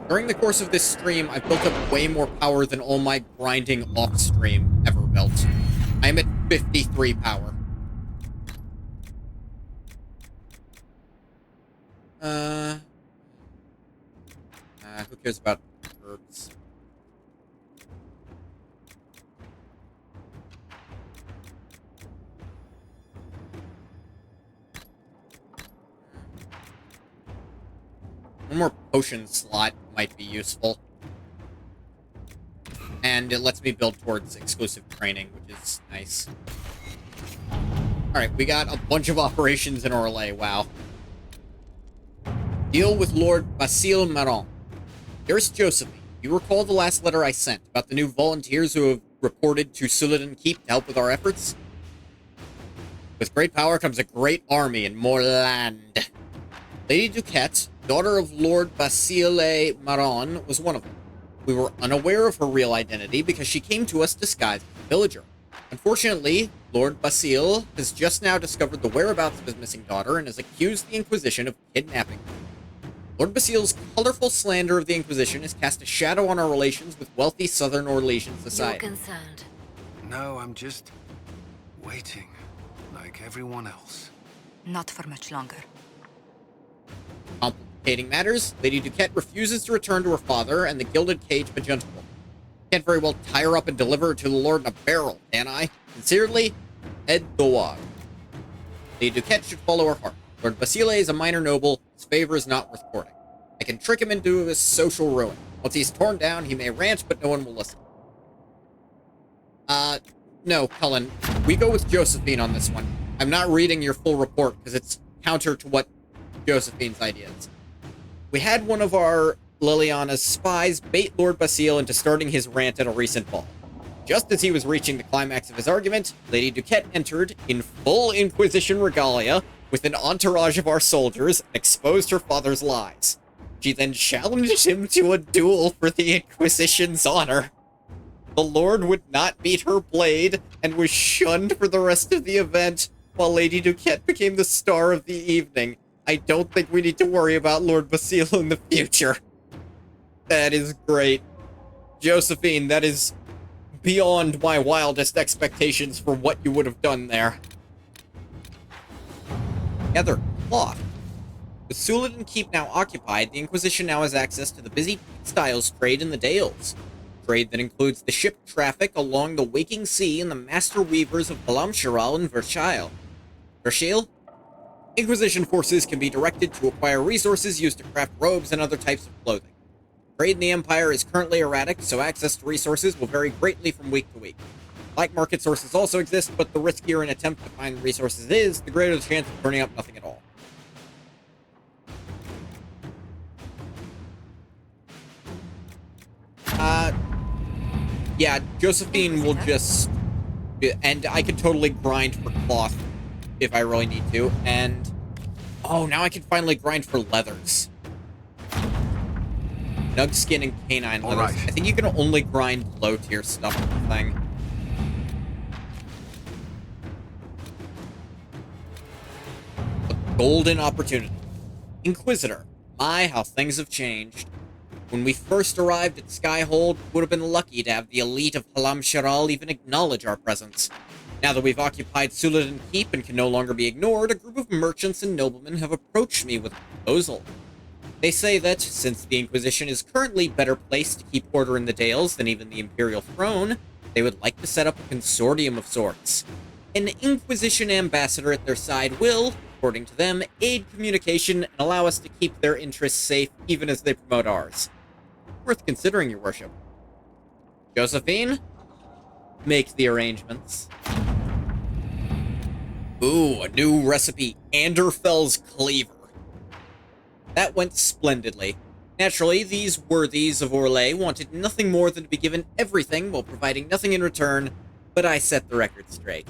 During the course of this stream, I've built up way more power than all my grinding off-stream ever built. I'm at 53 power. Who cares about herbs? One more potion slot might be useful. And it lets me build towards exclusive training, which is nice. Alright, we got a bunch of operations in Orlais, wow. Deal with Lord Basile Maron. Dearest Josephine, you recall the last letter I sent about the new volunteers who have reported to Suladan Keep to help with our efforts? With great power comes a great army and more land. Lady Duquette, daughter of Lord Basile Maron, was one of them. We were unaware of her real identity because she came to us disguised as a villager. Unfortunately, Lord Basile has just now discovered the whereabouts of his missing daughter and has accused the Inquisition of kidnapping her. Lord Basile's colorful slander of the Inquisition has cast a shadow on our relations with wealthy Southern Orlesian society. You're concerned. No, I'm just waiting, like everyone else. Not for much longer. Complicating matters, Lady Duquette refuses to return to her father and the gilded cage Magenta Woman. Can't very well tie her up and deliver her to the Lord in a barrel, can I? Sincerely, Ed Doag. Lady Duquette should follow her heart. Lord Basile is a minor noble. His favor is not worth courting. I can trick him into his social ruin. Once he's torn down, he may rant, but no one will listen. No, Cullen. We go with Josephine on this one. I'm not reading your full report, because it's counter to what Josephine's idea is. We had one of our Liliana's spies bait Lord Basile into starting his rant at a recent ball. Just as he was reaching the climax of his argument, Lady Duquette entered, in full Inquisition regalia, with an entourage of our soldiers, and exposed her father's lies. She then challenged him to a duel for the Inquisition's honor. The Lord would not meet her blade, and was shunned for the rest of the event, while Lady Duquette became the star of the evening. I don't think we need to worry about Lord Basile in the future. That is great. Josephine, that is beyond my wildest expectations for what you would have done there. Heather, cloth. With Suladan Keep now occupied, the Inquisition now has access to the busy textiles trade in the Dales. Trade that includes the ship traffic along the Waking Sea and the master weavers of Balamshiral and Verschile. Inquisition forces can be directed to acquire resources used to craft robes and other types of clothing. Trade in the Empire is currently erratic, so access to resources will vary greatly from week to week. Black market sources also exist, but the riskier an attempt to find resources is, the greater the chance of turning up nothing at all. Yeah, Josephine will just... And I can totally grind for cloth if I really need to, and... Oh, now I can finally grind for leathers. Nug skin and canine leathers. right. I think you can only grind low-tier stuff with the thing. A golden opportunity. Inquisitor. My, how things have changed. When we first arrived at Skyhold, we would have been lucky to have the elite of Halam Sharal even acknowledge our presence. Now that we've occupied Suladan Keep and can no longer be ignored, a group of merchants and noblemen have approached me with a proposal. They say that, since the Inquisition is currently better placed to keep order in the Dales than even the Imperial throne, they would like to set up a consortium of sorts. An Inquisition ambassador at their side will, according to them, aid communication and allow us to keep their interests safe even as they promote ours. Worth considering, your worship. Josephine? Make the arrangements. Ooh, a new recipe, Anderfell's Cleaver. That went splendidly. Naturally, these worthies of Orlais wanted nothing more than to be given everything while providing nothing in return, but I set the record straight.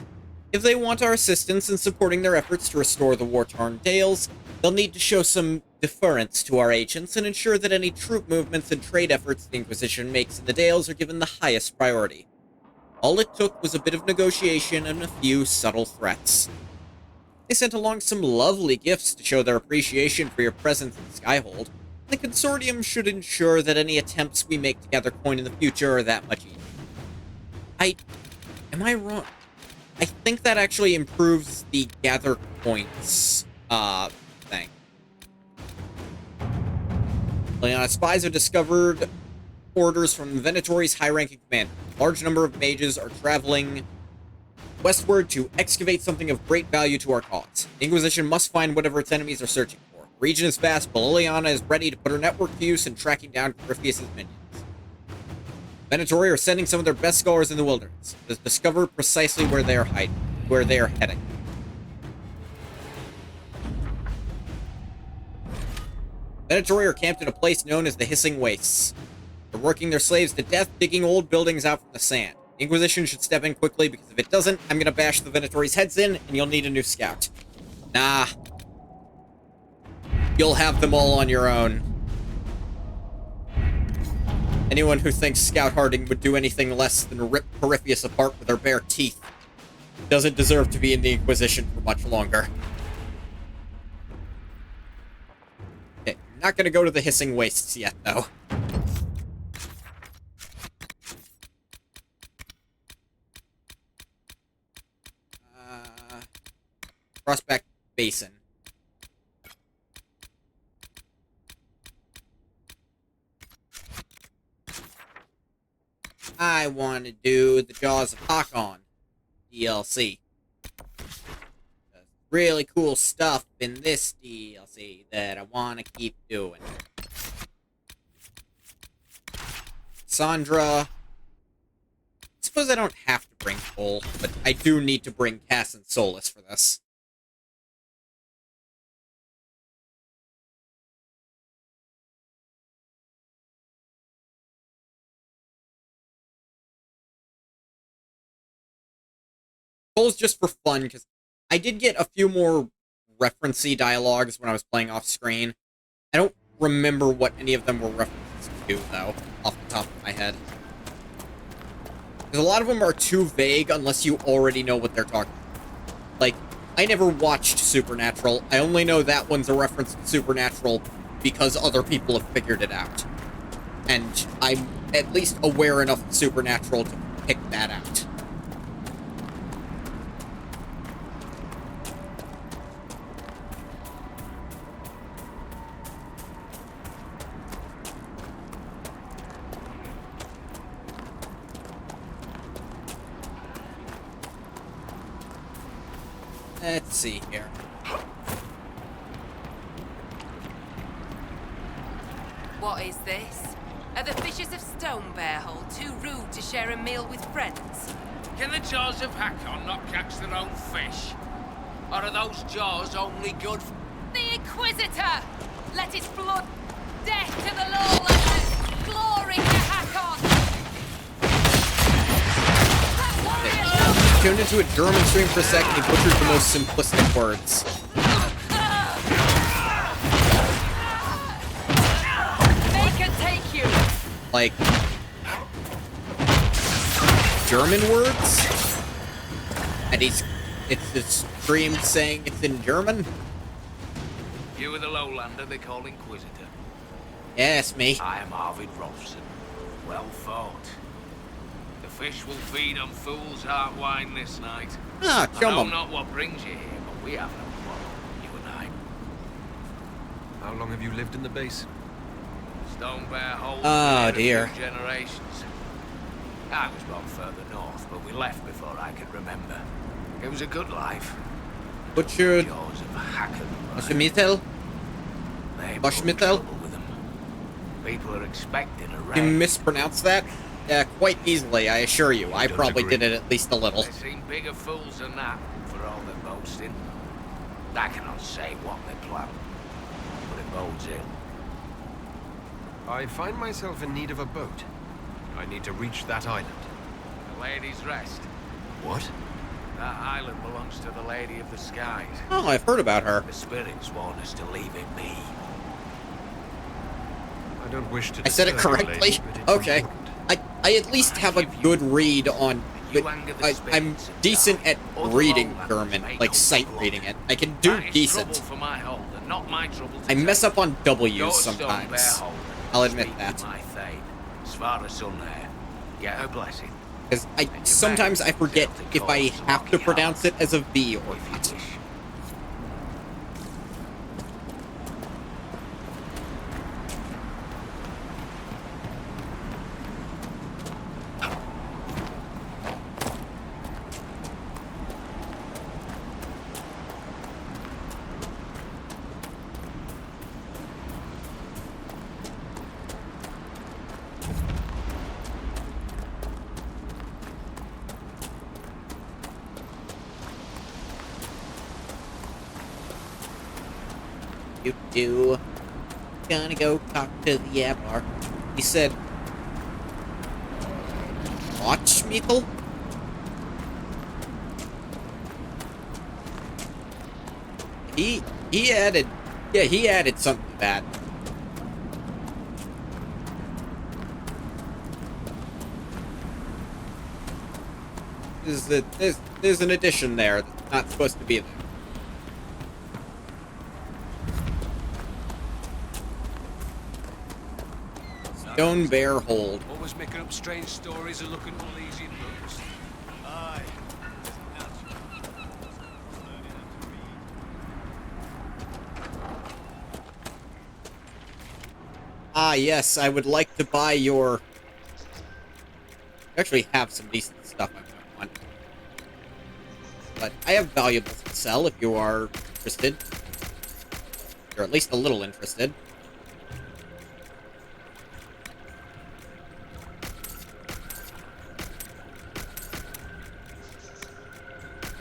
If they want our assistance in supporting their efforts to restore the war-torn Dales, they'll need to show some deference to our agents and ensure that any troop movements and trade efforts the Inquisition makes in the Dales are given the highest priority. All it took was a bit of negotiation and a few subtle threats. They sent along some lovely gifts to show their appreciation for your presence in Skyhold. The consortium should ensure that any attempts we make to gather coin in the future are that much easier. Am I wrong? I think that actually improves the gather points, thing. Leona spies have discovered orders from Venatori's high-ranking commander. A large number of mages are traveling westward to excavate something of great value to our cause. The Inquisition must find whatever its enemies are searching for. The region is vast, but Liliana is ready to put her network to use in tracking down Corypheus' minions. Venatori are sending some of their best scholars in the wilderness to discover precisely where they are heading. Venatori are camped in a place known as the Hissing Wastes. They're working their slaves to death, digging old buildings out from the sand. The Inquisition should step in quickly, because if it doesn't, I'm gonna bash the Venatori's heads in, and you'll need a new scout. Nah. You'll have them all on your own. Anyone who thinks scout harding would do anything less than rip Corypheus apart with their bare teeth doesn't deserve to be in the Inquisition for much longer. Okay, not gonna go to the Hissing Wastes yet, though. Crossback Basin. I want to do the Jaws of Hakon DLC. There's really cool stuff in this DLC that I want to keep doing. Sandra. I suppose I don't have to bring Cole, but I do need to bring Cass and Solus for this. Cole's just for fun, because I did get a few more reference-y dialogues when I was playing off-screen. I don't remember what any of them were references to, though, off the top of my head. Because a lot of them are too vague unless you already know what they're talking about. Like, I never watched Supernatural. I only know that one's a reference to Supernatural because other people have figured it out. And I'm at least aware enough of Supernatural to pick that out. Let's see here. What is this? Are the fishes of Stonebearhole too rude to share a meal with friends? Can the jaws of Hakon not catch their own fish? Or are those jaws only good for... The Inquisitor! Let his blood... Death to the lawless! Glory to Hakon! Tuned into a German stream for a second, he butchered the most simplistic words. They can take you! like, German words? And it's a stream saying it's in German? You are the lowlander they call Inquisitor. Yes, me. I am Arvid Rolfson. Well thought. The fish will feed on fool's heart wine this night. Ah, I chum know 'em. not what brings you here, but we have no quarrel, you and I. How long have you lived in the base? Stone Bear Hole. Oh, for dear. a few generations. I was born further north, but we left before I could remember. It was a good life. What should... Jaws of Hacken. Was je Mittel? They Was je brought Mittel? trouble with them. People are expecting a raid. You mispronounced that? Yeah, quite easily, I assure you. I don't probably agree. did it at least a little. They seem bigger fools than that, for all their boasting. I cannot say what they plan, but it bodes ill. I find myself in need of a boat. I need to reach that island. The Lady's Rest. What? That island belongs to the Lady of the Skies. Oh, I've heard about her. The spirits want us to leave it be. I don't wish to I said it disturb you, correctly? lady, but it's Okay. important. I at least have a good read on... But I'm decent at reading German, like sight reading it. I can do That is decent. trouble for my hold, and not my trouble to I mess take. up on Go W's to Stone Bear sometimes. Hold and I'll admit speak that. with my Thane, Svara Sun there. Get her blessing. Because sometimes I forget if I have to pronounce it as a V or not. You gonna go talk to the Yabar. He said, watch Mikkel? He added, yeah, he added something to that. There's an addition there that's not supposed to be there. Stone Bear Hold. Always making up strange stories and looking uneasy in books. Aye. Ah, yes, I would like to buy your... I actually have some decent stuff I might want. But I have valuables to sell if you are interested. You're at least a little interested.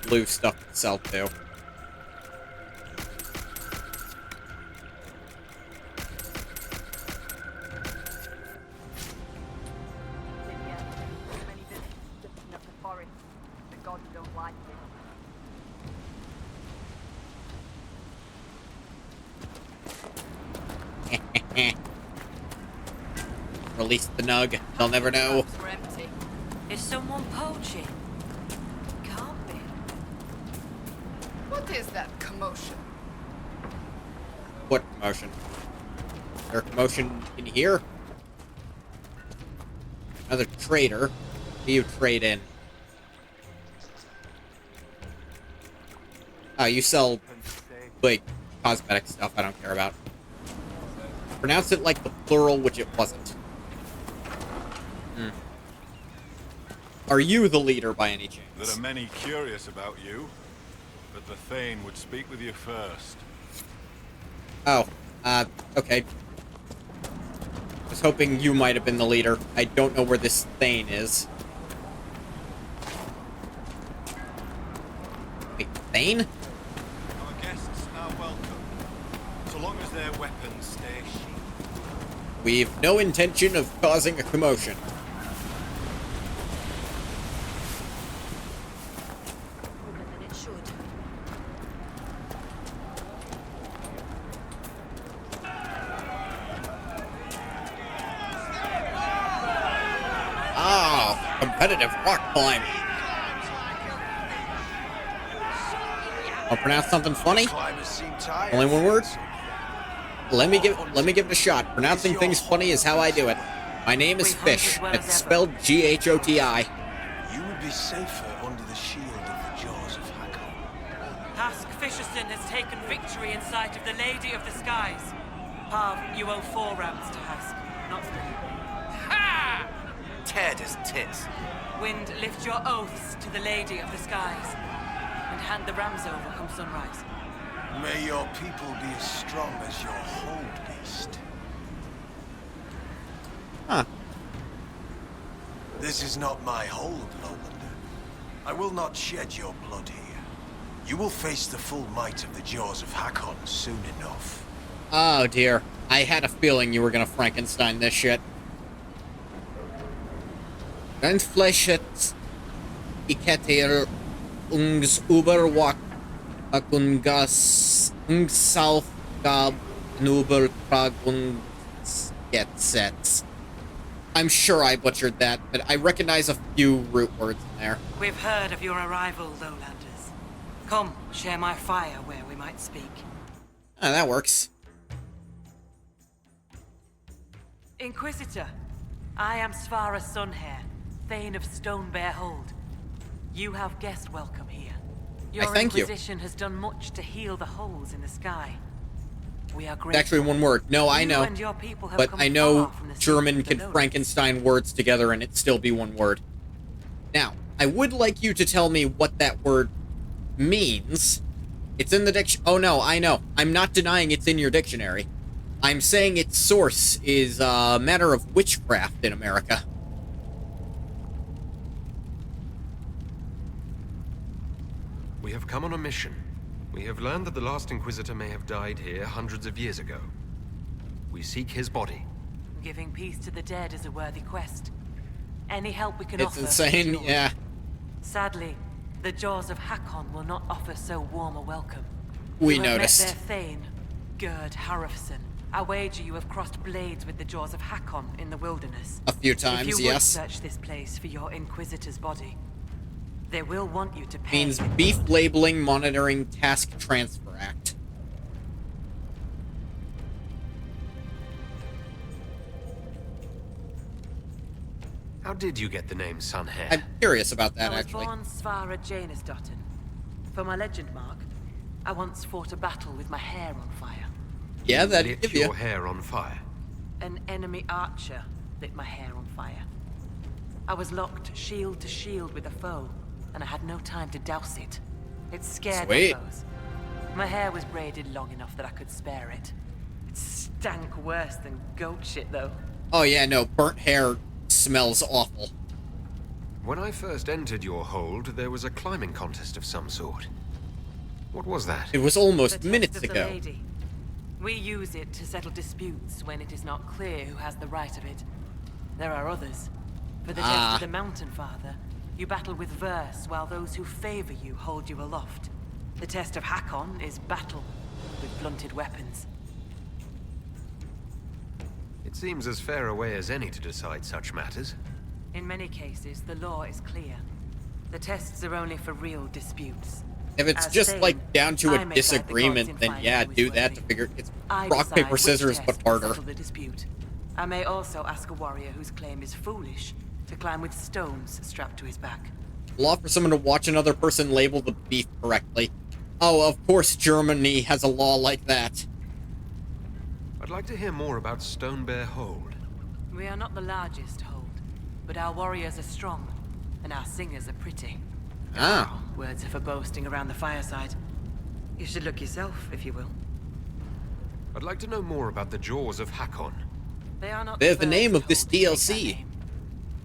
Blue stuff to sell too. Release the nug. They'll never know. We're empty. Is someone poaching? Can't be. What is that commotion? What commotion? Is there a commotion in here? Another trader. What do you trade in? Oh, you sell, like, cosmetic stuff I don't care about. Pronounce it like the plural, which it wasn't. Are you the leader by any chance? There are many curious about you, but the Thane would speak with you first. Oh, okay. Was hoping you might have been the leader. I don't know where this Thane is. Wait, Thane? Our guests are welcome, so long as their weapons stay sheathed. We've no intention of causing a commotion. It should. Competitive rock climb. I'll pronounce something funny. Only one word. Let me give it a shot. Pronouncing things funny is how I do it. My name is Fish. It's spelled G-H-O-T-I. You would be safer under the shield of the jaws of Hackon. Hask Fisherson has taken victory in sight of the Lady of the Skies. Parv, you owe 4 rams to Hask, not 3. Ha! Tear his tits. Wind, lift your oaths to the Lady of the Skies, and hand the rams over come sunrise. May your people be as strong as your hold beast. Huh. This is not my hold, Lowlander. I will not shed your blood here. You will face the full might of the jaws of Hackon soon enough. Oh dear. I had a feeling you were gonna Frankenstein this shit. Entfleschet iketer ungs uberwak akungas ungsaufgab nuber kragungsgetsets. I'm sure I butchered that, but I recognize a few root words in there. We've heard of your arrival, Lowlanders. Come, share my fire where we might speak. Ah, that works. Inquisitor, I am Svara Sunhair, Thane of Stonebear Hold. You have guest welcome here. Your thank you. Inquisition has done much to heal the holes in the sky. We are It's grateful. actually one word. No, I know. You and your people have But come I know far from the German seas can below. Frankenstein words together and it still be one word. Now, I would like you to tell me what that word means. It's in the dictionary. Oh no, I know. I'm not denying it's in your dictionary. I'm saying its source is a matter of witchcraft in America. We have come on a mission. We have learned that the last Inquisitor may have died here hundreds of years ago. We seek his body. Giving peace to the dead is a worthy quest. Any help we can It's offer. insane, is yours. yeah. Sadly, the jaws of Hackon will not offer so warm a welcome. We You have noticed. met their Thane, Gerd Harrofson. I wager you have crossed blades with the jaws of Hackon in the wilderness. A few times, if you yes. would search this place for your Inquisitor's body, they will want you to pay. Means Beef Labeling Monitoring Task Transfer Act. How did you get the name Sunhair? I'm curious about that, I was actually. born Svara Janisdottin. For my legend mark, I once fought a battle with my hair on fire. Yeah, that lit give your you. hair on fire. An enemy archer lit my hair on fire. I was locked shield to shield with a foe, and I had no time to douse it. It scared Sweet. the foes. My hair was braided long enough that I could spare it. It stank worse than goat shit, though. Oh yeah, no, burnt hair smells awful. When I first entered your hold, there was a climbing contest of some sort. What was that? It was almost The minutes test of the ago. lady. We use it to settle disputes when it is not clear who has the right of it. There are others. For the test of the Mountain Father, you battle with verse, while those who favor you hold you aloft. The test of Hackon is battle with blunted weapons. It seems as fair a way as any to decide such matters. In many cases, the law is clear. The tests are only for real disputes. If it's As just Thane, like down to I a may guide the disagreement, gods then in yeah, finding do who is that to worthy. figure it's I rock, decide paper, which scissors, test but will harder. settle the dispute. I may also ask a warrior whose claim is foolish to climb with stones strapped to his back. Law for someone to watch another person label the beef correctly. Oh, of course Germany has a law like that. I'd like to hear more about Stonebear Hold. We are not the largest hold, but our warriors are strong, and our singers are pretty. Ah. Words are for boasting around the fireside. You should look yourself, if you will. I'd like to know more about the Jaws of Hackon. They are not They're the first name of this hold to take that DLC. name.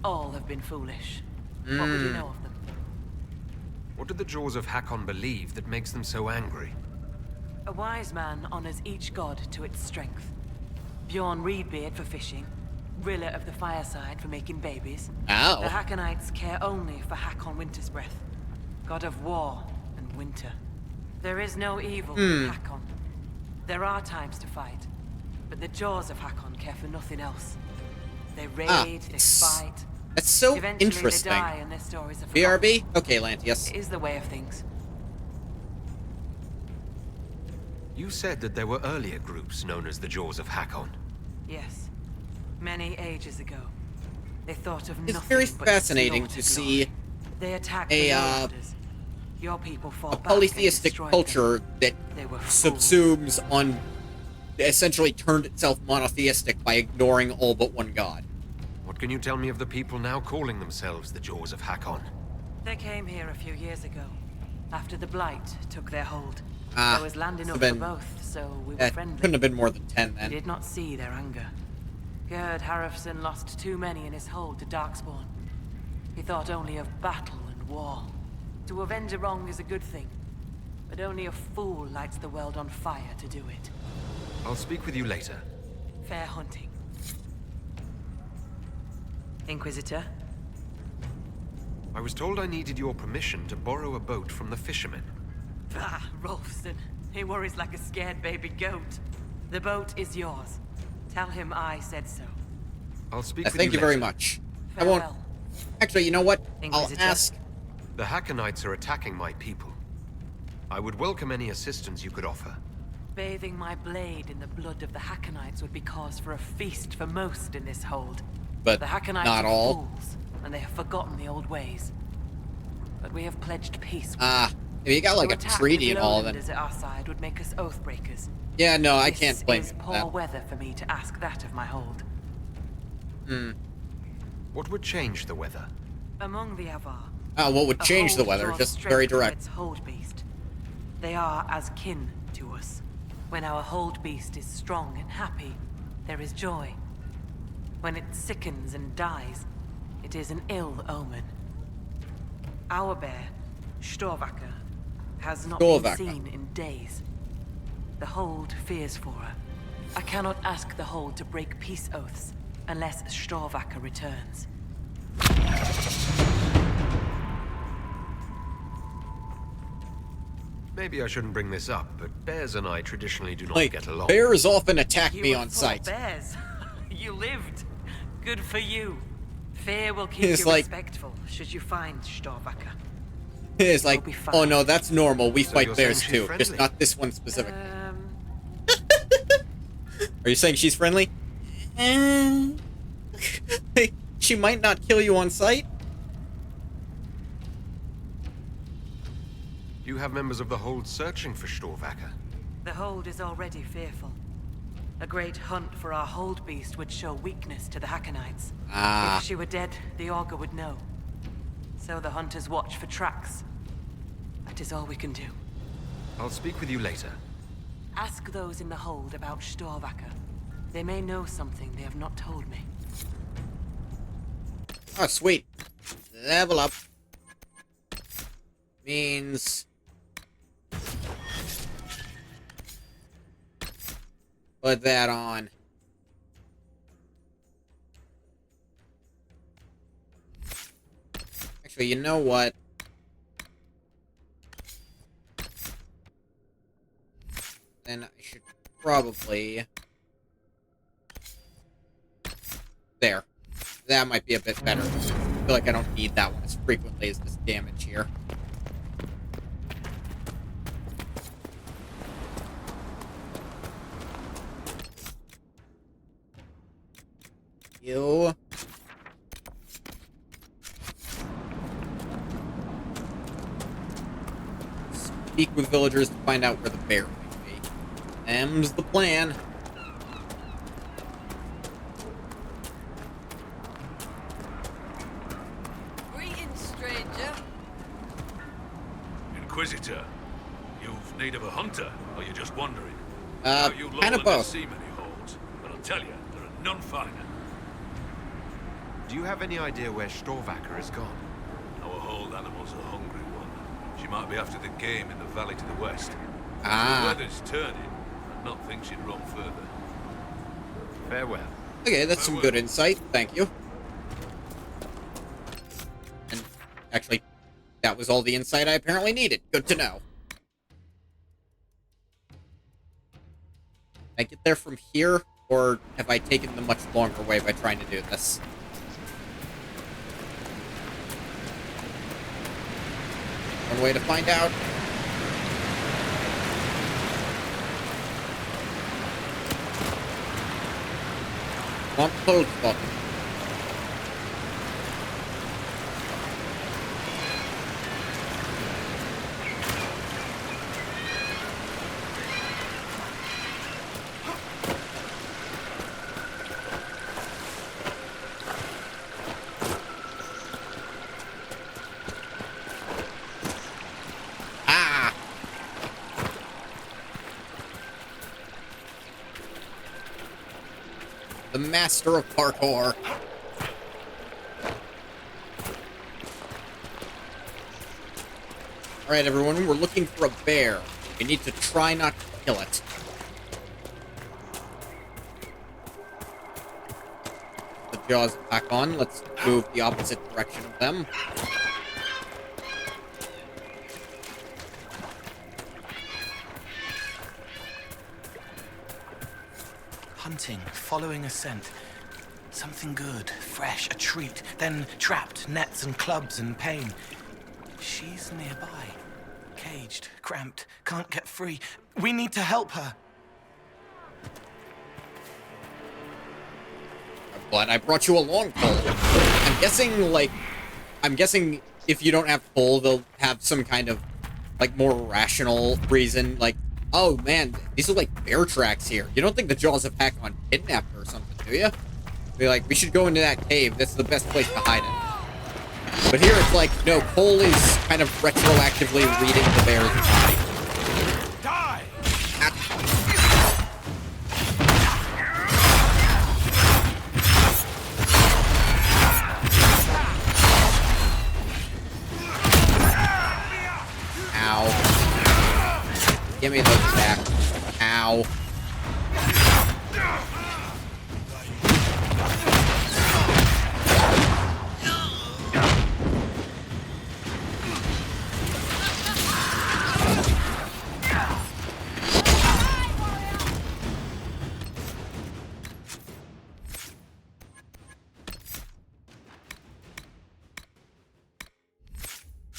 All have been foolish. What would you know of them? What do the Jaws of Hackon believe that makes them so angry? A wise man honors each god to its strength. Bjorn Reedbeard for fishing, Rilla of the Fireside for making babies. Ow. The Hackonites care only for Hackon Winter's Breath, god of war and winter. There is no evil in Hackon. There are times to fight, but the Jaws of Hackon care for nothing else. They raid, they fight, That's so Eventually interesting. they die and their stories are forgotten. BRB? Okay, Lantius. It is the way of things. You said that there were earlier groups known as the Jaws of Hakon. Yes. Many ages ago. They thought of It's nothing very but fascinating slaughter to see glory. They attacked a, the Lowlanders. Your people a fought back and polytheistic destroyed culture them. that They were subsumes on... essentially turned itself monotheistic by ignoring all but one god. What can you tell me of the people now calling themselves the Jaws of Hakon? They came here a few years ago, after the Blight took their hold. Ah, There was land enough been- for both, so we were That friendly. couldn't have been more than 10 We then. did not see their anger. Gerd Harrison lost too many in his hold to Darkspawn. He thought only of battle and war. To avenge a wrong is a good thing, but only a fool lights the world on fire to do it. I'll speak with you later. Fair hunting. Inquisitor? I was told I needed your permission to borrow a boat from the fishermen. Ah, Rolfston. He worries like a scared baby goat. The boat is yours. Tell him I said so. I'll speak with Thank you later. very much. I won't... Farewell. Actually, you know what? I'll Inquisitor? ask... The Hakonites are attacking my people. I would welcome any assistance you could offer. Bathing my blade in the blood of the Hakonites would be cause for a feast for most in this hold. But the Hakonites not are all. fools, and they have forgotten the old ways. But we have pledged peace. Ah, if you got like To a attack treaty the and all, then... Lowlanders at our side would make us oathbreakers. Yeah, no, I can't blame This you is for poor that. weather for me to ask that of my hold. Hmm. What would change the weather? Among the Avar, What would a change the hold weather? draws Just strength very from direct. its hold beast. They are as kin to us. When our hold beast is strong and happy, there is joy. When it sickens and dies, it is an ill omen. Our bear, Storvacker, has not been Storvacker. seen in days. The hold fears for her. I cannot ask the hold to break peace oaths unless Storvacker returns. Maybe I shouldn't bring this up, but bears and I traditionally do not Like, get along. bears often attack You me were on full sight. Bears. You lived. Good for you. Fear will keep It's you like- respectful should you find Storvacker. It's like, be fine. oh no, that's normal. We So fight you're bears saying she's too, just friendly? not this one specific. Um, Are you saying she's friendly? She might not kill you on sight. Do you have members of the hold searching for Storvacker? the hold is already fearful. A great hunt for our hold beast would show weakness to the Hakonites. Ah. If she were dead, the Augur would know. So the hunters watch for tracks. That is all we can do. I'll speak with you later. Ask those in the hold about Storvacker. They may know something they have not told me. Oh, sweet. Level up. Means... put that on. Actually, you know what? Then I should probably... there. That might be a bit better. I feel like I don't need that one as frequently as this damage here. You. Speak with villagers to find out where the bear might be. Them's the plan. Greetings, stranger. Inquisitor, you've need of a hunter, or you're just wandering? You kind of Lowlanders both. see many holds, but I'll tell you, there are none finer. Do you have any idea where Storvacker has gone? Our hold animal's a hungry one. She might be after the game in the valley to the west. Ah. If the weather's turning, I'd not think she'd run further. Farewell. Okay, that's some good insight. Thank you. And actually, that was all the insight I apparently needed. Good to know. Can I get there from here, or have I taken the much longer way by trying to do this? One way to find out. Swamp close button. The master of parkour. Alright, everyone, we're looking for a bear. We need to try not to kill it. The jaws back on. Let's move the opposite direction of them. Hunting, following a scent. Something good, fresh, a treat. Then trapped, nets and clubs and pain. She's nearby. Caged, cramped, can't get free. We need to help her. I'm glad I brought you along, Cole. I'm guessing if you don't have Cole, they'll have some kind of, like, more rational reason. Like, oh man, these are like bear tracks here. You don't think the Jaws of Hakon kidnapped her or something, do you? Be like, we should go into that cave. That's the best place to hide it. But here it's like, no, Cole is kind of retroactively reading the bear's mind. Die! Ow. Give me those back. Ow.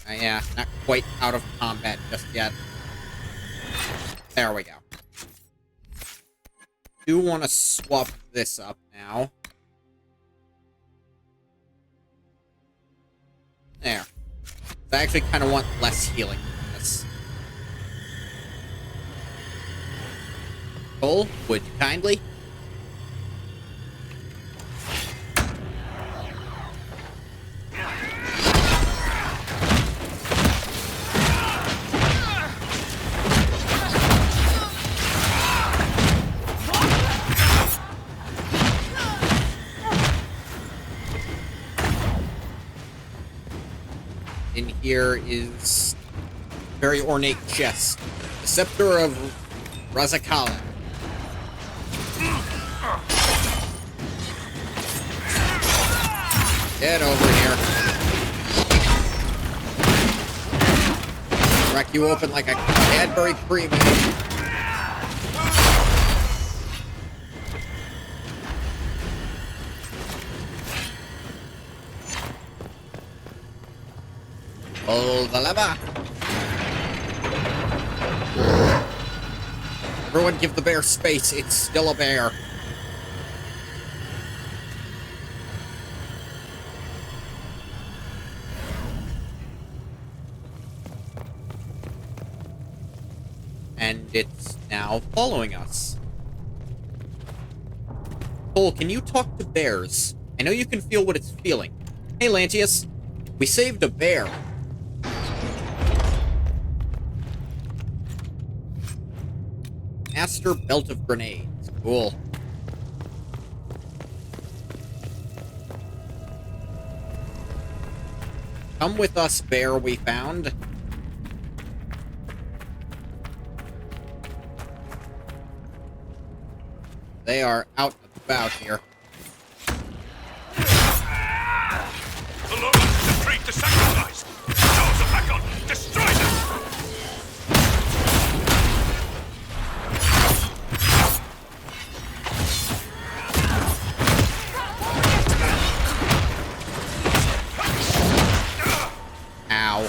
Yeah, not quite out of combat just yet. There we go. Do want to swap this up now. There. I actually kind of want less healing than this. Cole, would you kindly? In here is a very ornate chest. The Scepter of Razakala. Get over here. Crack you open like a Cadbury cream egg. Pull the lever. Everyone give the bear space. It's still a bear. And it's now following us. Cole, can you talk to bears? I know you can feel what it's feeling. Hey, Lantius. We saved a bear. Master Belt of Grenades. Cool. Come with us, bear we found. They are out and about here. The Lord retreat to sacrifice! Jaws of Hakon, destroy them! Ow.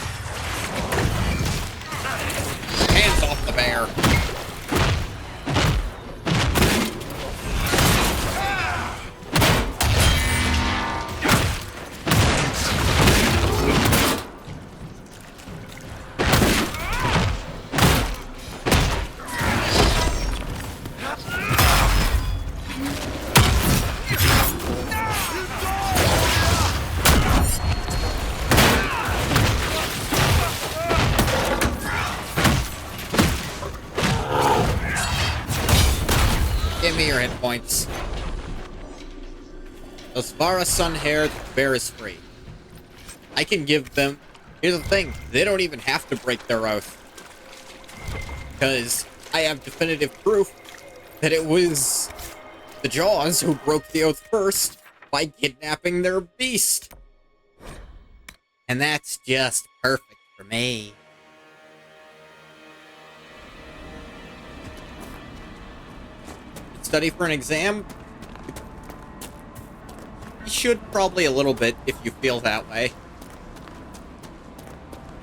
your hit points. Those Vara Sun Hair, the bear is free. I can give them... Here's the thing, they don't even have to break their oath. Because I have definitive proof that it was the Jaws who broke the oath first by kidnapping their beast. And that's just perfect for me. Study for an exam? You should probably a little bit if you feel that way.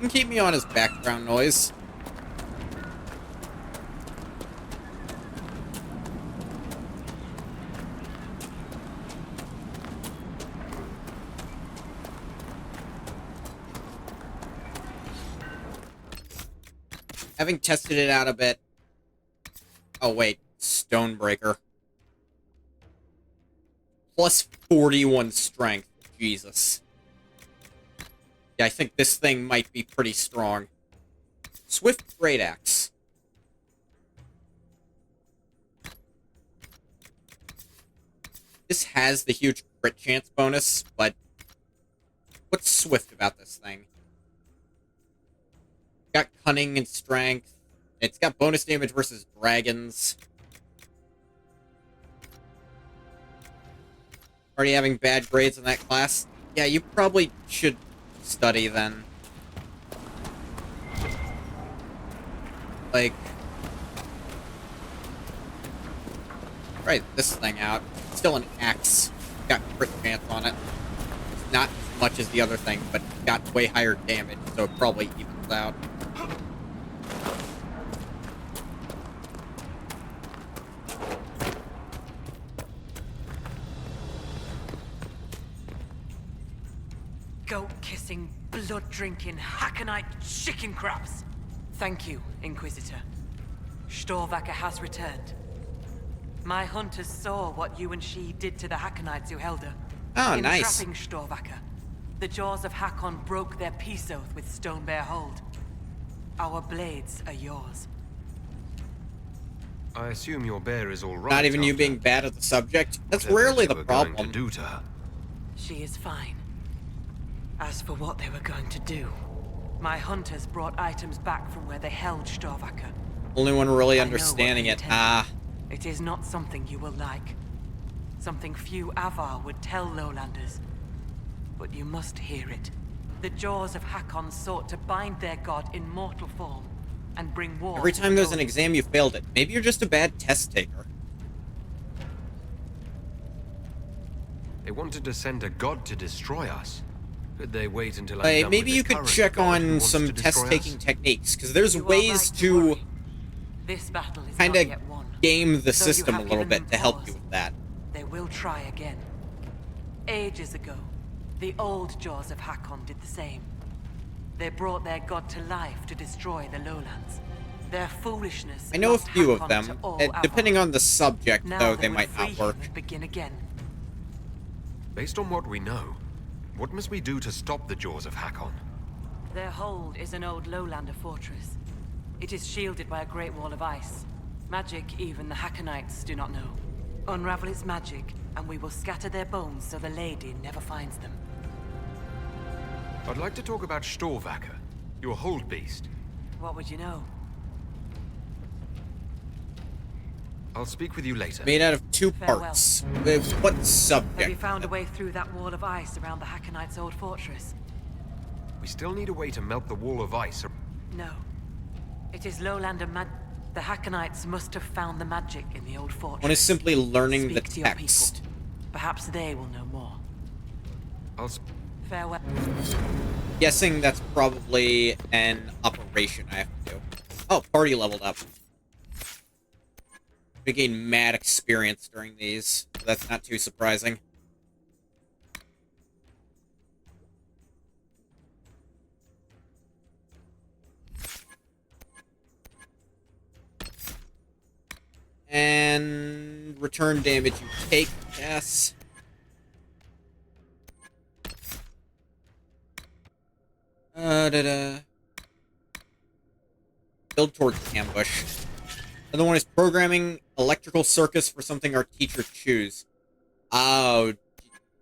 You can keep me on as background noise. Having tested it out a bit... Oh, wait. Stonebreaker. Plus 41 strength. Jesus. Yeah, I think this thing might be pretty strong. Swift Great Axe. This has the huge crit chance bonus, but... What's swift about this thing? Got cunning and strength. It's got bonus damage versus dragons. Already having bad grades in that class? Yeah, you probably should study then. Like... Try this thing out. It's still an axe. Got crit chance on it. It's not as much as the other thing, but got way higher damage, so it probably evens out. Goat-kissing, blood-drinking, Hackenite chicken crabs! Thank you, Inquisitor. Storvacker has returned. My hunters saw what you and she did to the Hackenites who held her. Oh, In nice. trapping Storvacker, the jaws of Hakon broke their peace oath with Stonebear Hold. Our blades are yours. I assume your bear is all right. Not even you after being bad at the subject. That's whatever rarely you the were going problem. to do to her. She is fine. As for what they were going to do, my hunters brought items back from where they held Storvacker. Only one really I know understanding what it. they Ah. intended. It is not something you will like. Something few Avar would tell Lowlanders. But you must hear it. The jaws of Hakon sought to bind their god in mortal form and bring war. Every to time the there's an Lowlands. exam, you failed it. Maybe you're just a bad test taker. They wanted to send a god to destroy us. Could they wait until I'm Hey, done maybe with you the could current check god who on wants some to destroy test-taking us? techniques, because there's You are ways right to to worry. This battle is kind not of yet won. game the Though you system a have little given bit them to help pause, you with that. They will try again. Ages ago, the old jaws of Hakon did the same. They brought their god to life to destroy the lowlands. Their foolishness. I know a lost few of Hakon to them. all Depending Avar. on the subject, Now though, they would might free not work. him and begin again. Based on what we know, what must we do to stop the jaws of Hakon? Their hold is an old lowlander fortress. It is shielded by a great wall of ice. Magic even the Hackenites do not know. Unravel its magic, and we will scatter their bones so the lady never finds them. I'd like to talk about Storvacker, your hold beast. What would you know? I'll speak with you later. Made out of two Farewell. parts. With what Have you subject? found a way through that wall of ice around the Hackenites' old fortress? We still need a way to melt the wall of ice. No. It is lowlander The Hackenites must have found the magic in the old fortress. One is simply learning the Speak to your text. people. Perhaps they will know more. Farewell. Guessing that's probably an operation I have to do. Oh, party leveled up. We gain mad experience during these. So that's not too surprising. And return damage you take, yes. Build towards the ambush. The other one is programming electrical circuits for something our teacher choose. Oh,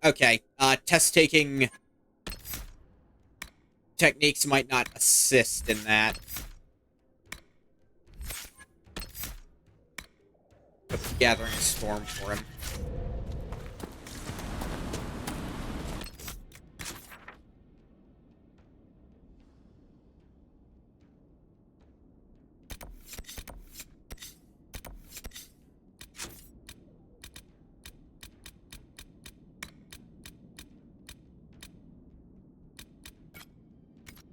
okay. Test-taking techniques might not assist in that. Gathering a storm for him.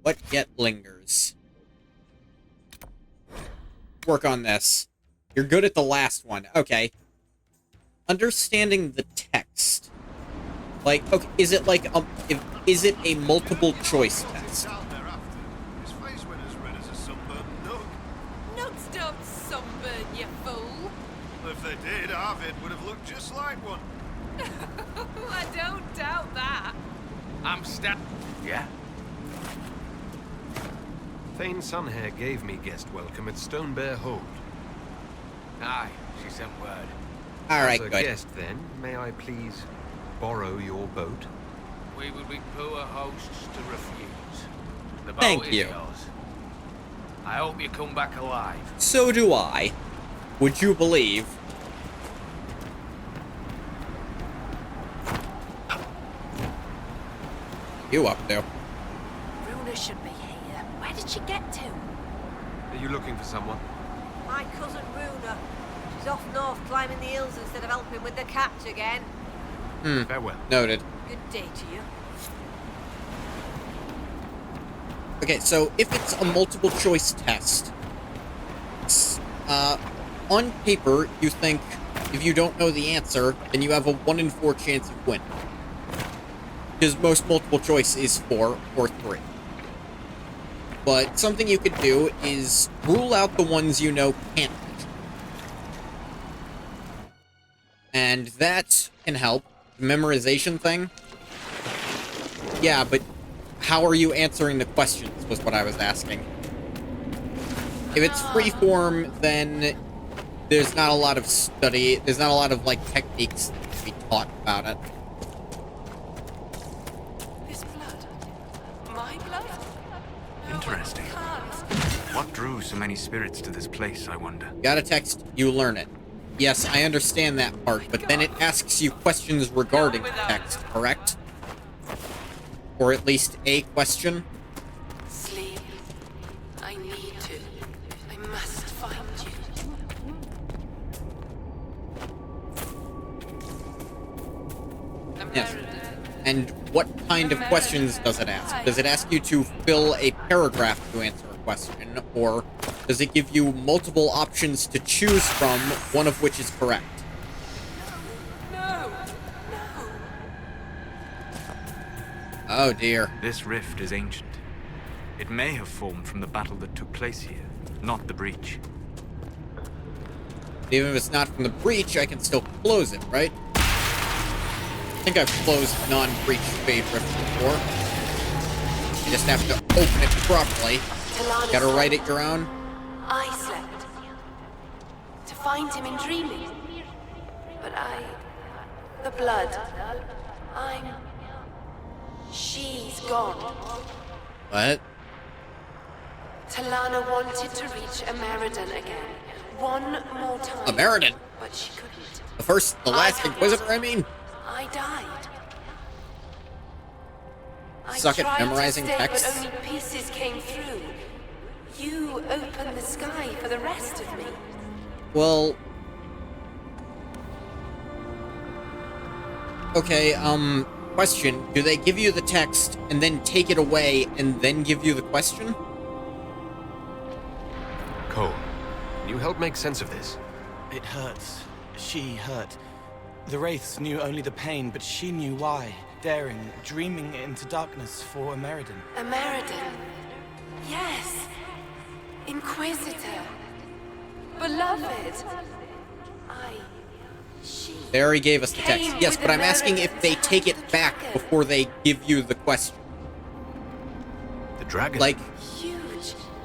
What yet lingers? Work on this. You're good at the last one. Okay. Understanding the text. Like, okay, is it like is it a multiple choice test? Nugs don't sunburn, you fool. Well, if they did, Arvid would have looked just like one. I don't doubt that. Yeah? Thane Sunhair gave me guest welcome at Stone Bear Hold. Aye, she sent word. Alright, As a good. guest, then, may I please borrow your boat? We would be poor hosts to refuse. The boat Thank is you. yours. I hope you come back alive. So do I. Would you believe? You up there? Runa should be here. Where did she get to? Are you looking for someone? My cousin Runa. She's off north climbing the hills instead of helping with the catch again. Farewell. Noted. Good day to you. Okay, so if it's a multiple choice test, on paper, you think if you don't know the answer, then you have a 1 in 4 chance of winning. Because most multiple choice is 4 or 3. But something you could do is rule out the ones you know can't answer. And that can help. The memorization thing. Yeah, but how are you answering the questions, was what I was asking. If it's freeform, then there's not a lot of study, there's not a lot of, like, techniques to be taught about it. This blood. My blood? Interesting. What drew so many spirits to this place, I wonder? Got a text, you learn it. Yes, I understand that part, but then it asks you questions regarding the text, correct? Or at least a question? Sleep. I need to. I must find you. Yes. And what kind of questions does it ask? Does it ask you to fill a paragraph to answer a question, or does it give you multiple options to choose from, one of which is correct? Oh dear. This rift is ancient. It may have formed from the battle that took place here, not the breach. Even if it's not from the breach, I can still close it, right? I think I've closed non-breach Fade Rift before. You just have to open it properly. Gotta write it your own. I slept. To find him in dreaming. But the blood. She's gone. What? Talana wanted to reach Ameridan again. One more time. Ameridan? But she couldn't. The last Inquisitor, I mean? I died. Suck at I tried memorizing to stay, text. but only pieces came through. You opened the sky for the rest of me. Well... Okay, question. Do they give you the text and then take it away and then give you the question? Cole, can you help make sense of this? It hurts. She hurt. The Wraiths knew only the pain, but she knew why. Daring, dreaming into darkness for Ameridan. Ameridan. Yes. Inquisitor. Beloved. They already gave us the text. Yes, but I'm asking if they take it back before they give you the question. The dragon? Like,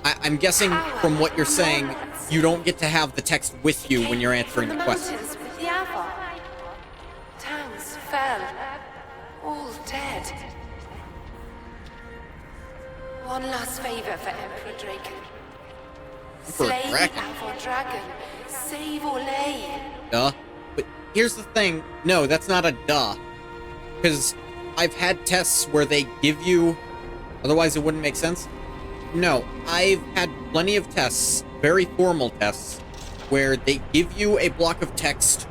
I'm guessing from what you're saying, you don't get to have the text with you when you're answering the question. Mountains with the Avar. Towns fell, all dead. One last favor for Emperor Draken. Slay the Avar dragon. Save Orlais. Duh. But here's the thing. No, that's not a duh. Because I've had tests where they give you... Otherwise it wouldn't make sense. No, I've had plenty of tests, very formal tests, where they give you a block of text.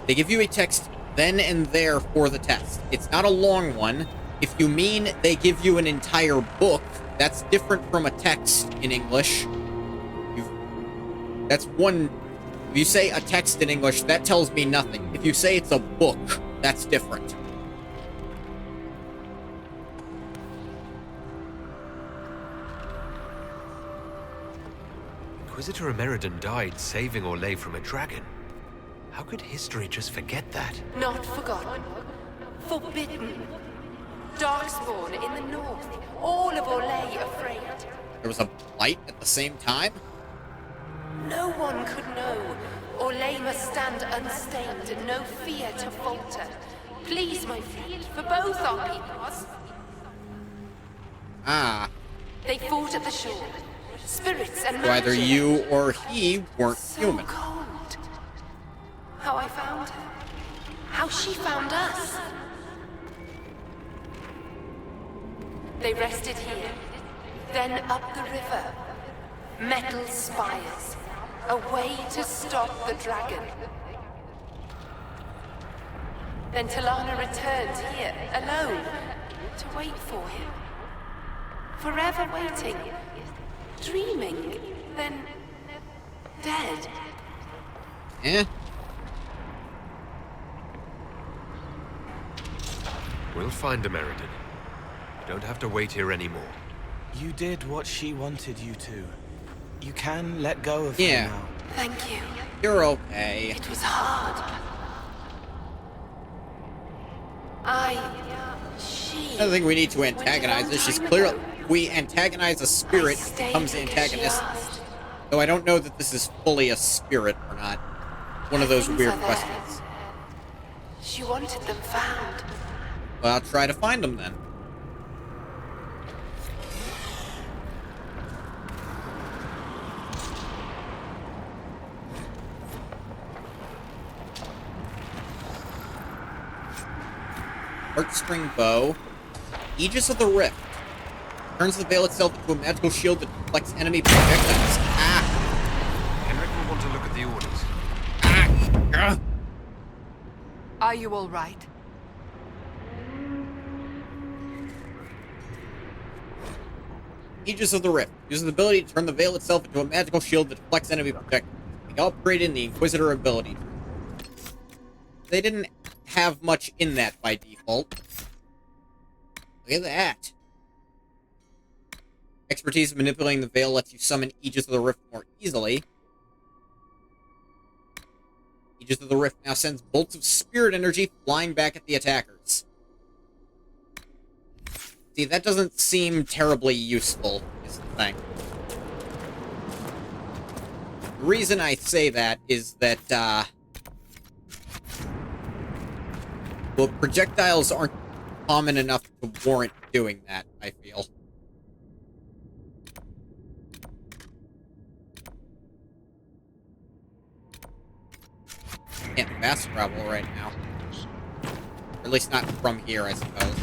They give you a text then and there for the test. It's not a long one. If you mean they give you an entire book, that's different from a text in English. That's one... If you say a text in English, that tells me nothing. If you say it's a book, that's different. Inquisitor Emeridon died saving Orlais from a dragon. How could history just forget that? Not forgotten. Forbidden. Darkspawn in the north. All of Orlais afraid. There was a blight at the same time? No one could know. Orlais must stand unstained, no fear to falter. Please, my friend, for both our peoples. Ah. They fought at the shore. Spirits and So either magic. you or he weren't human. Cold. How I found her. How she found us. They rested here, then up the river. Metal spires. A way to stop the dragon. Then Talana returned here, alone, to wait for him. Forever waiting. Dreaming. Then... dead. Eh? We'll find Emeridon. You don't have to wait here anymore. You did what she wanted you to. You can let go of Yeah. her now. Thank you. You're okay. It was hard. She... I don't think we need to antagonize her. She's clearly... We antagonize a spirit, it becomes the antagonist. Though I don't know that this is fully a spirit or not. One of those weird questions. She wanted them found. Well, I'll try to find them then. Heartstring bow. Aegis of the Rift. Turns the veil itself into a magical shield that deflects enemy projectiles. Ah! Henrik will want to look at the orders. Ah! Are you all right? Aegis of the Rift. Uses the ability to turn the veil itself into a magical shield that deflects enemy projectiles. We upgraded in the Inquisitor ability. They didn't have much in that by default. Look at that. Expertise of manipulating the veil lets you summon Aegis of the Rift more easily. Aegis of the Rift now sends bolts of spirit energy flying back at the attackers. See, that doesn't seem terribly useful, is the thing. The reason I say that is that, well, projectiles aren't common enough to warrant doing that, I feel. Can't fast travel right now. Or at least not from here, I suppose.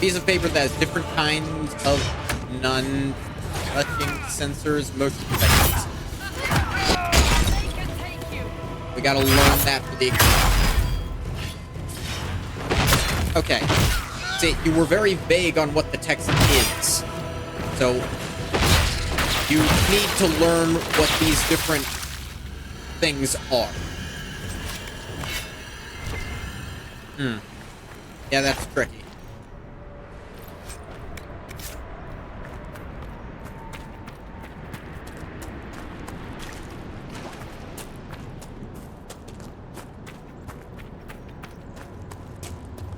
Piece of paper that has different kinds of non-touching sensors, motion detectors. We gotta learn that for the... Okay. See, you were very vague on what the text is. So, you need to learn what these different things are. Yeah, that's tricky.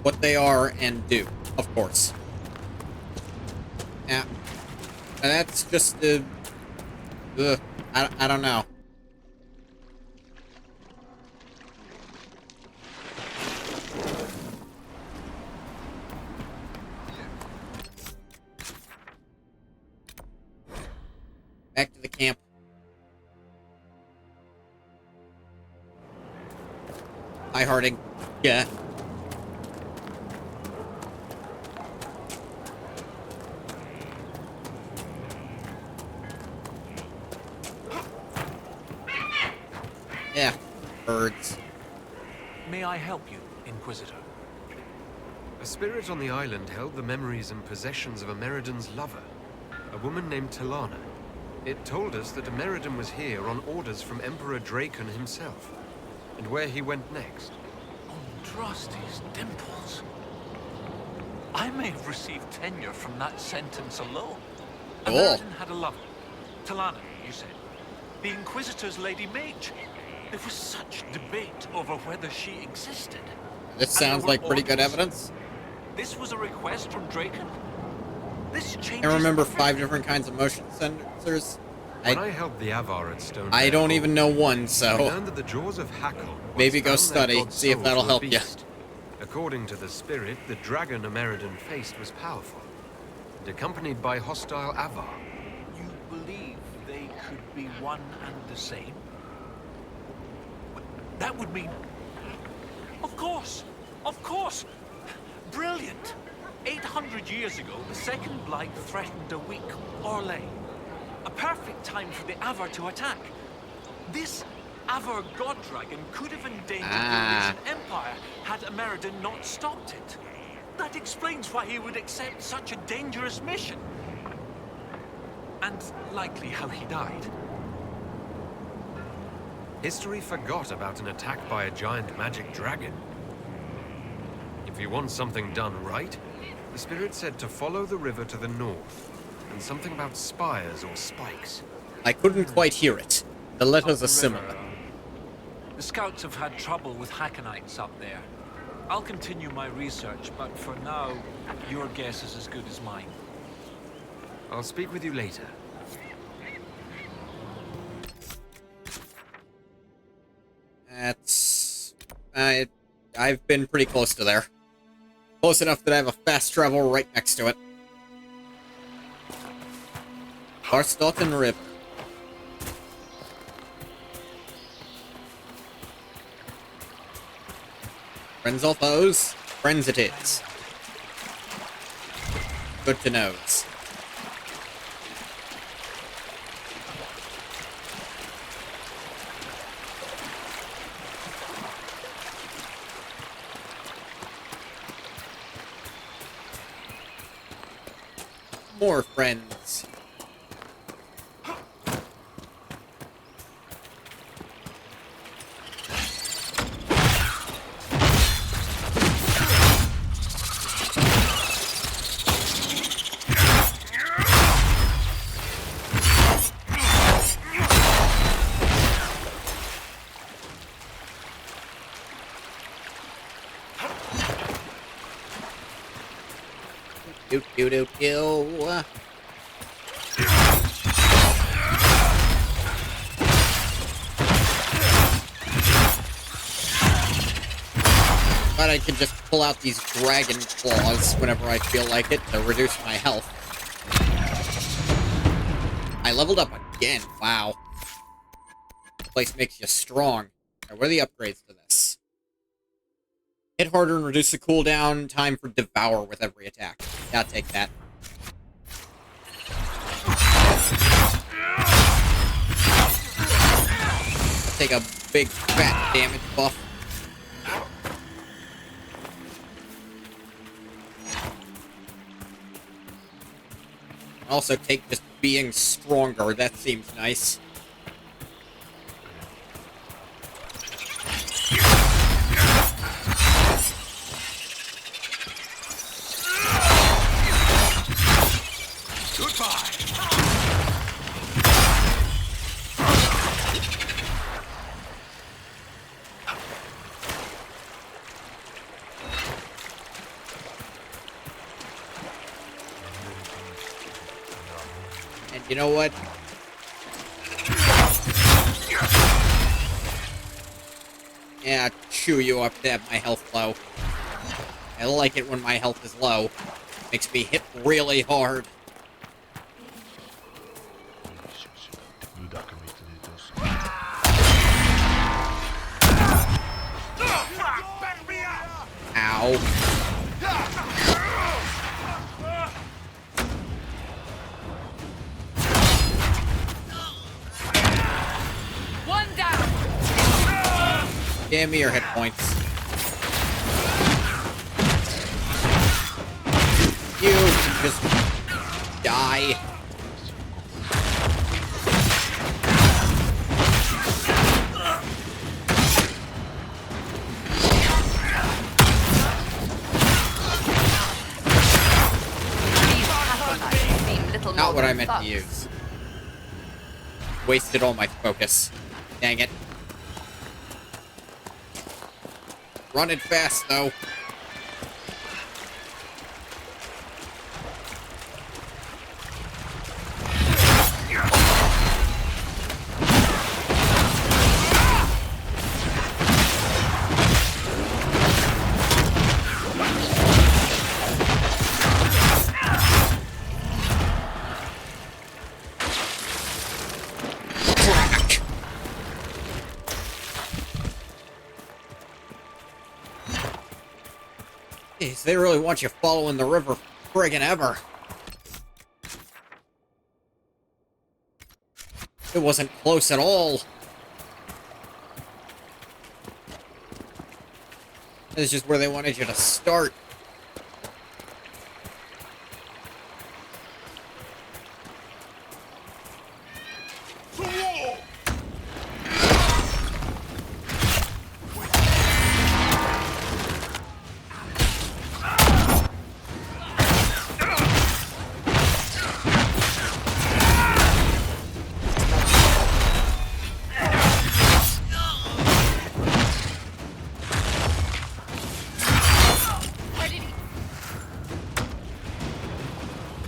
what they are and do, of course. Yeah. And that's just the... I don't know. Back to the camp. Hi, Harding. Yeah. Yeah, birds. May I help you, Inquisitor? A spirit on the island held the memories and possessions of Ameridan's lover, a woman named Talana. It told us that Ameridan was here on orders from Emperor Draken himself, and where he went next. Trust his dimples. I may have received tenure from that sentence alone. Ameridan had a lover. Talana, you said. The Inquisitor's Lady Mage. There was such debate over whether she existed. This sounds like pretty good evidence. This was a request from Draken? This changes... I remember 5 different kinds of motion sensors. When I held the Avar at Stone I don't even know one, so... I learned that the jaws of Hakon... Maybe go study, see if that'll help you. According to the spirit, the dragon Ameridan faced was powerful, and accompanied by hostile Avar. You believe they could be one and the same? That would mean... Of course! Of course! Brilliant! 800 years ago, the Second Blight threatened a weak Orlais. A perfect time for the Avar to attack. This Avar god dragon could have endangered the Elysian Empire had Ameridan not stopped it. That explains why he would accept such a dangerous mission. And likely how he died. History forgot about an attack by a giant magic dragon. If you want something done right, the spirit said to follow the river to the north, and something about spires or spikes. I couldn't quite hear it. The letters are similar. The scouts have had trouble with Hackonites up there. I'll continue my research, but for now, your guess is as good as mine. I'll speak with you later. That's... I've been pretty close to there. Close enough that I have a fast travel right next to it. Karstoten River. Friends or foes? Friends it is. Good to know. More friends. Do. But I can just pull out these dragon claws whenever I feel like it to reduce my health. I leveled up again. Wow. This place makes you strong. Right, what are the upgrades to this? Hit harder and reduce the cooldown time for Devour with every attack. Yeah, I'll take that. Take a big fat damage buff. Also take just being stronger. That seems nice. And you know what? Yeah, chew you up to have my health low. I like it when my health is low. Makes me hit really hard. Ow. One down. Give me your hit points. You just die. Not what I meant to use. Wasted all my focus. Dang it. Running fast, though. Jeez, they really want you following the river friggin' ever. It wasn't close at all. This is just where they wanted you to start.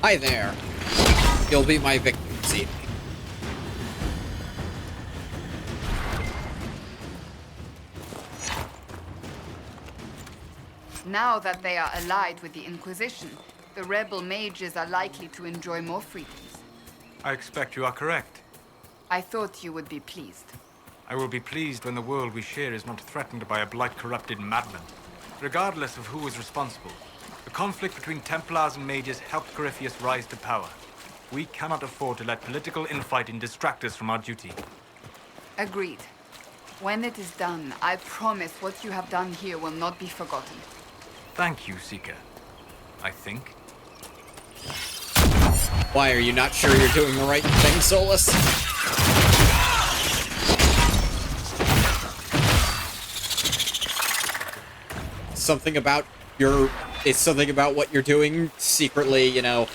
Hi there. You'll be my victim this evening. Now that they are allied with the Inquisition, the rebel mages are likely to enjoy more freedoms. I expect you are correct. I thought you would be pleased. I will be pleased when the world we share is not threatened by a blight-corrupted madman. Regardless of who is responsible, the conflict between Templars and mages helped Corypheus rise to power. We cannot afford to let political infighting distract us from our duty. Agreed. When it is done, I promise what you have done here will not be forgotten. Thank you, Seeker. I think. Why, are you not sure you're doing the right thing, Solus? Something about your... It's something about what you're doing secretly, you know,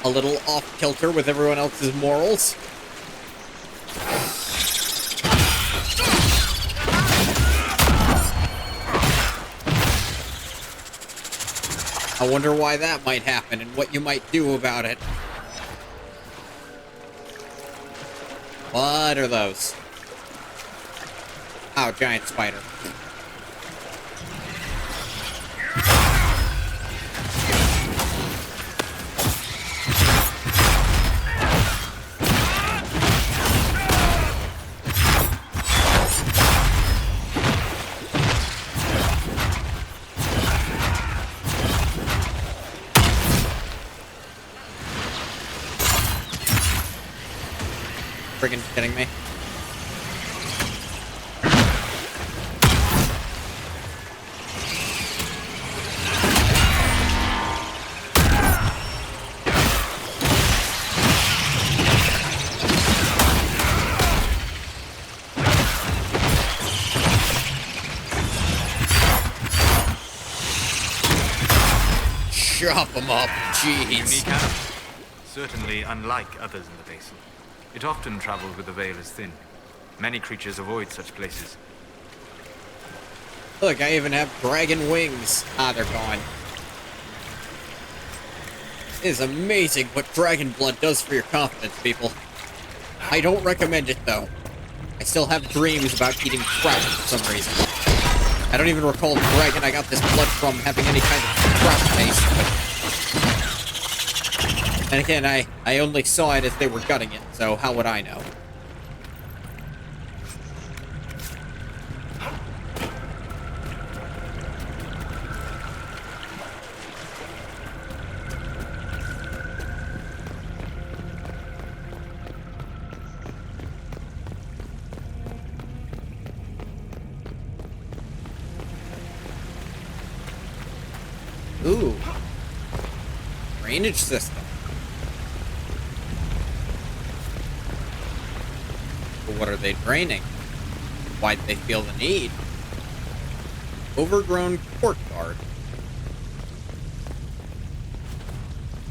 a little off-kilter with everyone else's morals. I wonder why that might happen and what you might do about it. What are those? Oh, giant spider. Friggin' kidding me? Chop them up, jeez. Unique animal. Certainly unlike others in the basin. It often travels with the veil as thin. Many creatures avoid such places. Look, I even have dragon wings. Ah, they're gone. It is amazing what dragon blood does for your confidence, people. I don't recommend it, though. I still have dreams about eating trout for some reason. I don't even recall the dragon I got this blood from having any kind of trout taste, but... And again, I only saw it as they were gutting it, so how would I know? Ooh. Drainage system. But what are they draining? Why'd they feel the need? Overgrown courtyard.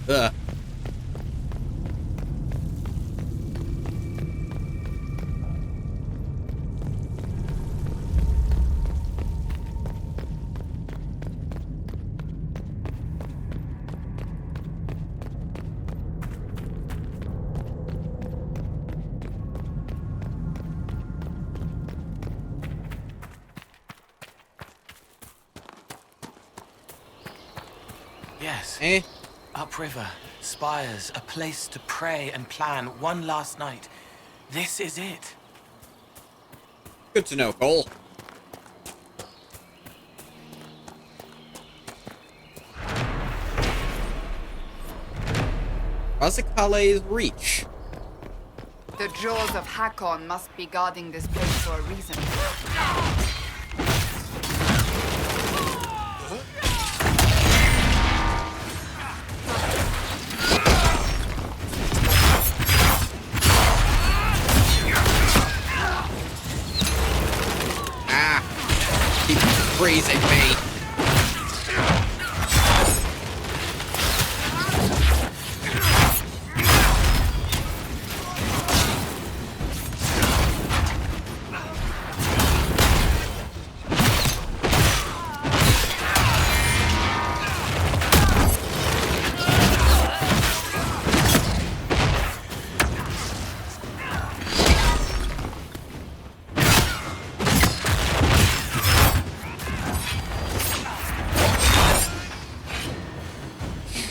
Ugh. Yes. Eh? Upriver, spires, a place to pray and plan one last night. This is it. Good to know, Cole. Razakale's Reach. The jaws of Hakon must be guarding this place for a reason. Freezing me.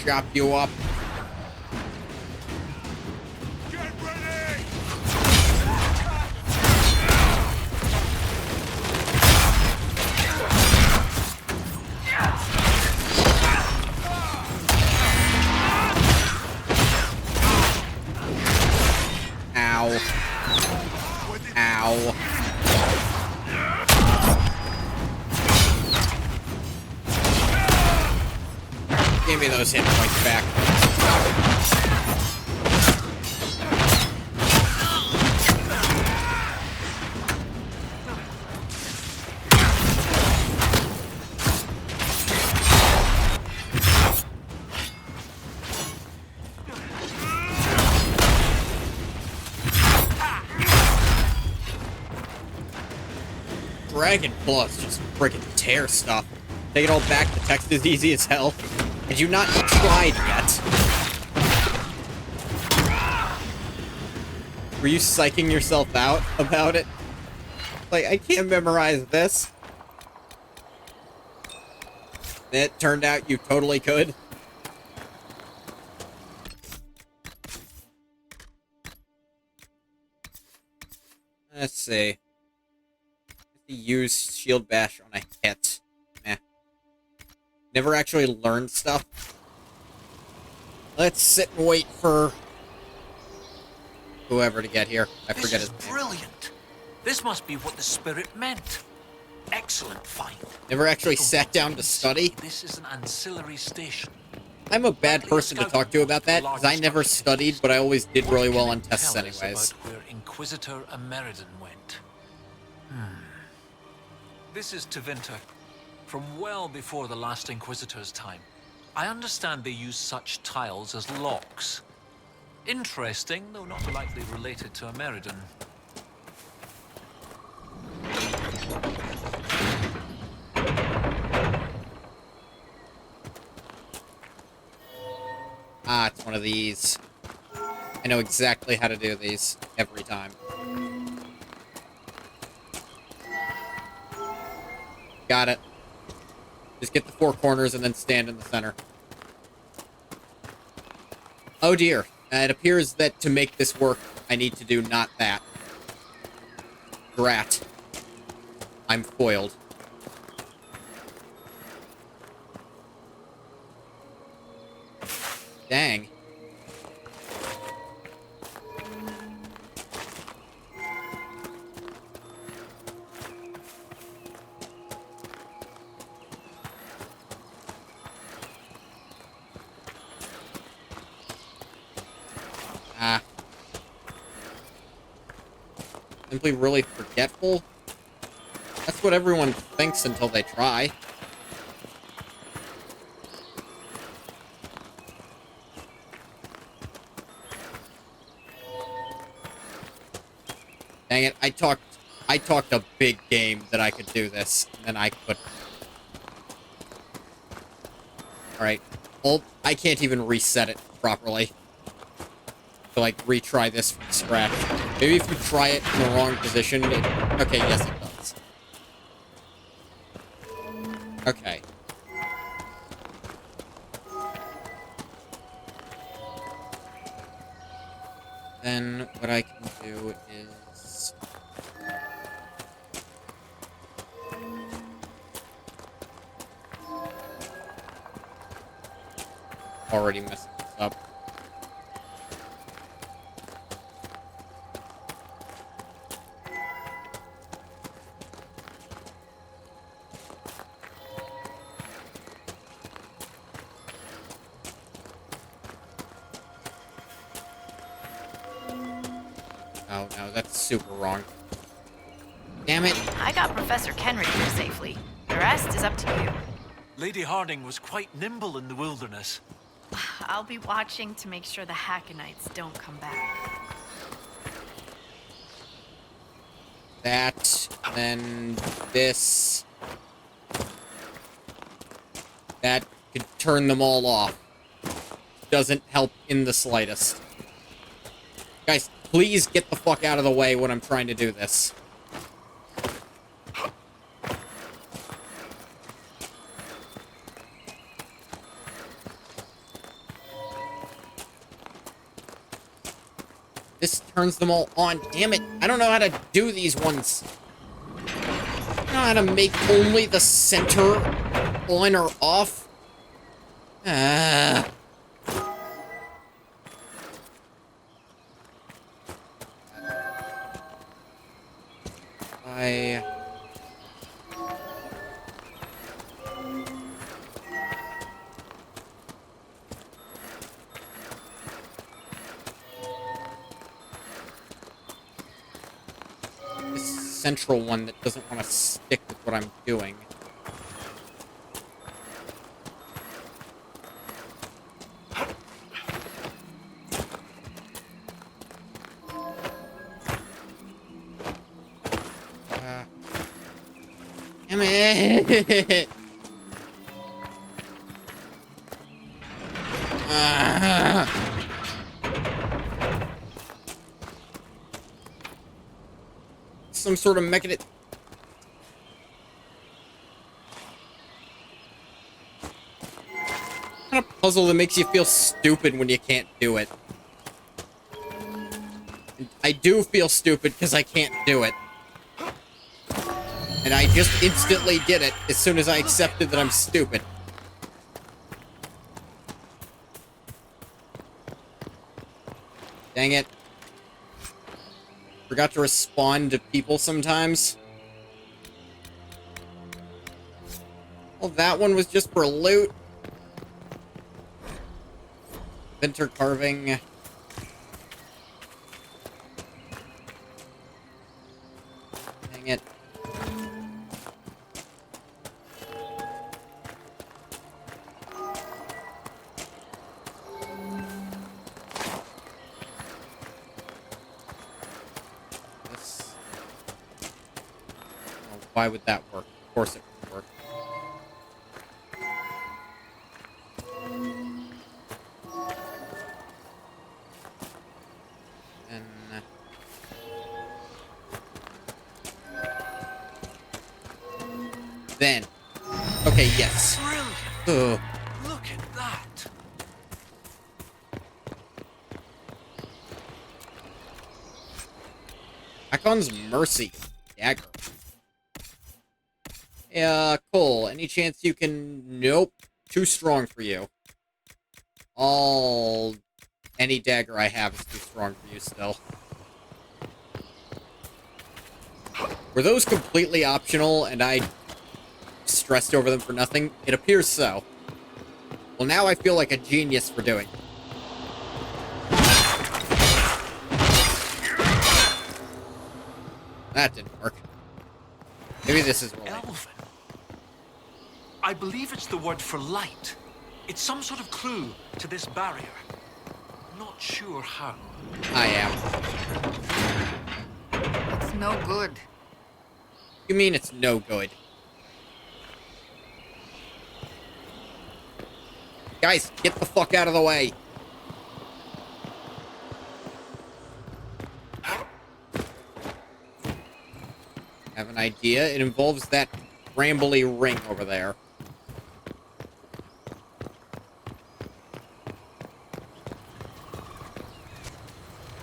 Chop you up. Ow. Ow. Give me those hit points back. Dragon Plus just freaking tear stuff. Take it all back, the text is easy as hell. Had you not tried yet? Were you psyching yourself out about it? Like, I can't memorize this. It turned out you totally could. Let's see. Use shield bash on a hit. Meh. Never actually learned stuff. Let's sit and wait for whoever to get here. I forget his name. This is brilliant. This must be what the spirit meant. Excellent find. Never actually sat down to study. This is an ancillary station. I'm a bad person to talk to about that, because I never studied, but I always did really well on tests anyways. About where Inquisitor Ameridan went. This is Tevinter, from well before the last Inquisitor's time. I understand they use such tiles as locks. Interesting, though not likely related to Ameridan. Ah, it's one of these. I know exactly how to do these every time. Got it. Just get the four corners and then stand in the center. Oh dear. It appears that to make this work, I need to do not that. Drat. I'm foiled. Dang. Ah. Simply really forgetful? That's what everyone thinks until they try. Dang it, I talked a big game that I could do this, and then I couldn't. Alright. Well, I can't even reset it properly. To, like, retry this from scratch. Maybe if you try it in the wrong position, okay, yes it does. Okay. Then, what I can do is... already messing this up. Oh, no, that's super wrong. Damn it. I got Professor Kenrick here safely. The rest is up to you. Lady Harding was quite nimble in the wilderness. I'll be watching to make sure the Hackonites don't come back. That, then this. That could turn them all off. Doesn't help in the slightest. Guys, please get the fuck out of the way when I'm trying to do this. This turns them all on. Damn it. I don't know how to do these ones. I don't know how to make only the center on or off. Ah. This central one that doesn't want to stick with what I'm doing. Damn it! Some sort of mechanism. Kind of puzzle that makes you feel stupid when you can't do it. And I do feel stupid because I can't do it. And I just instantly did it as soon as I accepted that I'm stupid. Dang it. Forgot to respond to people sometimes. Well, that one was just for loot. Vinter carving. Dang it. Why would that work? Of course it would work. Then. Okay, yes. Brilliant. Look at that. Hakon's Mercy. Dagger. Yeah, Cole, any chance you can... Nope. Too strong for you. Any dagger I have is too strong for you still. Were those completely optional and I stressed over them for nothing? It appears so. Well, now I feel like a genius for doing it. That didn't work. Maybe this is related. Elven. I believe it's the word for light. It's some sort of clue to this barrier. Not sure how. I am. It's no good. You mean it's no good? Guys, get the fuck out of the way. Have an idea? It involves that rambly ring over there.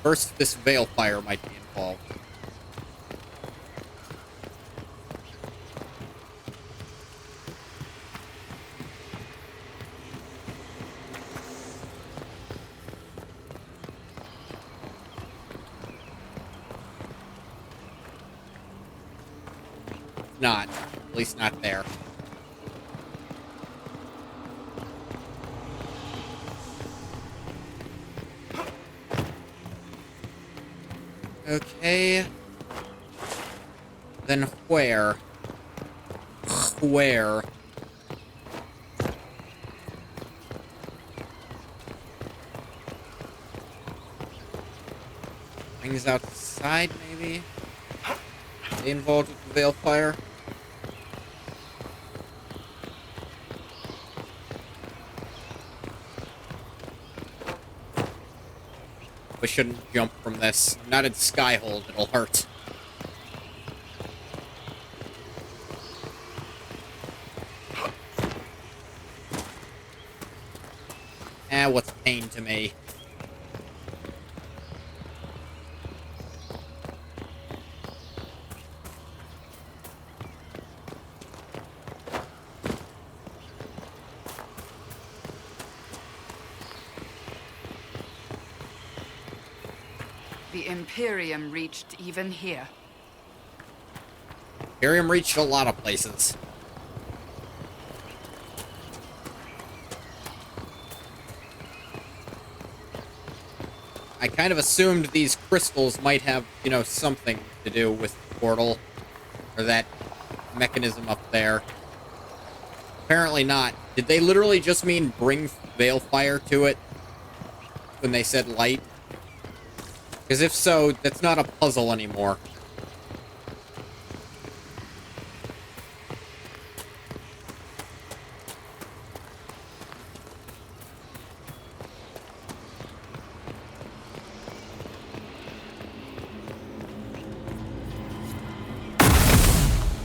First, this veil fire might be involved. Not. At least not there. Okay. Then where? Where? Things outside, maybe? They involved with the veil fire? We shouldn't jump from this. Not in Skyhold, it'll hurt. What's pain to me? The Imperium reached even here. Imperium reached a lot of places. I kind of assumed these crystals might have, you know, something to do with the portal. Or that mechanism up there. Apparently not. Did they literally just mean bring veil fire to it? When they said light? Because if so, that's not a puzzle anymore.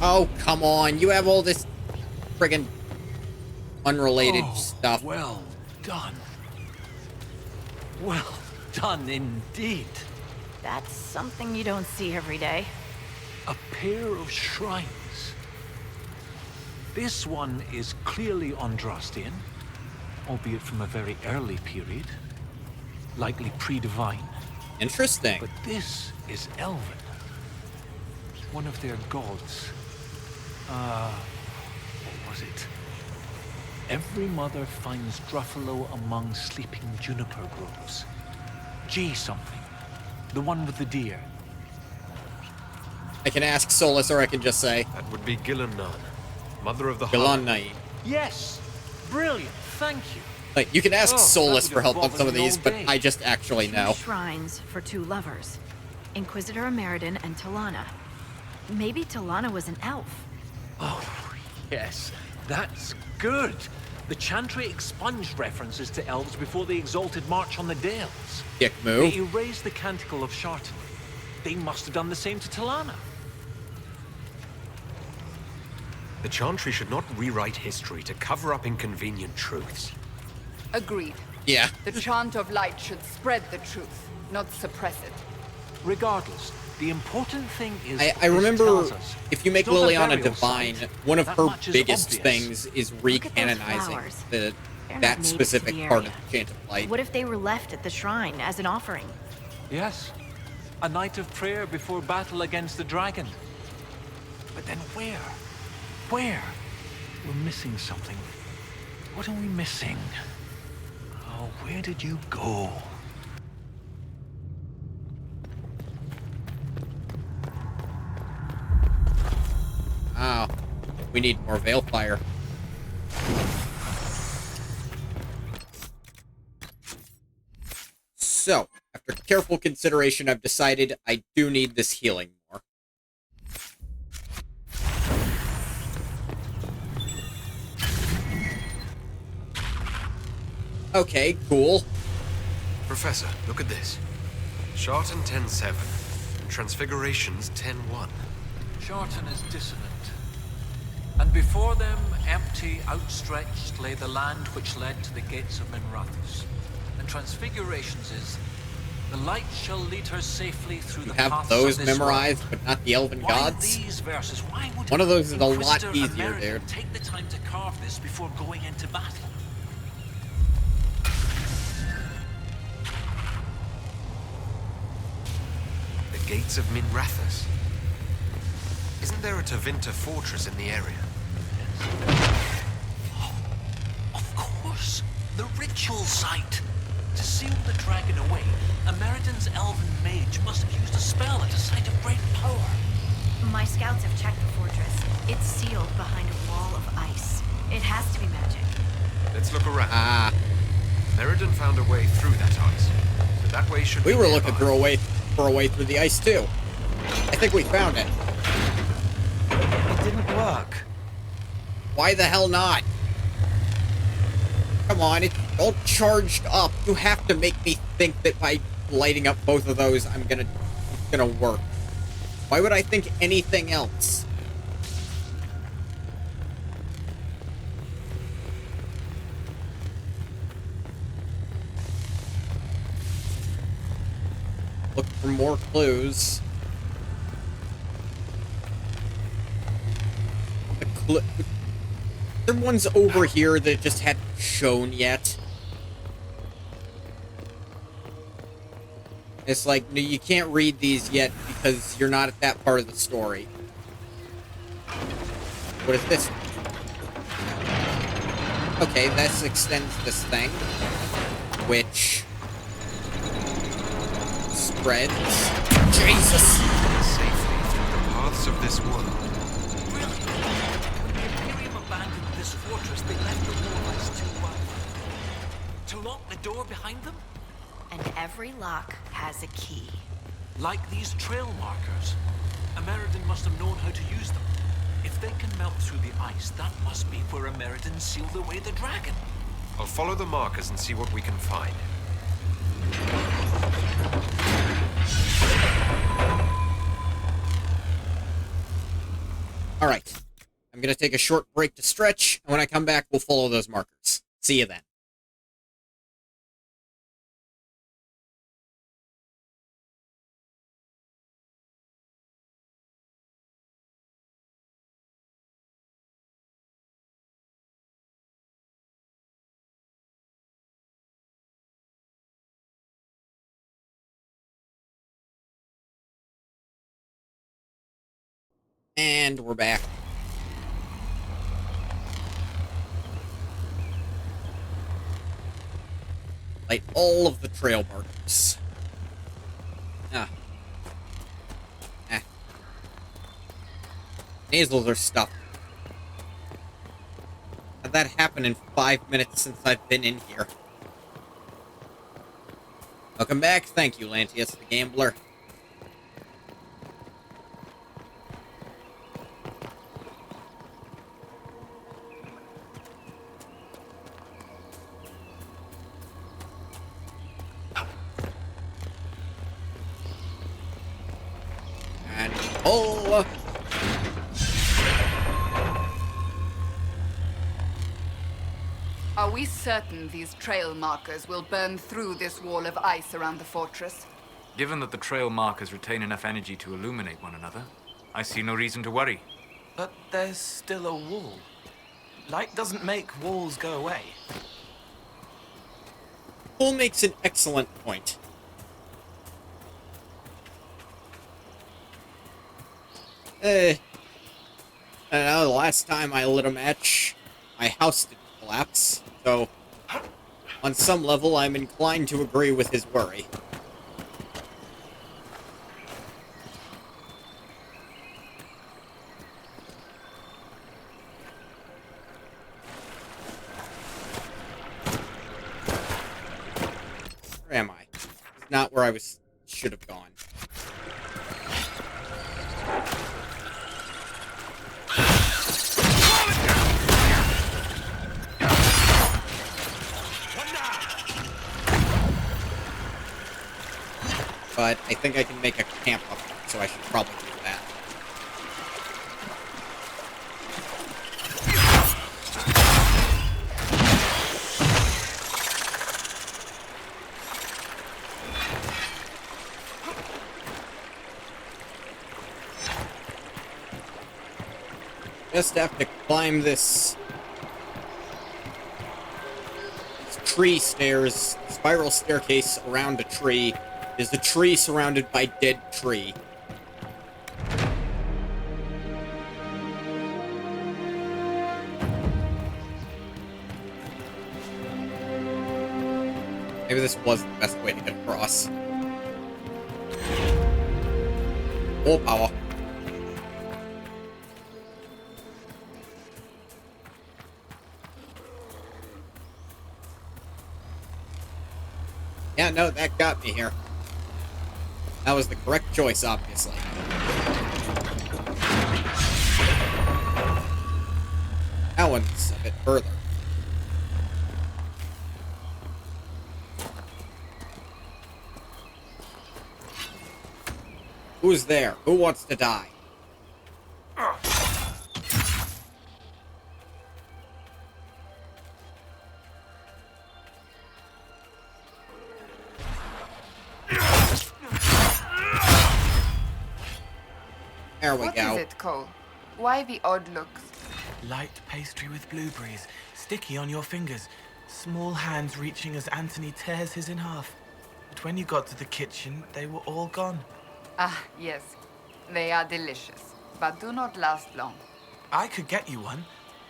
Oh, come on. You have all this friggin' unrelated stuff. Well done. Well done indeed. That's something you don't see every day. A pair of shrines. This one is clearly Andrastian, albeit from a very early period. Likely pre-divine. Interesting. But this is Elven. One of their gods. What was it? Every mother finds Druffalo among sleeping juniper groves. G something. The one with the deer. I can ask Solus, or I can just say... That would be Gillan-Nan, mother of the Gillan-Nan. Yes! Brilliant, thank you. Like, you can ask Solus for help on some of these, but day. I just actually know. 2 shrines for 2 lovers. Inquisitor Ameridan and Talana. Maybe Talana was an elf. Oh, yes. That's good. The Chantry expunged references to elves before the Exalted March on the Dales. Dick move. They erased the Canticle of Shartan. They must have done the same to Talana. The Chantry should not rewrite history to cover up inconvenient truths. Agreed. Yeah. The chant of light should spread the truth, not suppress it. Regardless, the important thing is... I remember if you make it's not a Liliana burial divine, site. one of That her much is biggest obvious. things is recanonizing flowers. that They're not native to specific the part area. of the Chant of Light. What if they were left at the shrine as an offering? Yes. A night of prayer before battle against the dragon. But then where? Where? We're missing something. What are we missing? Oh, where did you go? Oh, we need more Veilfire. So, after careful consideration, I've decided I do need this healing more. Okay, cool. Professor, look at this. Shartan 10-7, and Transfigurations 10-1. Shartan is dissonant. And before them, empty, outstretched, lay the land which led to the gates of Minrathous. And Transfigurations is, the light shall lead her safely through You the have paths those of this memorized, world. but not the Elven Why Gods? these verses? Why would One of those is a lot Inquisitor easier, American dude. take the time to carve this before going into battle? The gates of Minrathous. Isn't there a Tevinter fortress in the area? Of course! The ritual site! To seal the dragon away, Ameridan's elven mage must have used a spell at a site of great power. My scouts have checked the fortress. It's sealed behind a wall of ice. It has to be magic. Let's look around. Meriden found a way through that ice. So that way should We be were nearby. looking for a way through the ice, too. I think we found it. It didn't work. Why the hell not? Come on, it's all charged up. You have to make me think that by lighting up both of those, it's gonna work. Why would I think anything else? Look for more clues. There one's over here that just hadn't shown yet. It's like, no, you can't read these yet because you're not at that part of the story. What is this? Okay, this extends this thing, which spreads. Jesus! Safely through the paths of this world. Abandoned this fortress, they left the wall ice too wide. To lock the door behind them? And every lock has a key. Like these trail markers. Ameridan must have known how to use them. If they can melt through the ice, that must be where Ameridan sealed away the dragon. I'll follow the markers and see what we can find. Alright. I'm gonna take a short break to stretch, and when I come back, we'll follow those markers. See you then. And we're back. Light all of the trail markers. Ah. Nasals are stuffed. How'd that happen in 5 minutes since I've been in here? Welcome back. Thank you, Lantius the Gambler. And oh, we certain these trail markers will burn through this wall of ice around the fortress? Given that the trail markers retain enough energy to illuminate one another, I see no reason to worry. But there's still a wall. Light doesn't make walls go away. Paul makes an excellent point. I don't know, the last time I lit a match, my house didn't collapse, so on some level I'm inclined to agree with his worry. Where am I? It's not where I should have gone. But I think I can make a camp up there, so I should probably do that. Just have to climb this tree stairs, spiral staircase around a tree. Is the tree surrounded by dead tree? Maybe this was the best way to get across. Full power. Yeah, no, that got me here. That was the correct choice, obviously. That one's a bit further. Who's there? Who wants to die? There we go. What is it, Cole? Why the odd looks? Light pastry with blueberries, sticky on your fingers, small hands reaching as Anthony tears his in half. But when you got to the kitchen, they were all gone. Ah, yes. They are delicious, but do not last long. I could get you one.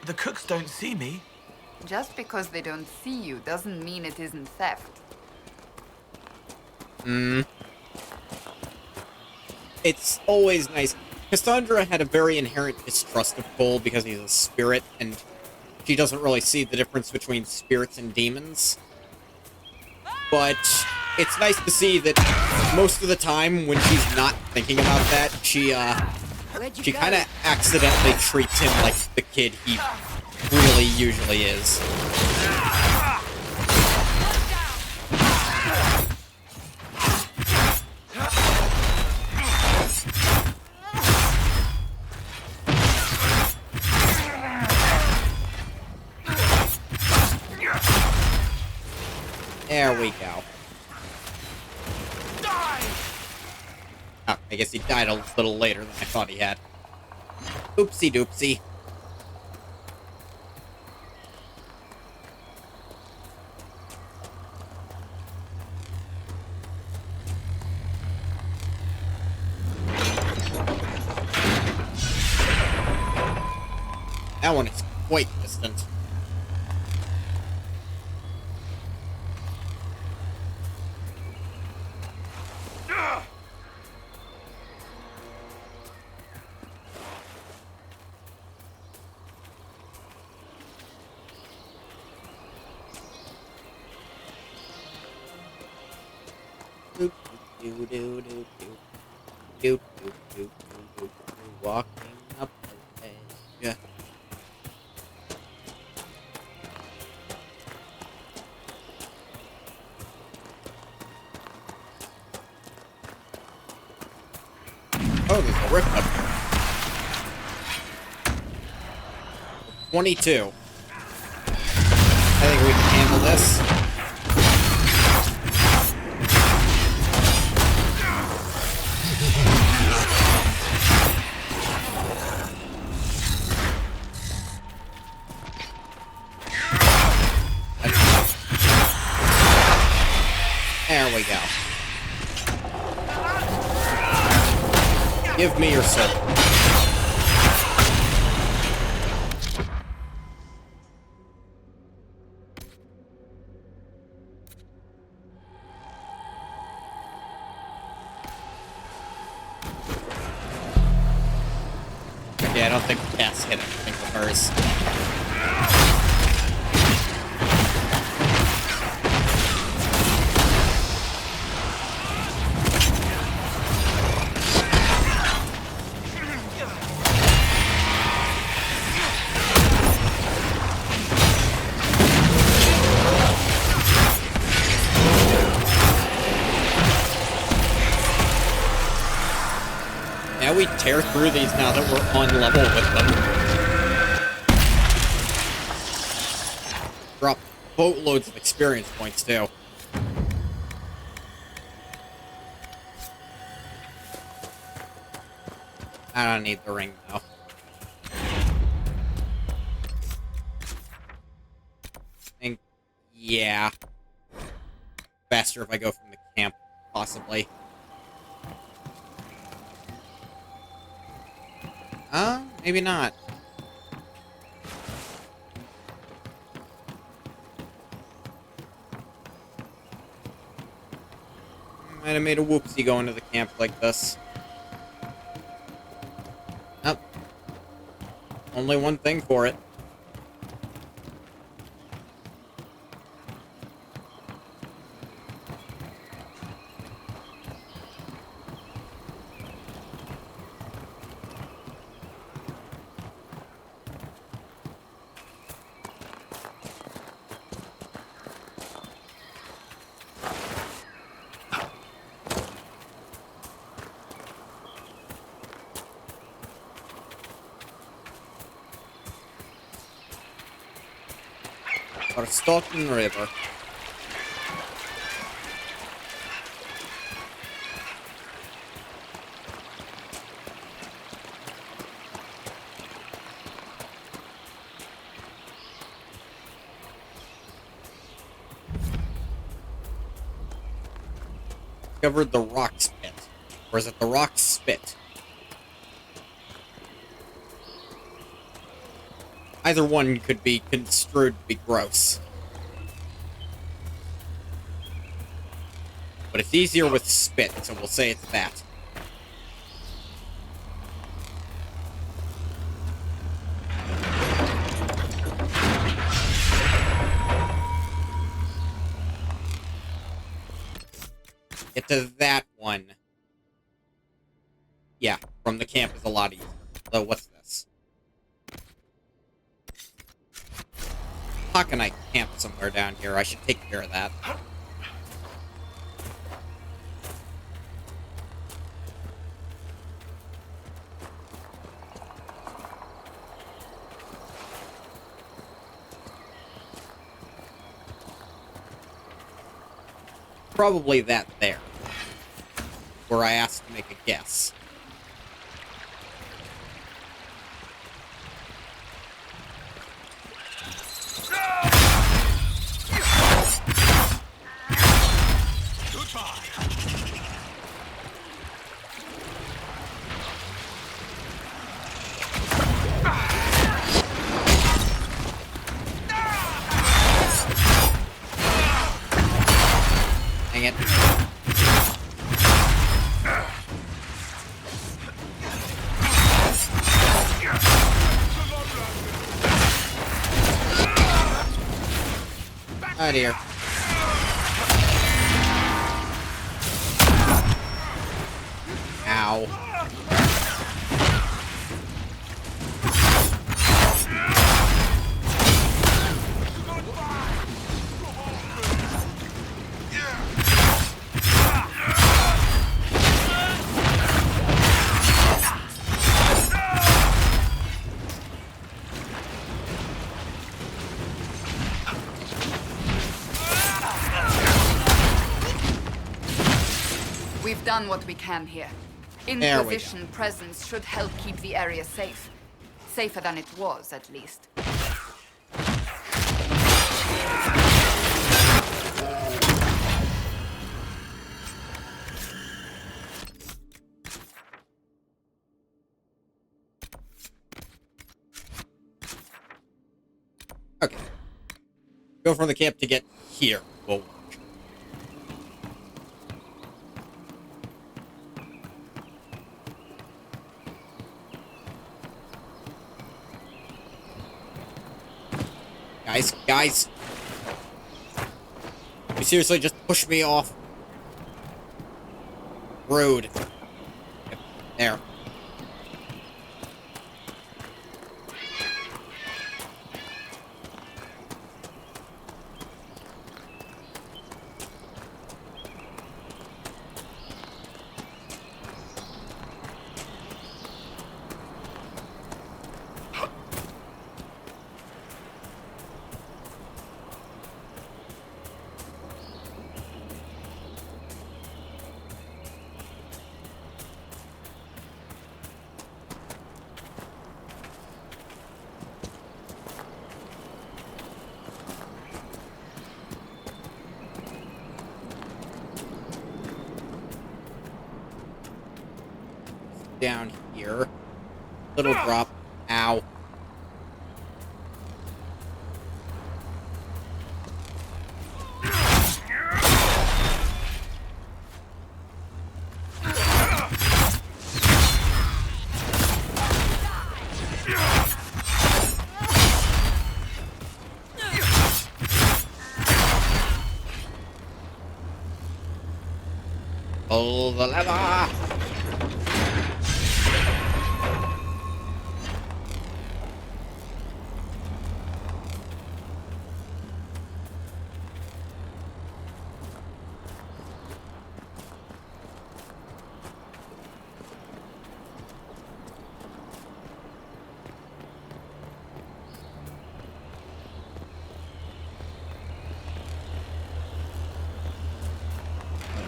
The cooks don't see me. Just because they don't see you doesn't mean it isn't theft. It's always nice. Cassandra had a very inherent distrust of Cole because he's a spirit, and she doesn't really see the difference between spirits and demons. But it's nice to see that most of the time, when she's not thinking about that, she kind of accidentally treats him like the kid he really usually is. There we go. Oh, I guess he died a little later than I thought he had. Oopsie doopsie. That one is quite distant. Walking up the way. Yeah. Oh, there's a rift up here. 22. I think we can this. There we go. Give me your soul. Yeah, I don't think Cass hit anything with hers. Now we tear through these now that we're on level with them. Drop boatloads of experience points, too. I don't need the ring, though. I think, yeah. Faster if I go from the camp, possibly. Maybe not. Might have made a whoopsie going to the camp like this. Nope. Only one thing for it. Or Stockton River. Discovered the rock spit. Or is it the rock spit? Either one could be construed to be gross. But it's easier with spit, so we'll say it's that. Get to that one. Yeah, from the camp is a lot easier. So what's this? How can I camp somewhere down here? I should take care of that. Probably that there. Where I asked to make a guess. Dang it. Oh dear. Ow. We've done what we can here. Inquisition presence should help keep the area safe. Safer than it was, at least. Okay. Go from the camp to get here. Whoa. Guys. You seriously just push me off. Rude. Yep, there. Down here. Little drop. Ow. Pull the lever.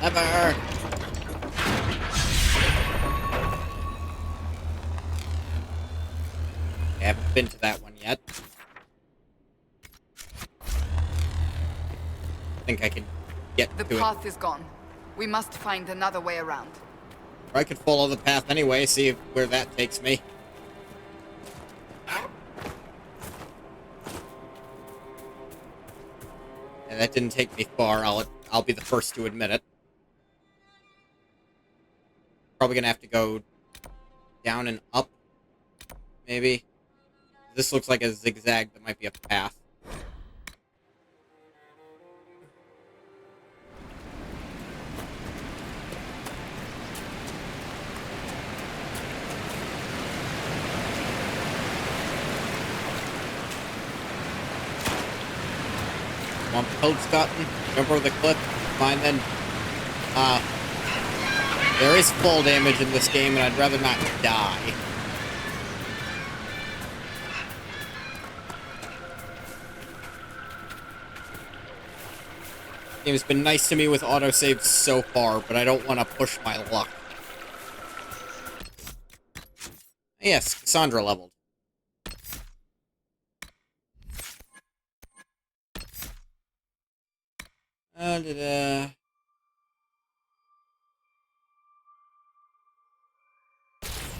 Lever. I haven't been to that one yet. I think I can get to it. The path is gone. We must find another way around. Or I could follow the path anyway, see where that takes me. And that didn't take me far, I'll be the first to admit it. Probably gonna have to go down and up, maybe. This looks like a zigzag that might be a path. One Piltstotten, jump over the cliff, fine then. There is fall damage in this game, and I'd rather not die. Game's been nice to me with autosaves so far, but I don't want to push my luck. Yes, Cassandra leveled.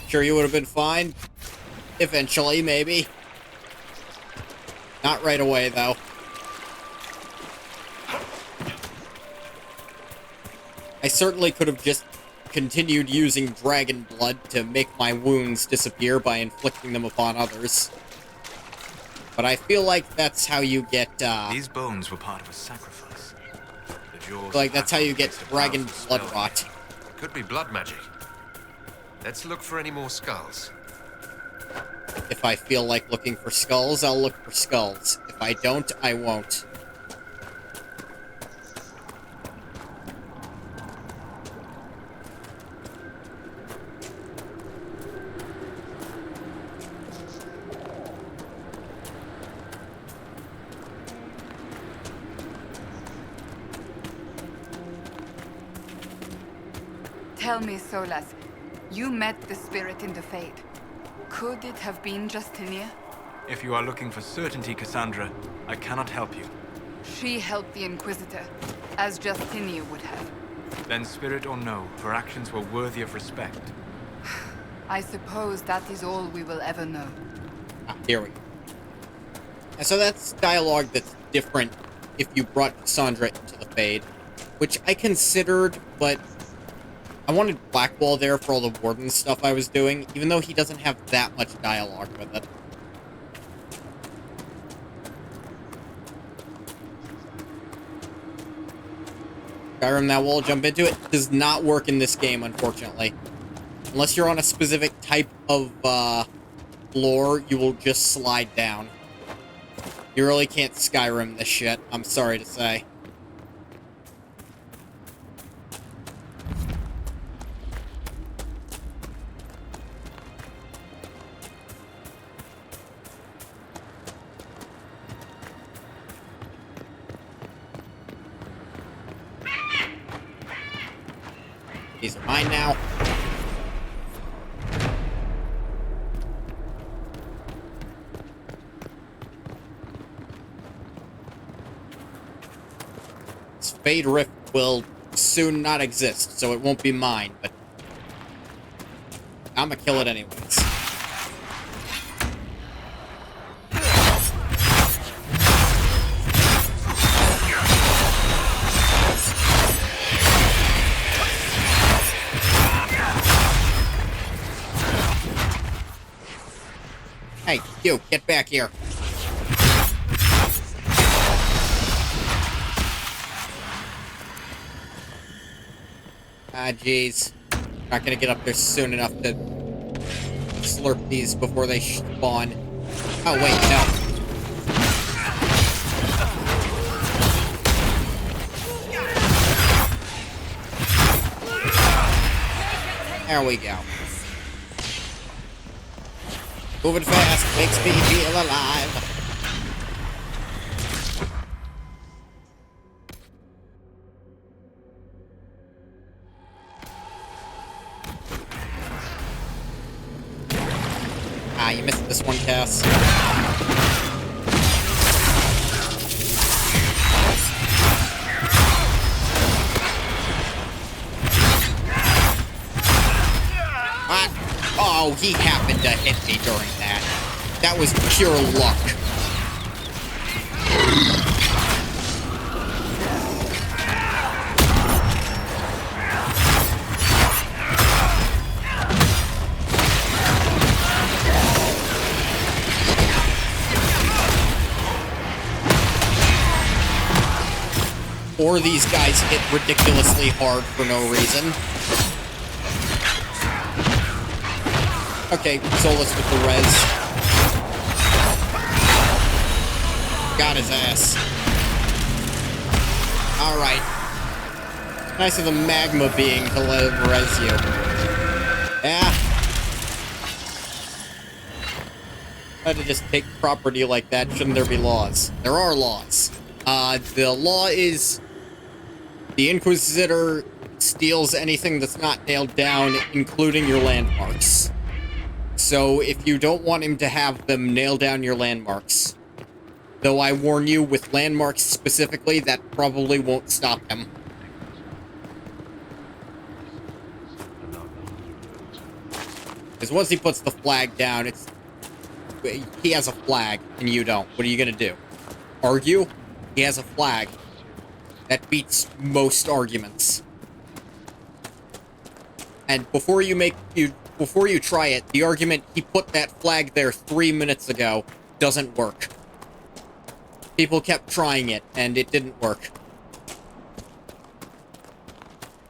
Sure, you would have been fine. Eventually, maybe. Not right away, though. I certainly could have just continued using dragon blood to make my wounds disappear by inflicting them upon others. But I feel like that's how you get, These bones were part of a sacrifice. The jaws like, that's how you get dragon blood rot. Could be blood magic. Let's look for any more skulls. If I feel like looking for skulls, I'll look for skulls. If I don't, I won't. Tell me, Solas, you met the spirit in the Fade. Could it have been Justinia? If you are looking for certainty, Cassandra, I cannot help you. She helped the Inquisitor, as Justinia would have. Then spirit or no, her actions were worthy of respect. I suppose that is all we will ever know. Ah, here we go. And so that's dialogue that's different if you brought Cassandra into the Fade, which I considered, but I wanted Blackwall there for all the Warden stuff I was doing, even though he doesn't have that much dialogue with it. Skyrim, that wall, jump into it. Does not work in this game, unfortunately. Unless you're on a specific type of floor, you will just slide down. You really can't Skyrim this shit, I'm sorry to say. These are mine now. This Fade Rift will soon not exist, so it won't be mine, but I'm gonna kill it anyways. Hey, you, get back here. Ah, jeez. Not gonna get up there soon enough to slurp these before they spawn. Oh, wait, no. There we go. Moving fast makes me feel alive. Ah, you missed this one, Cass. What? Oh, he happened to hit me during that. That was pure luck. Or these guys hit ridiculously hard for no reason. Okay, Solus with the res. Got his ass. Alright. Nice of the magma being to let him res you. Yeah. Had to just take property like that. Shouldn't there be laws? There are laws. The law is the Inquisitor steals anything that's not nailed down, including your landmarks. So if you don't want him to have them nail down your landmarks, though I warn you, with landmarks specifically, that probably won't stop him. Because once he puts the flag down, he has a flag, and you don't. What are you gonna do? Argue? He has a flag. That beats most arguments. And before you try it, the argument, he put that flag there 3 minutes ago, doesn't work. People kept trying it, and it didn't work.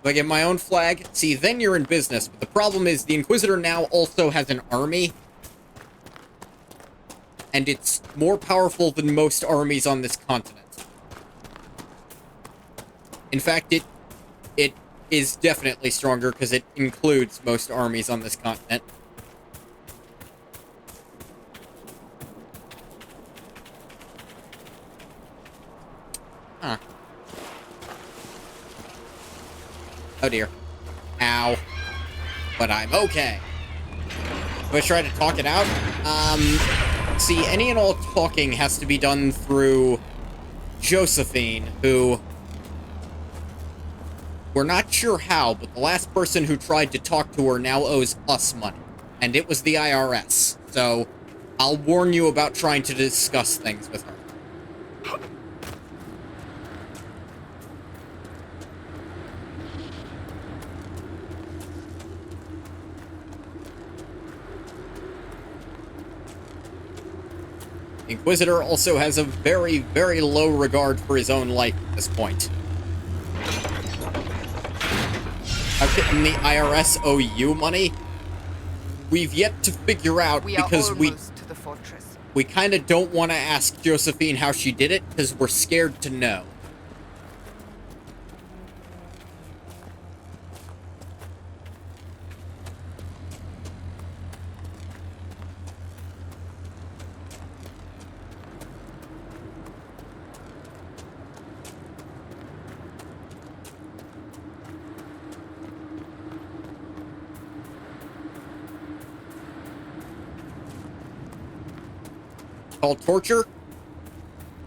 If I get my own flag, see, then you're in business. But the problem is, the Inquisitor now also has an army. And it's more powerful than most armies on this continent. In fact, it is definitely stronger because it includes most armies on this continent. Huh. Oh dear. Ow. But I'm okay. Let's try to talk it out. See, any and all talking has to be done through Josephine, who... We're not sure how, but the last person who tried to talk to her now owes us money. And it was the IRS. So, I'll warn you about trying to discuss things with her. Inquisitor also has a very, very low regard for his own life at this point. How can the IRS owe you money? We've yet to figure out because we kind of don't want to ask Josephine how she did it because we're scared to know. Called torture?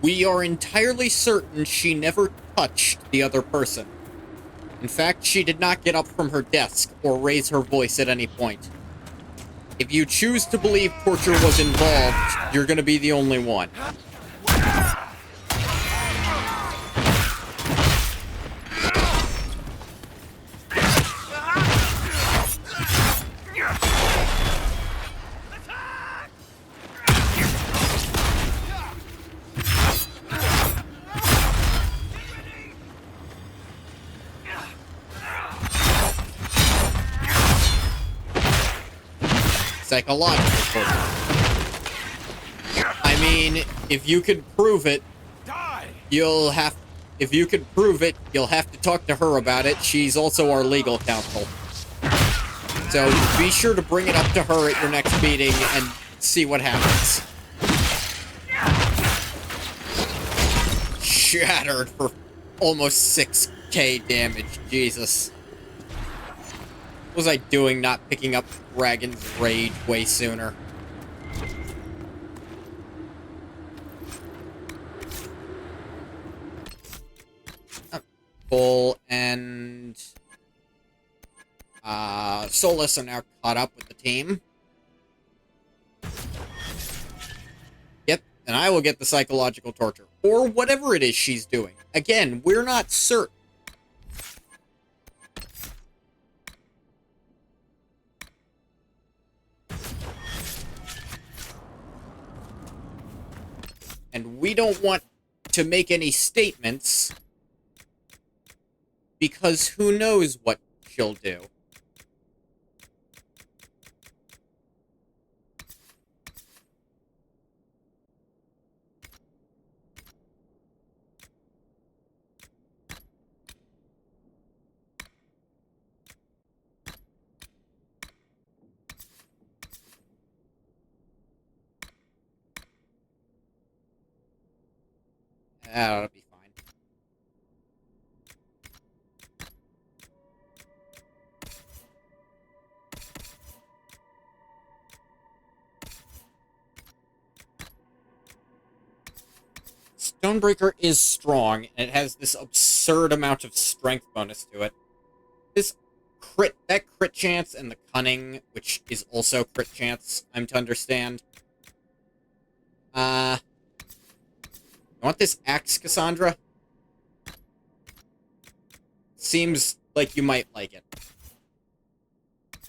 We are entirely certain she never touched the other person. In fact, she did not get up from her desk or raise her voice at any point. If you choose to believe torture was involved, you're gonna be the only one. Psychological torture. I mean, if you could prove it, you'll have to talk to her about it. She's also our legal counsel. So be sure to bring it up to her at your next meeting and see what happens. Shattered for almost 6k damage. Jesus. What was I doing not picking up Dragon's Rage way sooner? Bull and Solus are now caught up with the team. Yep, and I will get the psychological torture. Or whatever it is she's doing. Again, we're not certain. And we don't want to make any statements because who knows what she'll do. That'll be fine. Stonebreaker is strong, and it has this absurd amount of strength bonus to it. This that crit chance and the cunning, which is also crit chance, I'm to understand. You want this axe, Cassandra? Seems like you might like it.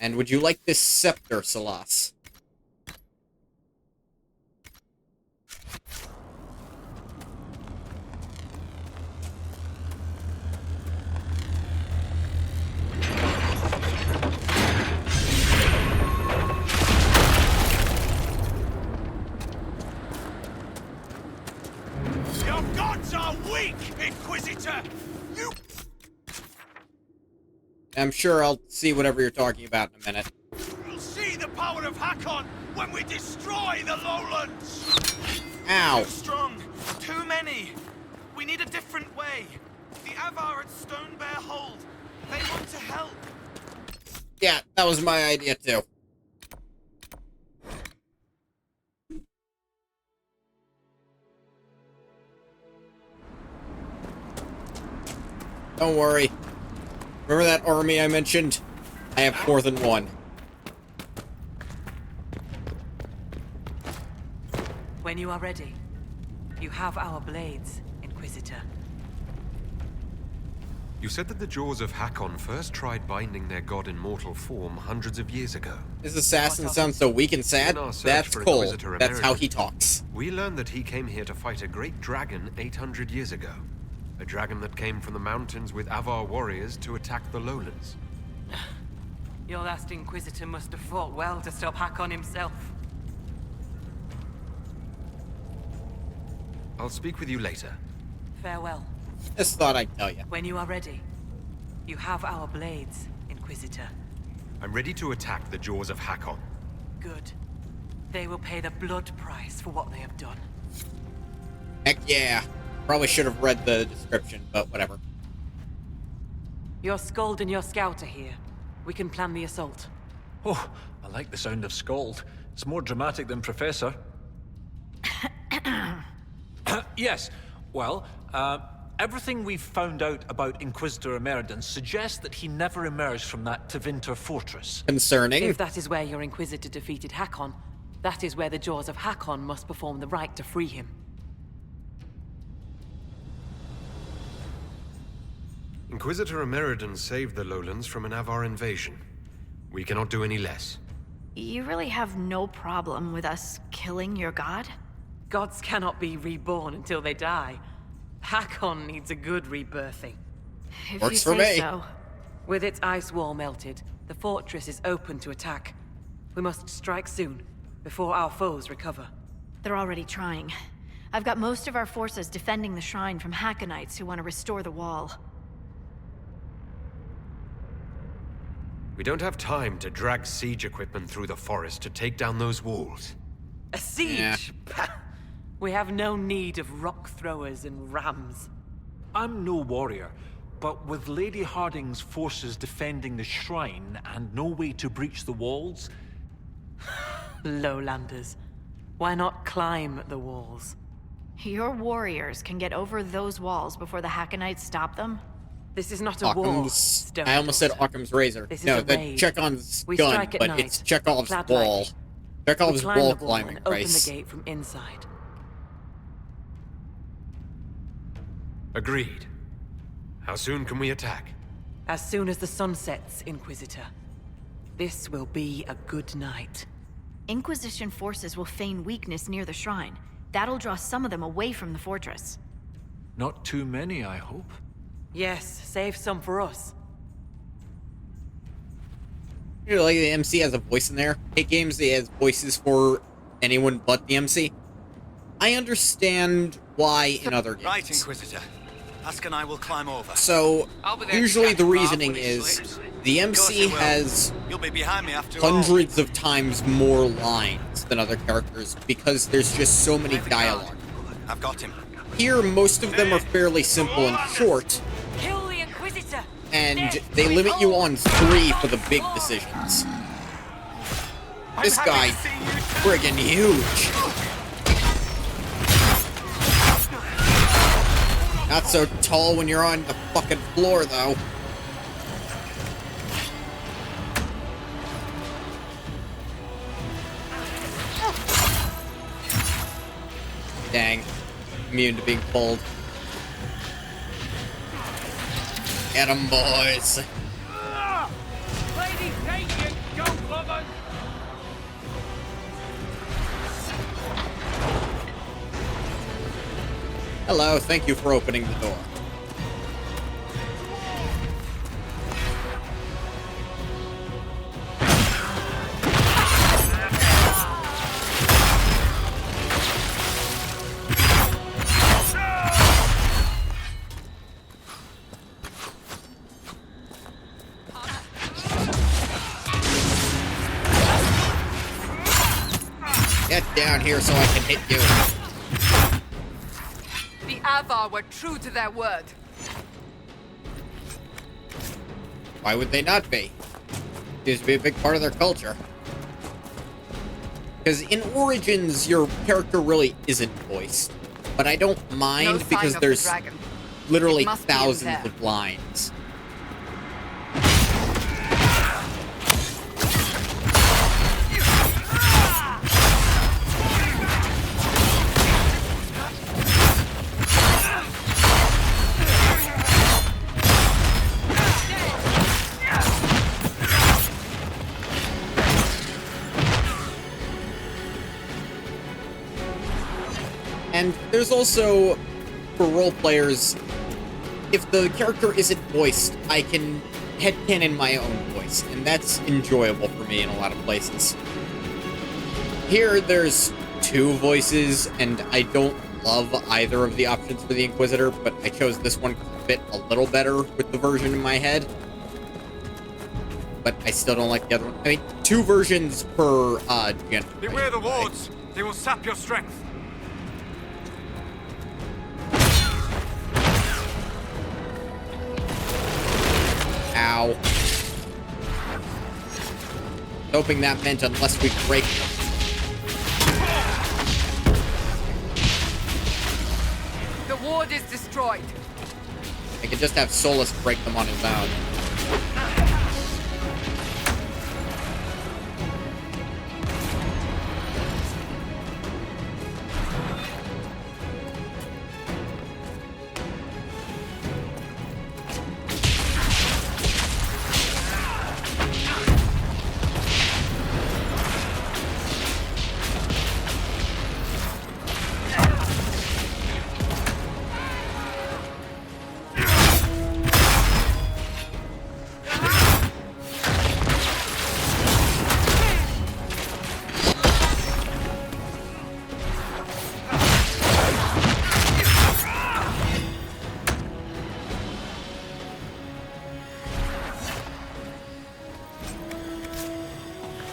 And would you like this scepter, Salas? Your gods are weak, Inquisitor! You... I'm sure I'll see whatever you're talking about in a minute. We'll see the power of Hakon when we destroy the lowlands! Ow! Too strong. Too many. We need a different way. The Avar at Stonebear Hold. They want to help. Yeah, that was my idea too. Don't worry. Remember that army I mentioned? I have more than one. When you are ready, you have our blades, Inquisitor. You said that the jaws of Hakon first tried binding their god in mortal form hundreds of years ago. This assassin sounds so weak and sad. That's Cole. That's how he talks. We learned that he came here to fight a great dragon 800 years ago. A dragon that came from the mountains with Avar warriors to attack the lowlands. Your last Inquisitor must have fought well to stop Hakon himself. I'll speak with you later. Farewell. Just thought I'd tell you. When you are ready, you have our blades, Inquisitor. I'm ready to attack the jaws of Hakon. Good. They will pay the blood price for what they have done. Heck yeah. Probably should have read the description, but whatever. Your Skald and your Scout are here. We can plan the assault. Oh, I like the sound of Skald. It's more dramatic than Professor. Yes. Well, everything we've found out about Inquisitor Emeridon suggests that he never emerged from that Tevinter fortress. Concerning. If that is where your Inquisitor defeated Hakon, that is where the jaws of Hakon must perform the rite to free him. Inquisitor Emeridon saved the lowlands from an Avar invasion. We cannot do any less. You really have no problem with us killing your god? Gods cannot be reborn until they die. Hakon needs a good rebirthing. If Works you for say me. So. With its ice wall melted, the fortress is open to attack. We must strike soon, before our foes recover. They're already trying. I've got most of our forces defending the shrine from Hakonites who want to restore the wall. We don't have time to drag siege equipment through the forest to take down those walls. A siege? Yeah. We have no need of rock throwers and rams. I'm no warrior, but with Lady Harding's forces defending the shrine and no way to breach the walls... Lowlanders. Why not climb the walls? Your warriors can get over those walls before the Hakonites stop them? This is not a war. I almost said Occam's razor. No, the Chekhov's gun, but night, it's Chekhov's wall. Chekhov's wall climbing race. Open the gate from inside. Agreed. How soon can we attack? As soon as the sun sets, Inquisitor. This will be a good night. Inquisition forces will feign weakness near the shrine. That'll draw some of them away from the fortress. Not too many, I hope. Yes, save some for us. You know, like the MC has a voice in there. Hate games, it has voices for anyone but the MC. I understand why in other games. Right, Inquisitor. Ask and I will climb over. So, usually the reasoning is the MC has hundreds of times more lines than other characters because there's just so many dialogue. I've got him. Here, most of them are fairly simple and short. Kill the Inquisitor. And they limit you on 3 for the big decisions. This guy, friggin' huge. Not so tall when you're on the fucking floor, though. Dang. Immune to being pulled. Get 'em, boys. Lady, take it, go, lovers! Hello, thank you for opening the door. Get down here so I can hit you. The Avar were true to their word. Why would they not be? Seems to be a big part of their culture. Because in Origins, your character really isn't voiced. But I don't mind because there's literally thousands of lines. And there's also, for role players, if the character isn't voiced, I can headcanon my own voice, and that's enjoyable for me in a lot of places. Here, there's 2 voices, and I don't love either of the options for the Inquisitor, but I chose this one because it fit a little better with the version in my head. But I still don't like the other one. I mean, 2 versions per gender. Beware the wards! They will sap your strength. Ow. Hoping that meant unless we break them. The ward is destroyed. I could just have Solus break them on his own.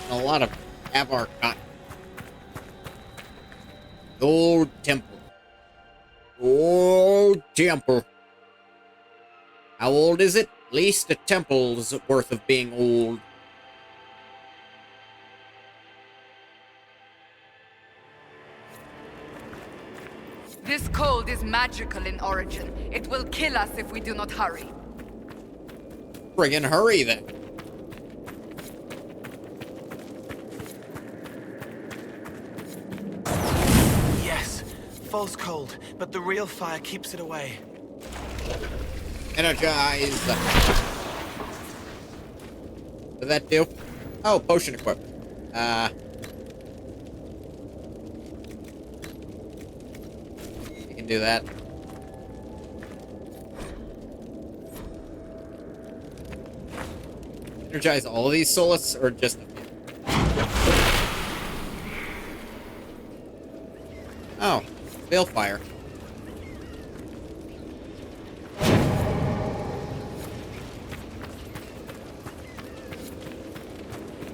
A lot of Avar cotton. Old temple. Old temple. How old is it? At least a temple's worth of being old. This cold is magical in origin. It will kill us if we do not hurry. Friggin' hurry then. Yes, false cold, but the real fire keeps it away. Energize. What did that do? Oh, potion equipment. You can do that. Energize all of these Solus, or just a few? Oh, Balefire.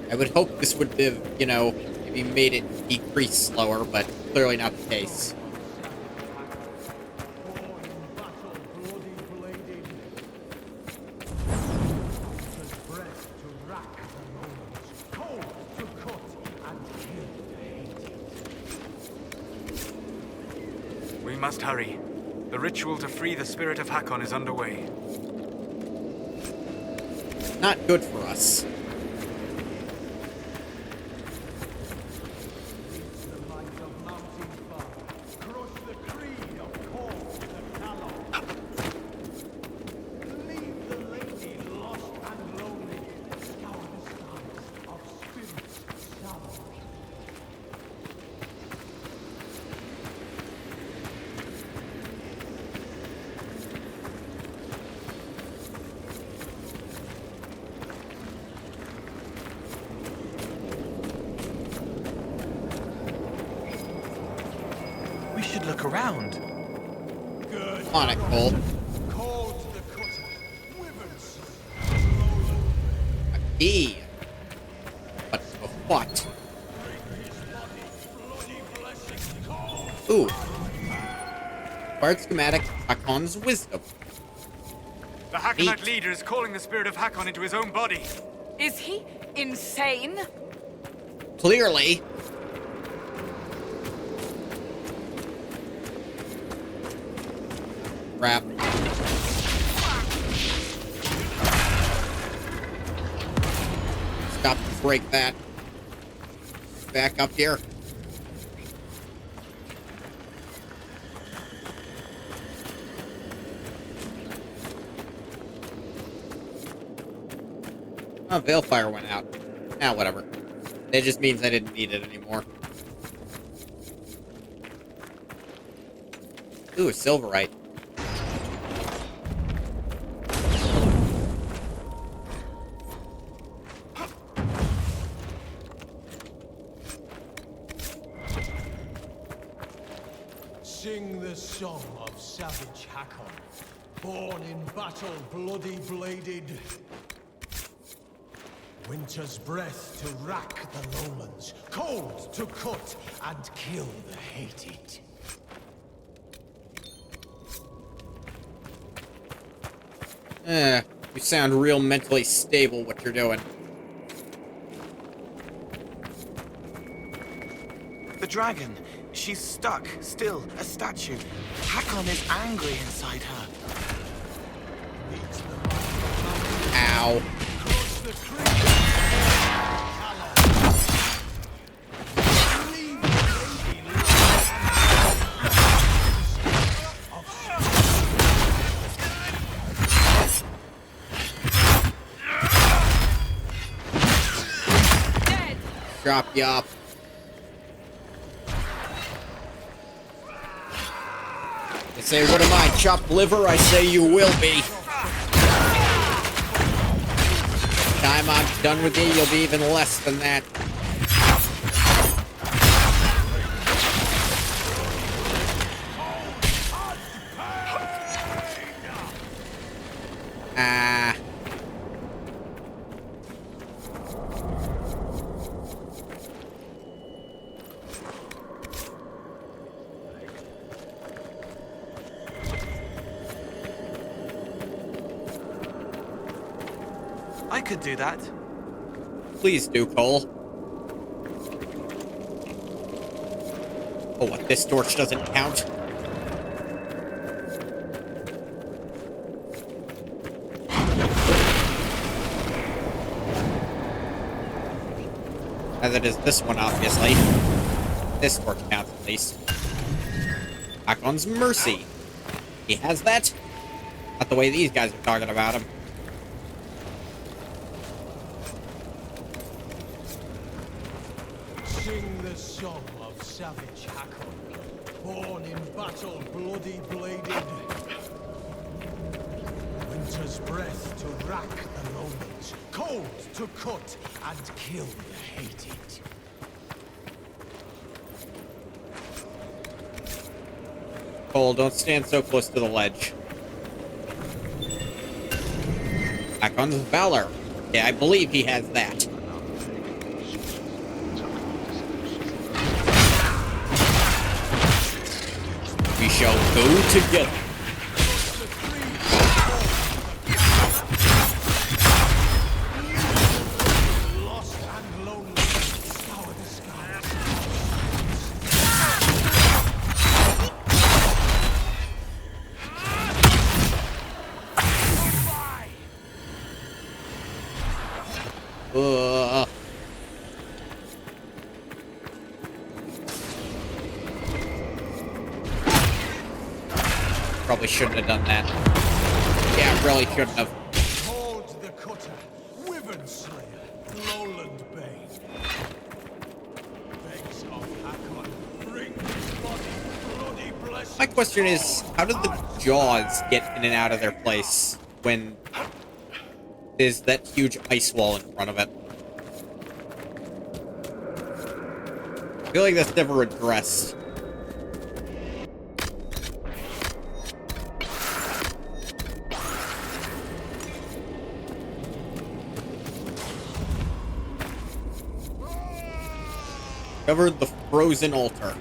I would hope this would have, you know, maybe made it decrease slower, but clearly not the case. We must hurry. The ritual to free the spirit of Hakon is underway. Not good for us. We should look around. Good. On it, Cole. A key. But of what? Ooh. Bard schematic, Hakon's wisdom. The Hakonite leader is calling the spirit of Hakon into his own body. Is he insane? Clearly. Crap. Stop to break that. Back up here. Oh, Veilfire went out. Ah, whatever. That just means I didn't need it anymore. Ooh, a Silverite. Sing the song of savage Hakon, born in battle, bloody bladed. Winter's breath to rack the lowlands, cold to cut and kill the hated. You sound real mentally stable what you're doing. The dragon. She's stuck, still, a statue. Hakon is angry inside her. Ow. Drop you up. They say, what am I, chopped liver? I say you will be. Time I'm done with you, you'll be even less than that. I could do that. Please do, Cole. Oh, what, this torch doesn't count? As it is this one, obviously. This torch counts, at least. Hakon's Mercy. He has that? Not the way these guys are talking about him. Sing the song of savage Hakon, born in battle, bloody bladed. Winter's breath to rack the lowlands, cold to cut and kill the hated. Cole, don't stand so close to the ledge. Hakon's Valor. Yeah, I believe he has that. We shall go together. Probably shouldn't have done that. Yeah, really shouldn't have. Hold the cutter, Wyvern Slayer, Lowland Bane. Begs of Hakon, bring his body, bloody blessing. My question is, how did the jaws get in and out of their place when there's that huge ice wall in front of it? I feel like that's never addressed. Covered the frozen altar.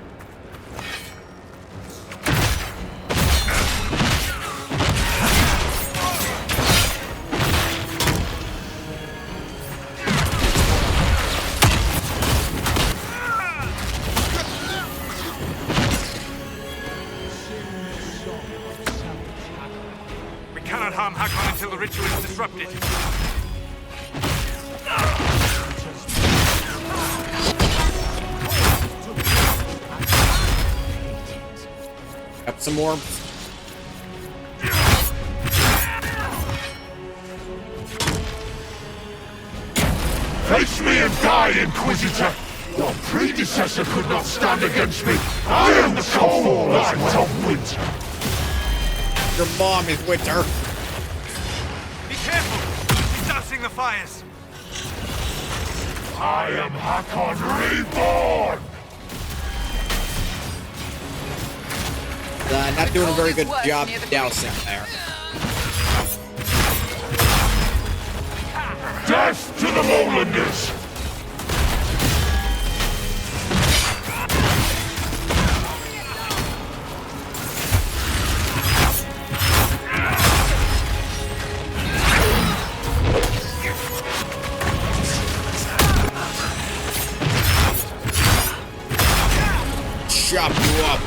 disrupted. Got some more. Face me and die, Inquisitor! Your predecessor could not stand against me! I am the cold light of winter! Your mom is winter. Be careful! He's dousing the fires! I am Hakon Reborn! Not doing a very good job dousing there. Death to the Lowlanders! Chop you up.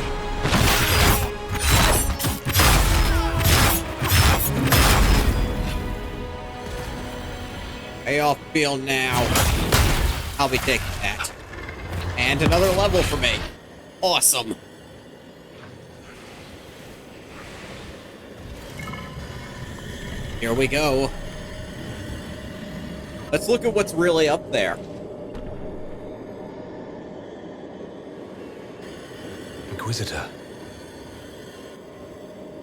How y'all feel now? I'll be taking that. And another level for me. Awesome. Here we go. Let's look at what's really up there. Inquisitor.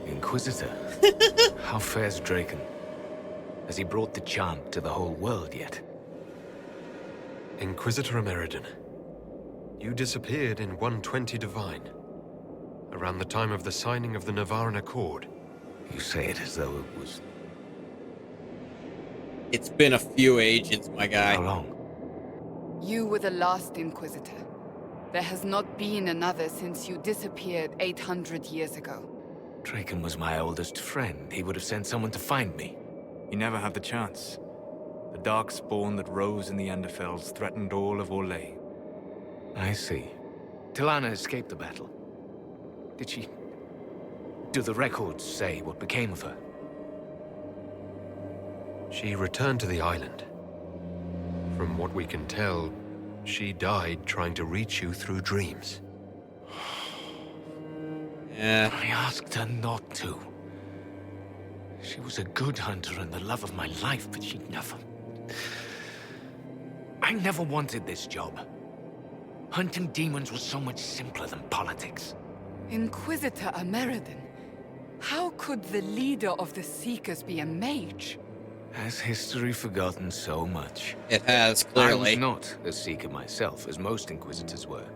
Inquisitor? How fares Draken? Has he brought the chant to the whole world yet? Inquisitor Ameridan, you disappeared in 120 Divine, around the time of the signing of the Navaran Accord. You say it as though it was... It's been a few ages, my guy. How long? You were the last Inquisitor. There has not been another since you disappeared 800 years ago. Draken was my oldest friend. He would have sent someone to find me. You never had the chance. The dark spawn that rose in the Enderfells threatened all of Orlais. I see. Tilana escaped the battle. Did she... Do the records say what became of her? She returned to the island. From what we can tell, she died trying to reach you through dreams. Yeah. I asked her not to. She was a good hunter and the love of my life, but she never... I never wanted this job. Hunting demons was so much simpler than politics. Inquisitor Ameridan, how could the leader of the Seekers be a mage? Has history forgotten so much? It has, clearly. I was not a Seeker myself, as most Inquisitors were.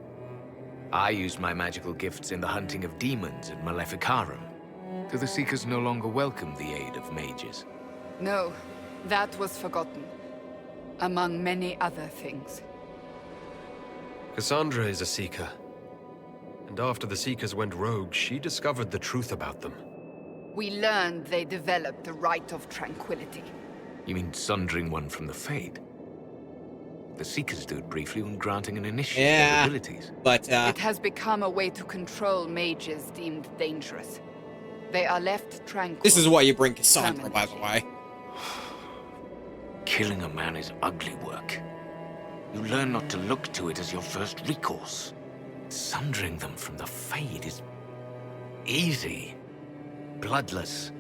I used my magical gifts in the hunting of demons at Maleficarum. Do the Seekers no longer welcome the aid of mages? No, that was forgotten. Among many other things. Cassandra is a Seeker. And after the Seekers went rogue, she discovered the truth about them. We learned they developed the Rite of Tranquility. You mean sundering one from the Fade? The Seekers do it briefly when granting an initiative their abilities. But, It has become a way to control mages deemed dangerous. They are left tranquil. This is why you bring Cassandra, by the way. Killing a man is ugly work. You learn not to look to it as your first recourse. Sundering them from the Fade is... easy. Bloodless.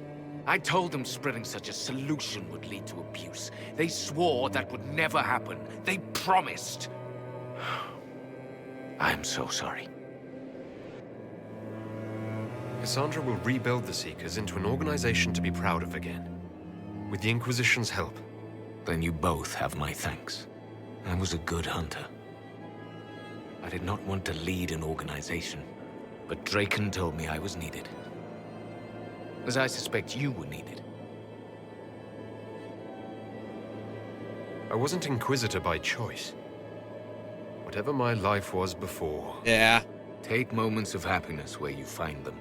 I told them spreading such a solution would lead to abuse. They swore that would never happen. They promised. I'm so sorry. Cassandra will rebuild the Seekers into an organization to be proud of again. With the Inquisition's help. Then you both have my thanks. I was a good hunter. I did not want to lead an organization, but Draken told me I was needed. As I suspect you were needed. I wasn't Inquisitor by choice. Whatever my life was before... Yeah. Take moments of happiness where you find them.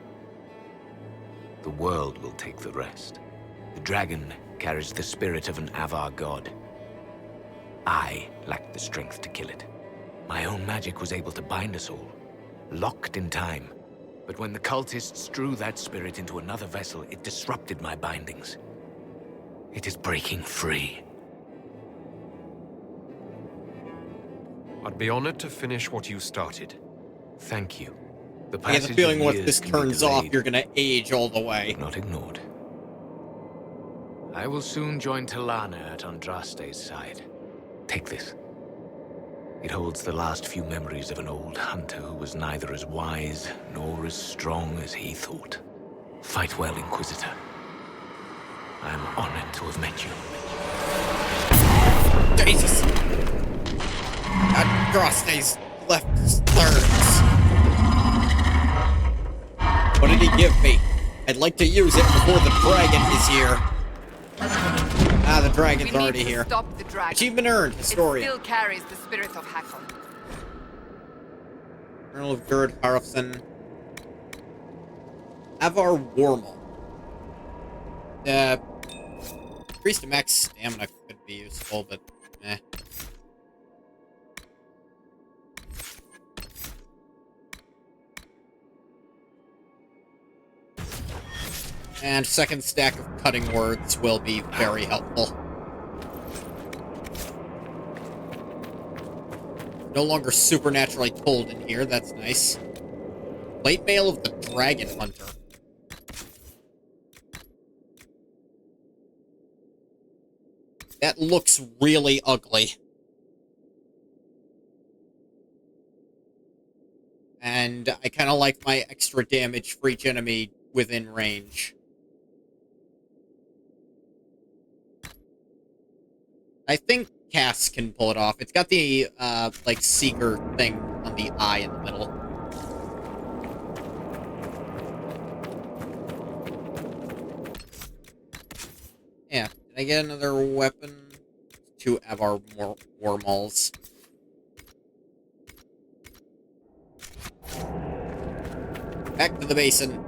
The world will take the rest. The dragon carries the spirit of an Avar god. I lacked the strength to kill it. My own magic was able to bind us all, locked in time. But when the cultists drew that spirit into another vessel, it disrupted my bindings. It is breaking free. I'd be honored to finish what you started. Thank you. The I get the feeling once this turns off, you're gonna age all the way. Not ignored. I will soon join Talana at Andraste's side. Take this. It holds the last few memories of an old hunter who was neither as wise nor as strong as he thought. Fight well, Inquisitor. I am honored to have met you. Jesus! Andraste's left thirds. What did he give me? I'd like to use it before the dragon is here. Ah, the dragon's already here. Stop the dragon. Achievement earned, Historian. It still carries the spirit of Hakon. Earl of Gerd Harfson. Avar Wormel. Priest of Max Stamina could be useful, but eh. And second stack of cutting words will be very helpful. No longer supernaturally cold in here, that's nice. Plate mail of the Dragon Hunter. That looks really ugly. And I kind of like my extra damage for each enemy within range. I think Cass can pull it off. It's got the, like, Seeker thing on the eye in the middle. Yeah. Did I get another weapon? 2 Avar Wormels. Back to the basin.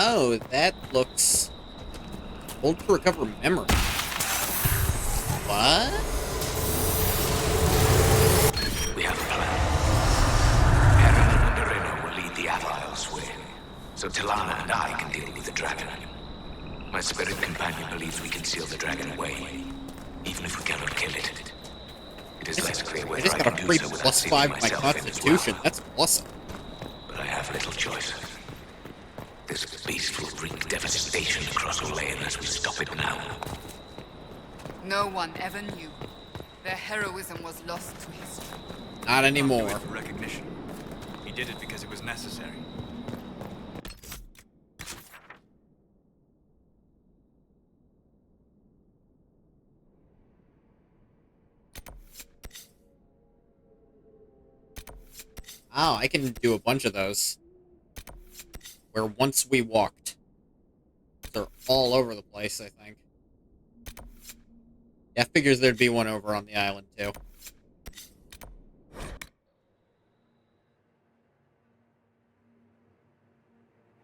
Oh, that looks... Hold to recover memory. What? We have a plan. Aaron and Arena will lead the Avar elsewhere, so Talana and I can deal with the dragon. My spirit companion believes we can seal the dragon away, even if we cannot kill it. It is less clear whether I can do so without saving myself in as well. Constitution. That's awesome. But I have little choice. This beast will wreak devastation across Orlais unless we stop it now. No one ever knew. Their heroism was lost to history. Not anymore. For recognition. He did it because it was necessary. Oh, I can do a bunch of those. Where once we walked. They're all over the place, I think. Yeah, figures there'd be one over on the island, too.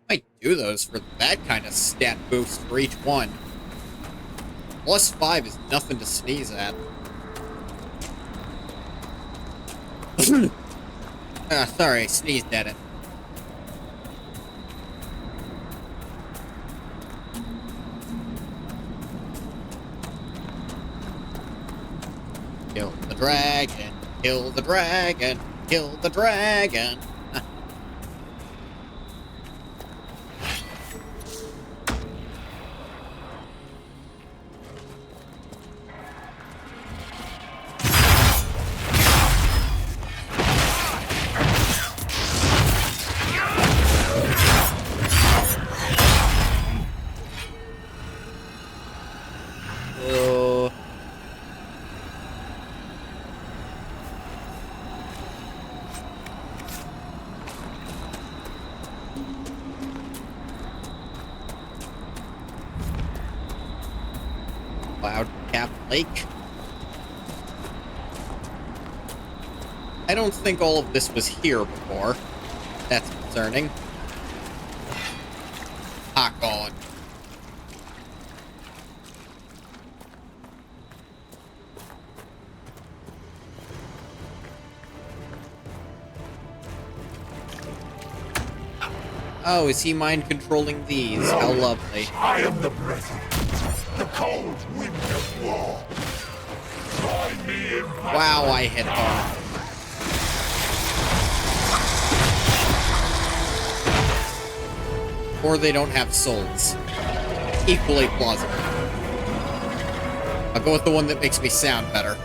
Might do those for that kind of stat boost for each one. +5 is nothing to sneeze at. Sorry, sneezed at it. Kill the dragon, kill the dragon, kill the dragon. Cloud Cap Lake. I don't think all of this was here before. That's concerning. Hakon. Oh, is he mind controlling these? How lovely. I am the breath, the cold wind of war. Find me in Wow, I hit hard. Or they don't have souls. Equally plausible. I'll go with the one that makes me sound better.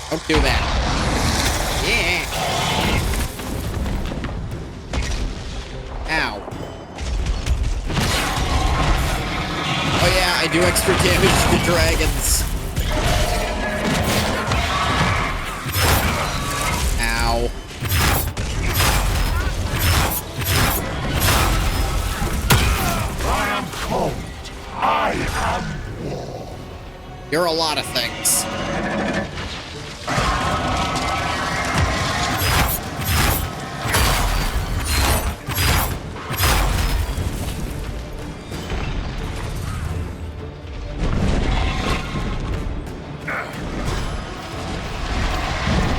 Don't do that. Yeah. Ow. Oh yeah, I do extra damage to dragons. Ow. I am cold. I am war. You're a lot of things.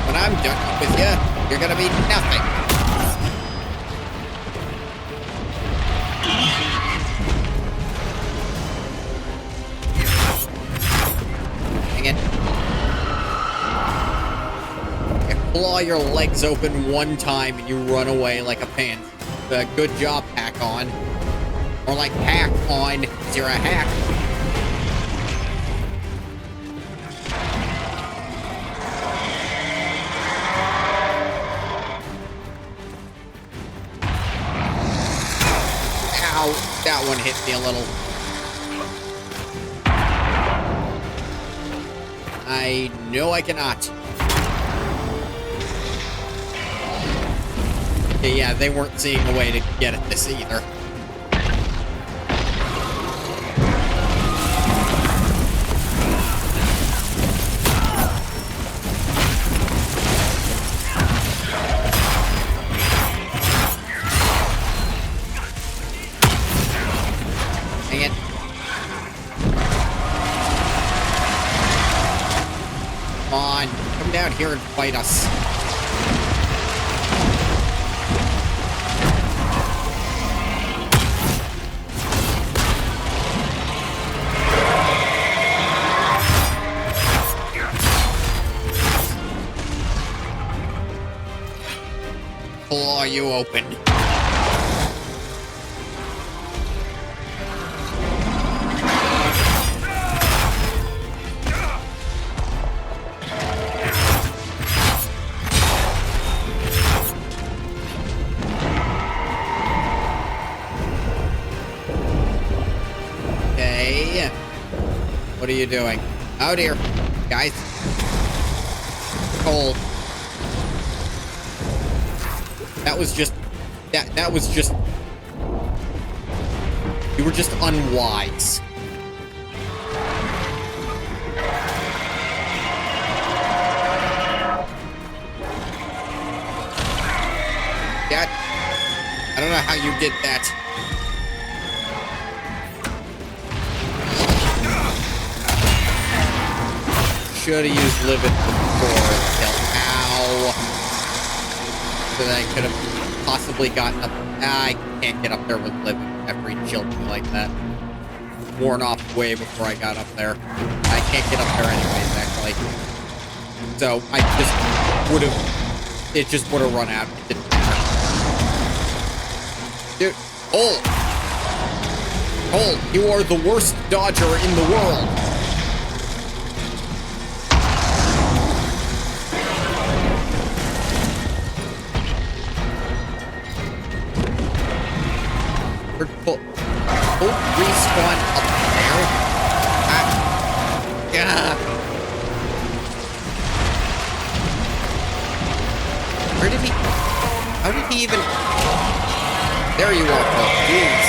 When I'm done with you, you're gonna be nothing. Dang it. You claw your legs open one time and you run away like a pansy. Good job, Hack-On. Or like Hack-On, 'cause you're a hack. Ow, that one hit me a little. I know I cannot. Okay, yeah, they weren't seeing a way to get at this either. Dang it. Come on, come down here and fight us. Claw you open. Okay. What are you doing? Oh dear. Guys. Cold. That was just... That was just... You were just unwise. That... I don't know how you did that. Should have used Livid before. Ow. So that I could have possibly gotten up. I can't get up there with Livid after he chilled me like that. Worn off way before I got up there. I can't get up there anyways, actually. So I just would have. It just would have run out. It didn't matter. Dude, Cole, you are the worst dodger in the world. Respawn up there. Where did he? How did he even? There you are, Cole. Jeez.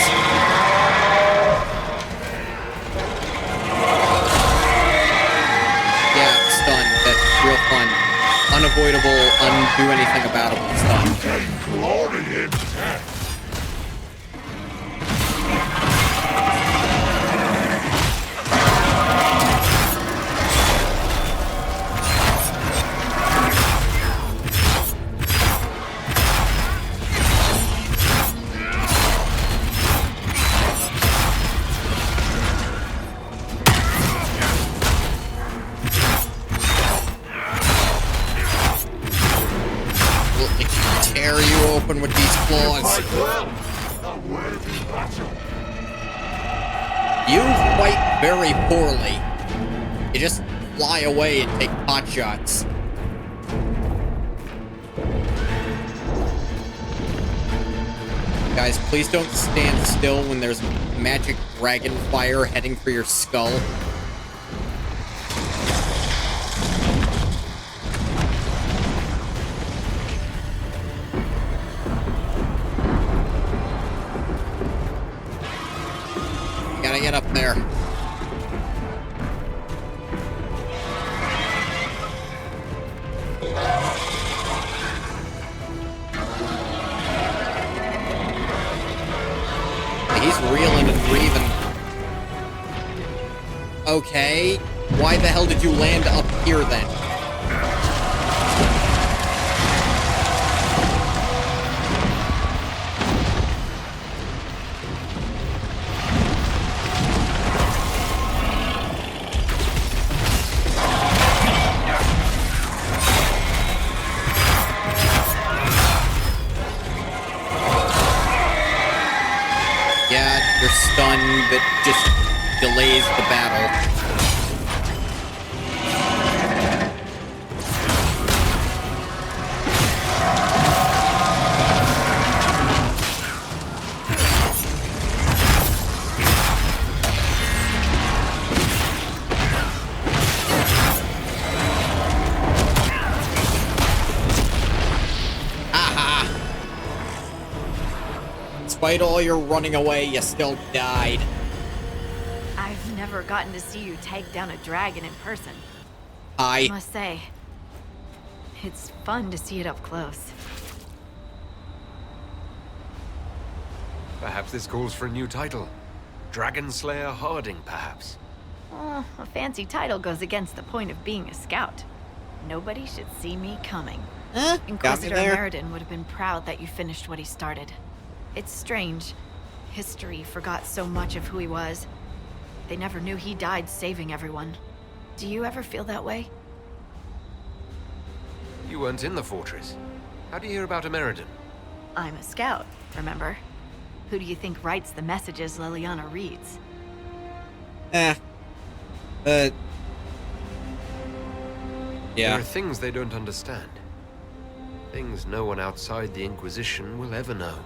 unavoidable, undo anything about it stuff. Gain glory in death. Tear you open with these claws. You fight very poorly. You just fly away and take pot shots. Guys, please don't stand still when there's magic dragon fire heading for your skull. Gotta get up there. He's reeling and breathing. Okay, why the hell did you land up here then? You're stunned, that just delays the battle. Despite all your running away, you still died. I've never gotten to see you take down a dragon in person. I must say, it's fun to see it up close. Perhaps this calls for a new title. Dragon Slayer Harding, perhaps. Well, a fancy title goes against the point of being a scout. Nobody should see me coming. Inquisitor Meriden would have been proud that you finished what he started. It's strange. History forgot so much of who he was. They never knew he died saving everyone. Do you ever feel that way? You weren't in the fortress. How do you hear about Meriden? I'm a scout, remember? Who do you think writes the messages Liliana reads? Yeah. There Yeah. are things they don't understand. Things no one outside the Inquisition will ever know.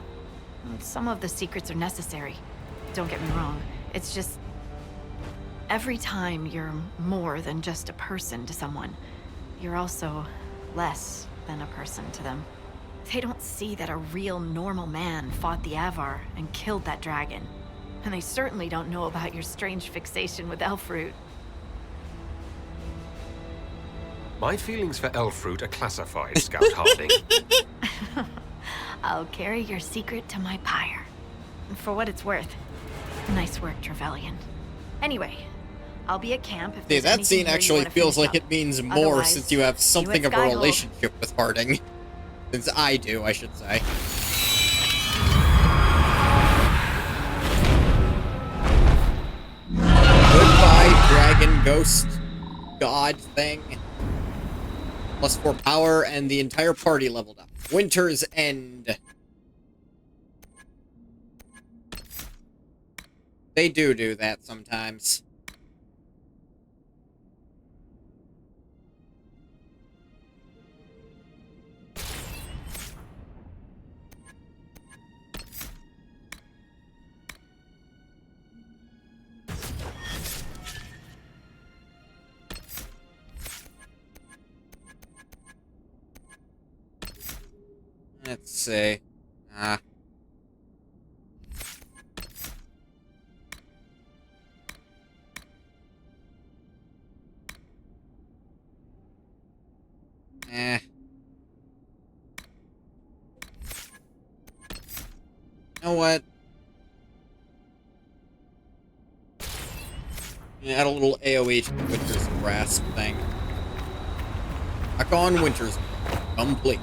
Some of the secrets are necessary. Don't get me wrong. It's just... every time you're more than just a person to someone, you're also less than a person to them. They don't see that a real normal man fought the Avar and killed that dragon. And they certainly don't know about your strange fixation with elfroot. My feelings for elfroot are classified, Scout Harding. I'll carry your secret to my pyre. For what it's worth. Nice work, Trevelyan. Anyway, I'll be at camp if Dude, there's that scene anything actually you feels like finish it means up. more Otherwise, since you have something of a Skyhold. relationship with Harding. Since I do, I should say. Goodbye, dragon, ghost, god thing. +4 power, and the entire party leveled up. Winter's End. They do that sometimes. Let's see. know what? Add a little AoE to the Winter's Grasp thing. Back on Winter's complete.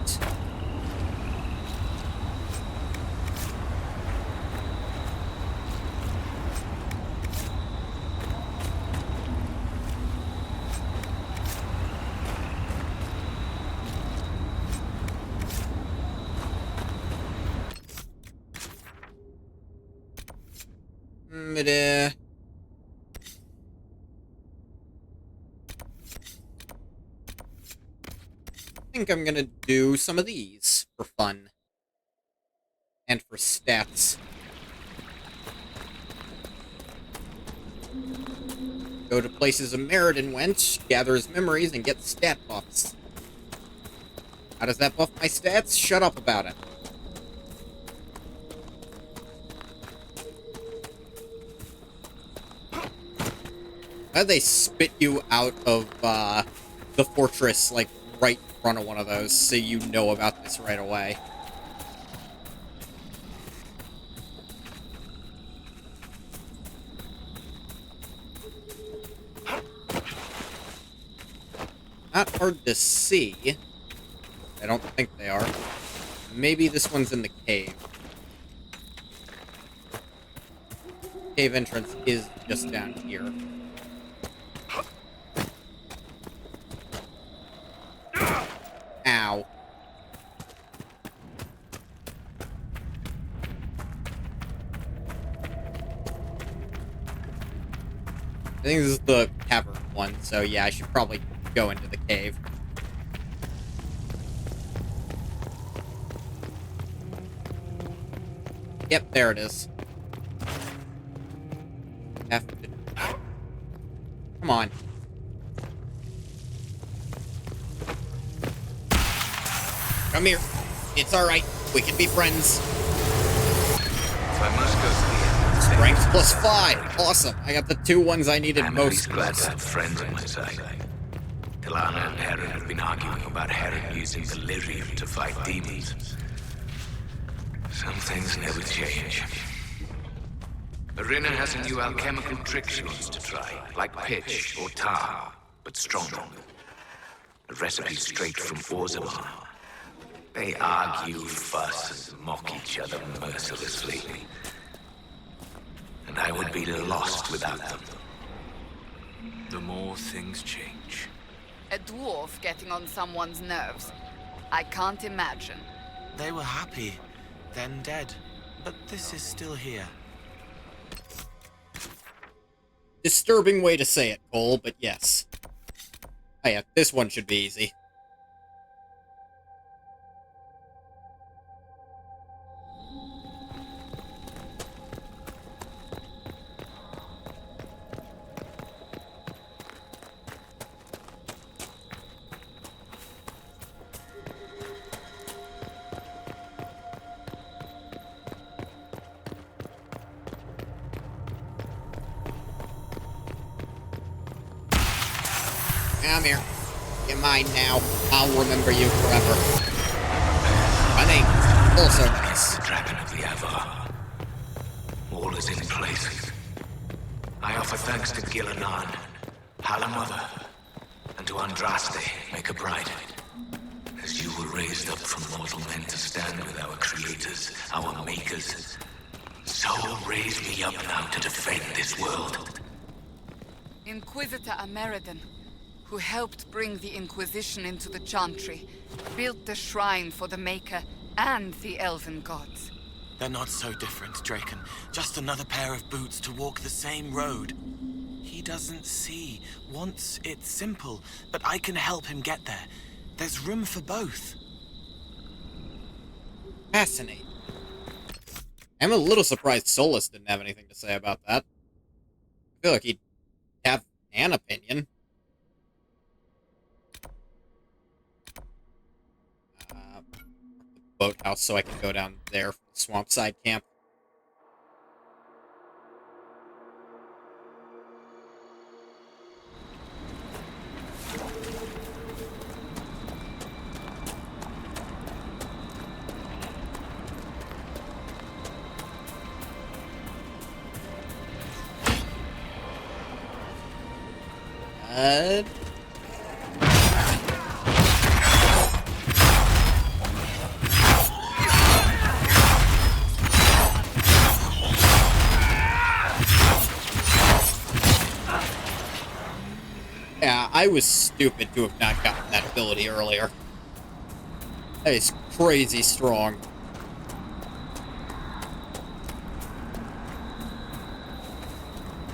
I think I'm gonna do some of these for fun. And for stats. Go to places a Meriden went, gather his memories, and get stat buffs. How does that buff my stats? Shut up about it. How'd they spit you out of, the fortress, like, right in front of one of those, so you know about this right away? Not hard to see. I don't think they are. Maybe this one's in the cave. Cave entrance is just down here. Ow. I think this is the cavern one, so yeah, I should probably go into the cave. Yep, there it is. Have to... Come on. Come here. It's alright. We can be friends. If I must go to the end, Strength plus 5. Awesome. I got the 2 ones I needed I'm most. at least glad to have friends on my side. Tilana and Heron have been arguing about Heron using delirium to fight demons. Some things never change. Arena has a new alchemical trick she wants to try, like pitch or tar, but stronger. The recipe straight from Orzammar. They argue, fuss, and mock each other mercilessly. And I would be lost without them. The more things change. A dwarf getting on someone's nerves. I can't imagine. They were happy, then dead. But this is still here. Disturbing way to say it, Cole, but yes. Oh yeah, this one should be easy. Come here. You're mine now. I'll remember you forever. My name is also nice. The Dragon of the Avar. All is in place. I offer thanks to Gillenan, Halamother, and to Andraste, Maker Bride. As you were raised up from mortal men to stand with our creators, our makers, so raise me up now to defend this world. Inquisitor Meriden, who helped bring the Inquisition into the Chantry, built the shrine for the Maker and the Elven gods. They're not so different, Draken. Just another pair of boots to walk the same road. He doesn't see, wants it simple, but I can help him get there. There's room for both. Fascinating. I'm a little surprised Solus didn't have anything to say about that. I feel like he'd have an opinion. Boathouse so I can go down there from the swamp side camp. Yeah, I was stupid to have not gotten that ability earlier. That is crazy strong.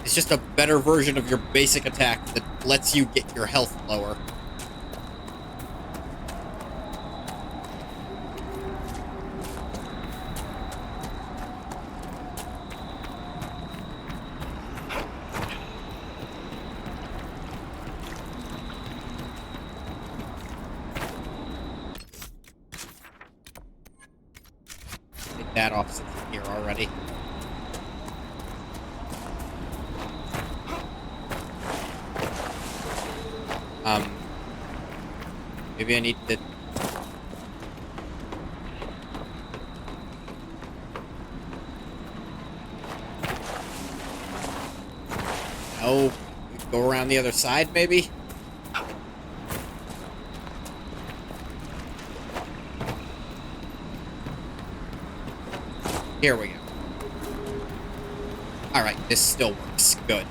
It's just a better version of your basic attack that lets you get your health lower. Take that off since I'm here already. Maybe I need to... Oh, go around the other side, maybe? Here we go. Alright, this still works. Good.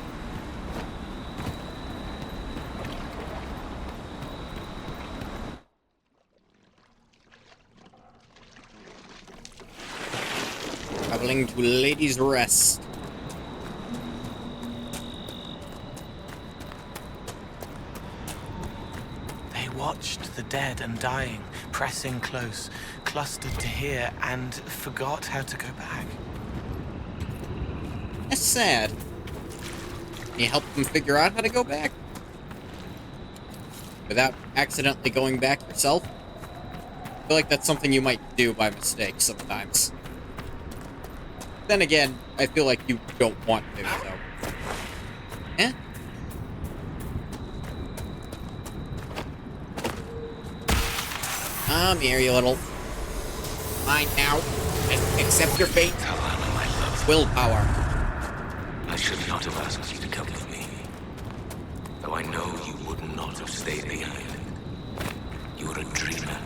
Traveling to Ladies' Rest. They watched the dead and dying, pressing close, clustered to here, and forgot how to go back. That's sad. Can you help them figure out how to go back? Without accidentally going back yourself? I feel like that's something you might do by mistake sometimes. Then again, I feel like you don't want to, so... Eh? Come here, you little... Mine now. Accept your fate. Willpower. I should not have asked you to come with me. Though I know you would not have stayed behind. You are a dreamer.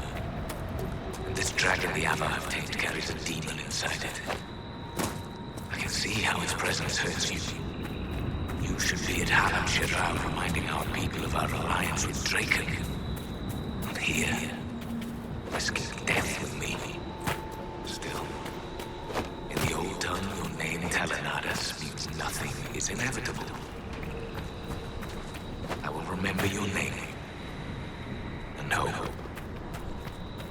And this dragon the Ava have tamed carries a demon inside it. I can see how its presence hurts you. You should be at Halam Shiral reminding our people of our alliance with Draken. Not here, risking death with me. Still, in the old tongue, your name Telenadas means nothing is inevitable. I will remember your name. And hope.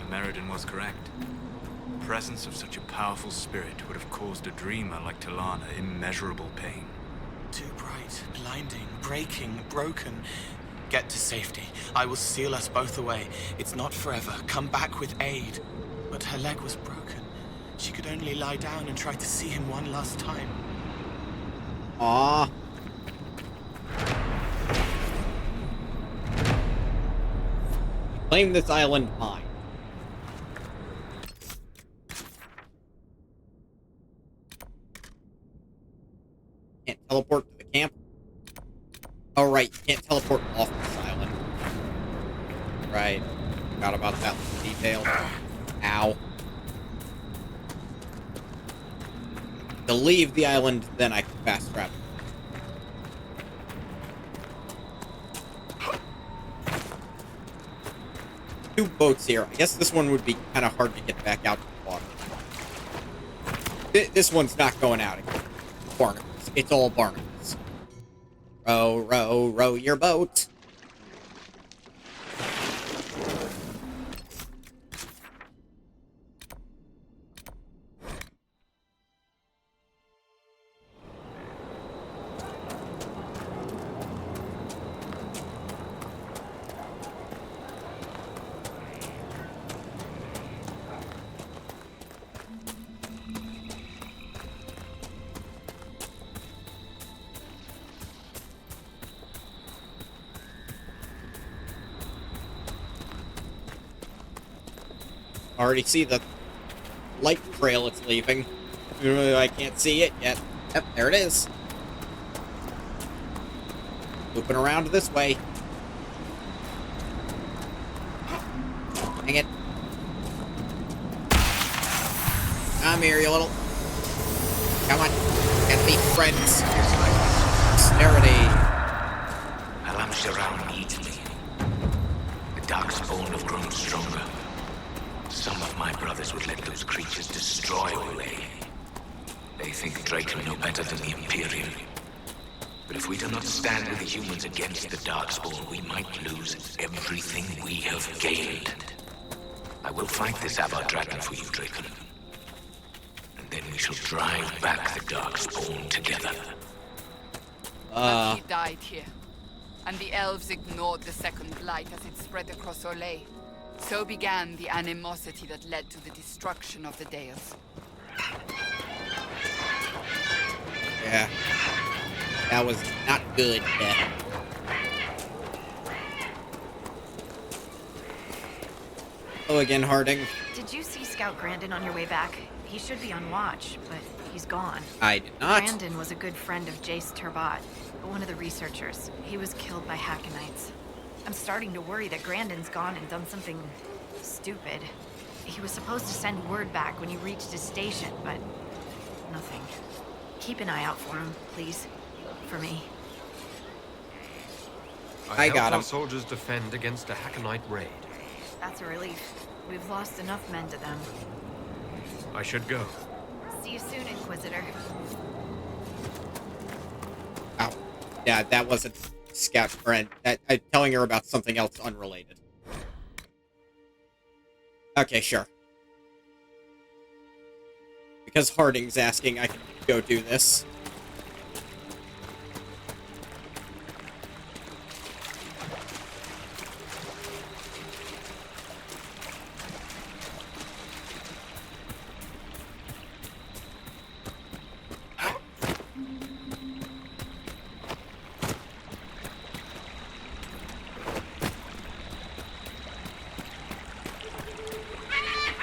Meriden was correct. The presence of such a powerful spirit would have caused a dreamer like Talana immeasurable pain. Too bright, blinding, breaking, broken. Get to safety. I will seal us both away. It's not forever. Come back with aid. But her leg was broken. She could only lie down and try to see him one last time. Aww. Claim this island mine. Can't teleport to the camp. Oh, right, you can't teleport off this island. Right. Forgot about that little detail. Ow. To leave the island, then I can fast travel. Two boats here. I guess this one would be kind of hard to get back out to the water. This one's not going out again. Barnacles. It's all barnacles. Row, row, row your boat. Already see the light trail it's leaving. I can't see it yet. Yep, there it is. Looping around this way. Dang it. Come here, you little... Come on. Get me friends. Dexterity. Alam needs me. The Darkspawn have grown stronger. Some of my brothers would let those creatures destroy Olay. They think Draken know better than the Imperium. But if we do not stand with the humans against the Darkspawn, we might lose everything we have gained. I will fight this Avar Dragon for you, Draken. And then we shall drive back the Darkspawn together. But he died here. And the elves ignored the second light as it spread across Olay. So began the animosity that led to the destruction of the Dales. Yeah. That was not good. Hello again, Harding. Did you see Scout Grandin on your way back? He should be on watch, but he's gone. I did not. Grandin was a good friend of Jace Turbat, one of the researchers. He was killed by Hackonites. I'm starting to worry that Grandin's gone and done something stupid. He was supposed to send word back when he reached his station, but nothing. Keep an eye out for him, please. For me. I got helped him. our soldiers defend against a Hackonite raid. That's a relief. We've lost enough men to them. I should go. See you soon, Inquisitor. Oh, yeah, that wasn't Scout friend. I'm telling her about something else unrelated. Okay, sure. Because Harding's asking, I can go do this.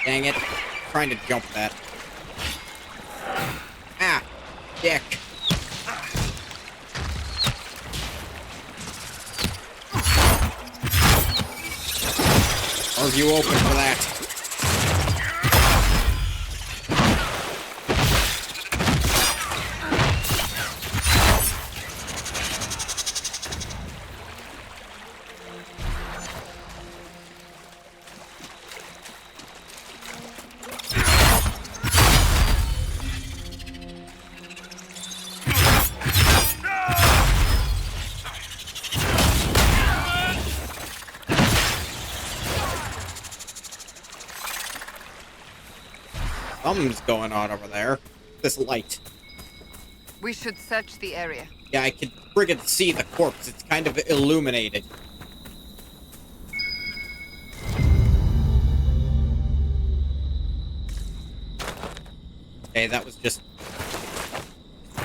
Dang it. Trying to jump that. Ah! Dick. Are you open for that? Something's going on over there. This light. We should search the area. Yeah, I can friggin' see the corpse. It's kind of illuminated. Okay, that was just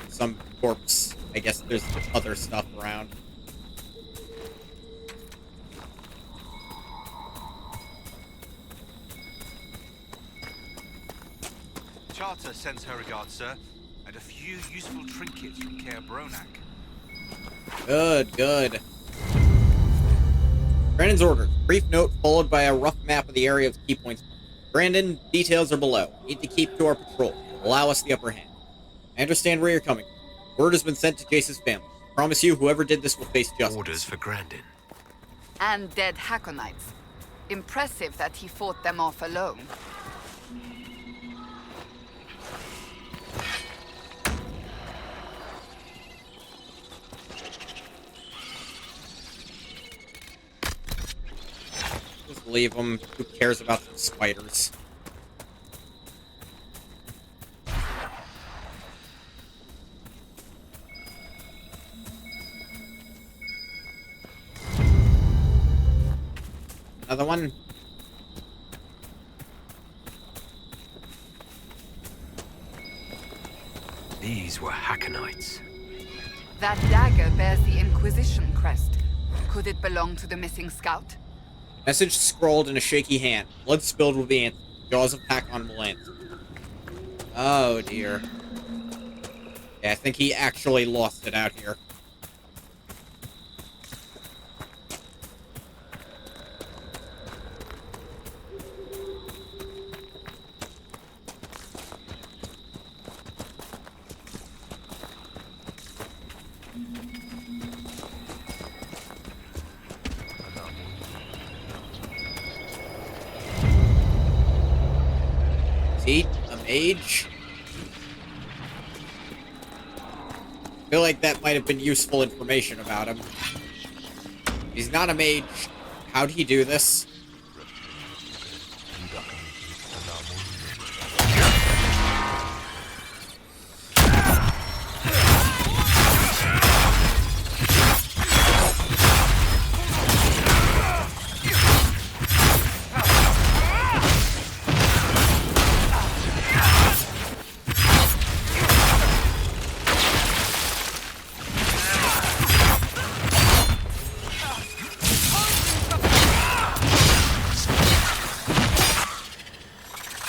some corpse. I guess there's other stuff around. Charter sends her regards, sir, and a few useful trinkets from Kaer Bronak. Good, good. Brandon's orders. Brief note followed by a rough map of the area of key points. Brandon, details are below. Need to keep to our patrol. Allow us the upper hand. I understand where you're coming from. Word has been sent to Jace's family. Promise you, whoever did this will face justice. Orders for Grandin. And dead Hackonites. Impressive that he fought them off alone. Just leave them. Who cares about the spiders? Another one? These were Hackonites. That dagger bears the Inquisition crest. Could it belong to the missing scout? Message scrawled in a shaky hand. Blood spilled will be answered. Jaws of Hakon will answer. Oh dear. Yeah, I think he actually lost it out here. mage? I feel like that might have been useful information about him. He's not a mage. How'd he do this?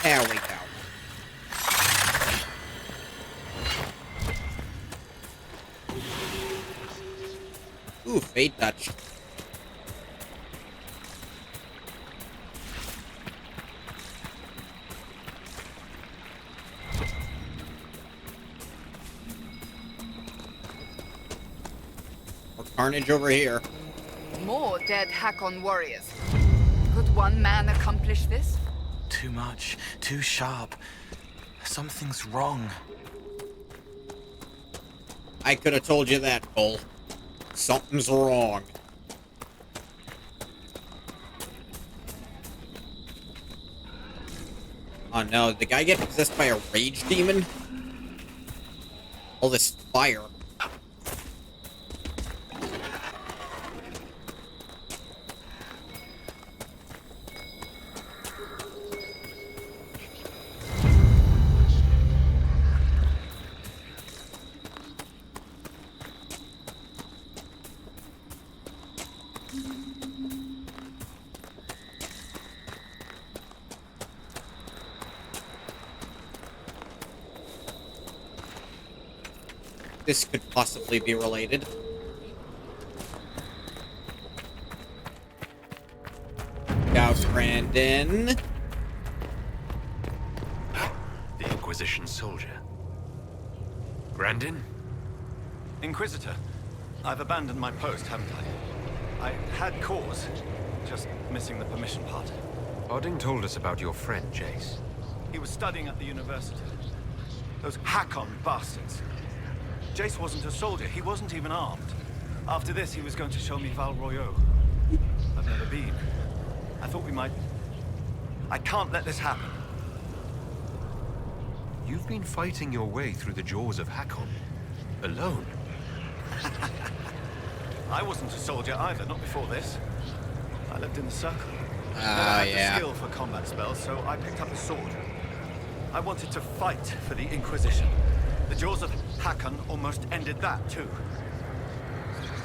There we go. Ooh, fate touch. More carnage over here. More dead Hakon warriors. Could one man accomplish this? Too much, too sharp. Something's wrong. I could have told you that, Cole. Something's wrong. Oh no, did the guy get possessed by a rage demon? All this fire. This could possibly be related. Now, Brandon. The Inquisition soldier. Brandon? Inquisitor, I've abandoned my post, haven't I? I had cause, just missing the permission part. Harding told us about your friend, Jace. He was studying at the university. Those Hakon bastards. Jace wasn't a soldier, he wasn't even armed. After this, he was going to show me Val Royeaux. I've never been. I thought we might... I can't let this happen. You've been fighting your way through the jaws of Hakon. Alone. I wasn't a soldier either, not before this. I lived in the circle. Ah, I had yeah. the skill for combat spells, so I picked up a sword. I wanted to fight for the Inquisition. The jaws of Hakon almost ended that, too.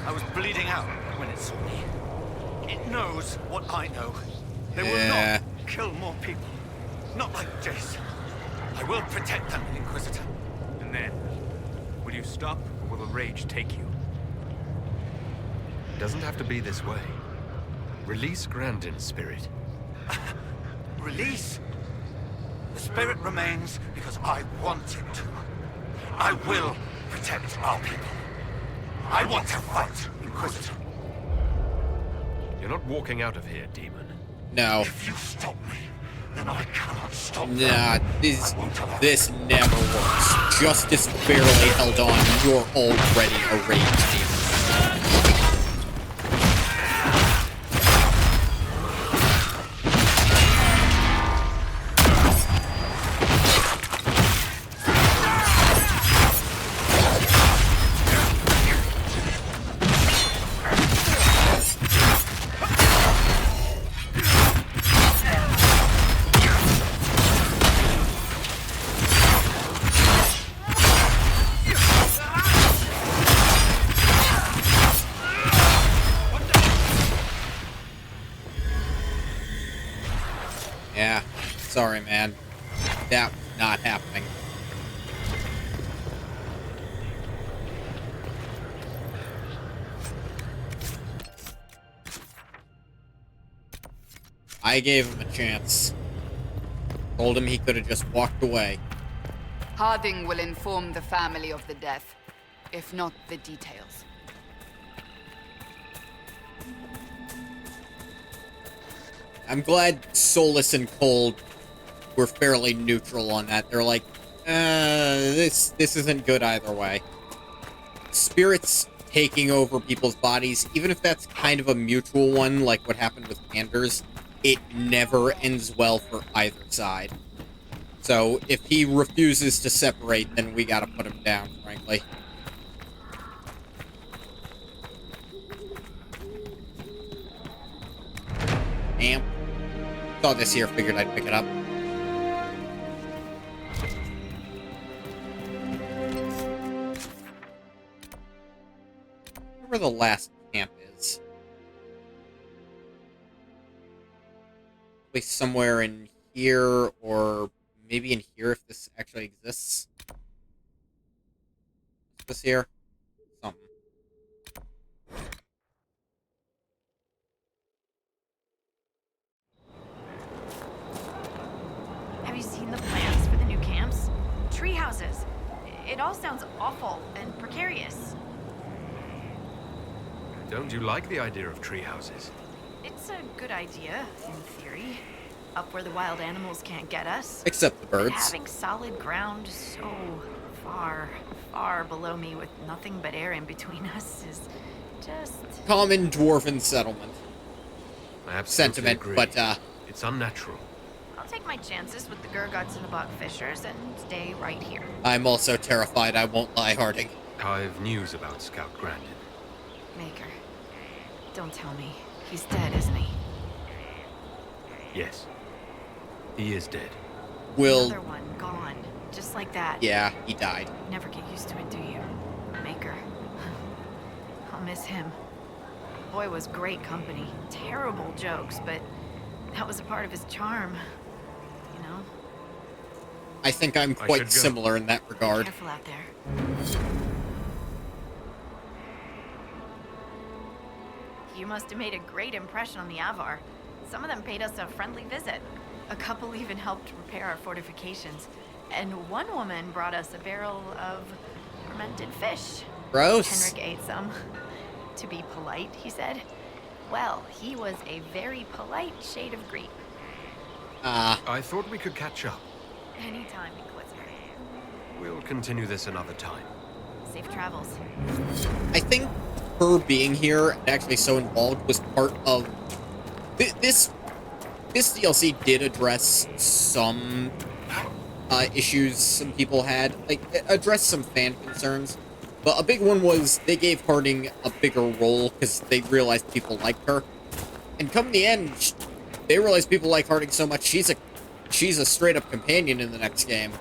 I was bleeding out when it saw me. It knows what I know. They will not kill more people. Not like Jace. I will protect them, Inquisitor. And then, will you stop, or will the rage take you? It doesn't have to be this way. Release Grandin's spirit. Release? The spirit remains because I want it to. I will protect our people. I want to fight, Inquisitor. You're not walking out of here, demon. No. If you stop me, then I cannot stop Nah, this never works. Justice barely held on. You're already a rage demon. Yeah, sorry, man. That was not happening. I gave him a chance. Told him he could have just walked away. Harding will inform the family of the death, if not the details. I'm glad Solus and Cole were fairly neutral on that. They're like, this isn't good either way. Spirits taking over people's bodies, even if that's kind of a mutual one, like what happened with Anders, it never ends well for either side. So if he refuses to separate, then we gotta put him down, frankly. Amp. Saw this here, figured I'd pick it up. Where the last camp is. Probably somewhere in here, or maybe in here if this actually exists. What's this here? Something. Have you seen the plans for the new camps? Tree houses. It all sounds awful and precarious. Don't you like the idea of tree houses? It's a good idea, in theory. Up where the wild animals can't get us. Except the birds. But having solid ground so far, far below me with nothing but air in between us is just... Common dwarven settlement. I absolutely sentiment, agree. but, it's unnatural. I'll take my chances with the Gurguts and the Bogfishers and stay right here. I'm also terrified, I won't lie, Harding. I've news about Scout Grandin. Maker. Don't tell me. He's dead, isn't he? Yes. He is dead. Another one gone. Just like that. Yeah, he died. Never get used to it, do you? Maker. I'll miss him. Boy was great company. Terrible jokes, but that was a part of his charm. You know? I think I'm quite similar in that regard. Be careful out there. You must have made a great impression on the Avar. Some of them paid us a friendly visit. A couple even helped repair our fortifications. And one woman brought us a barrel of fermented fish. Gross. Henrik ate some. To be polite, he said. Well, he was a very polite shade of Greek. I thought we could catch up. Anytime, Inquisitor. We'll continue this another time. Safe travels. I think her being here and actually so involved was part of... This DLC did address some issues some people had. Like, address some fan concerns. But a big one was they gave Harding a bigger role because they realized people liked her. And come the end, they realized people like Harding so much, she's a straight-up companion in the next game.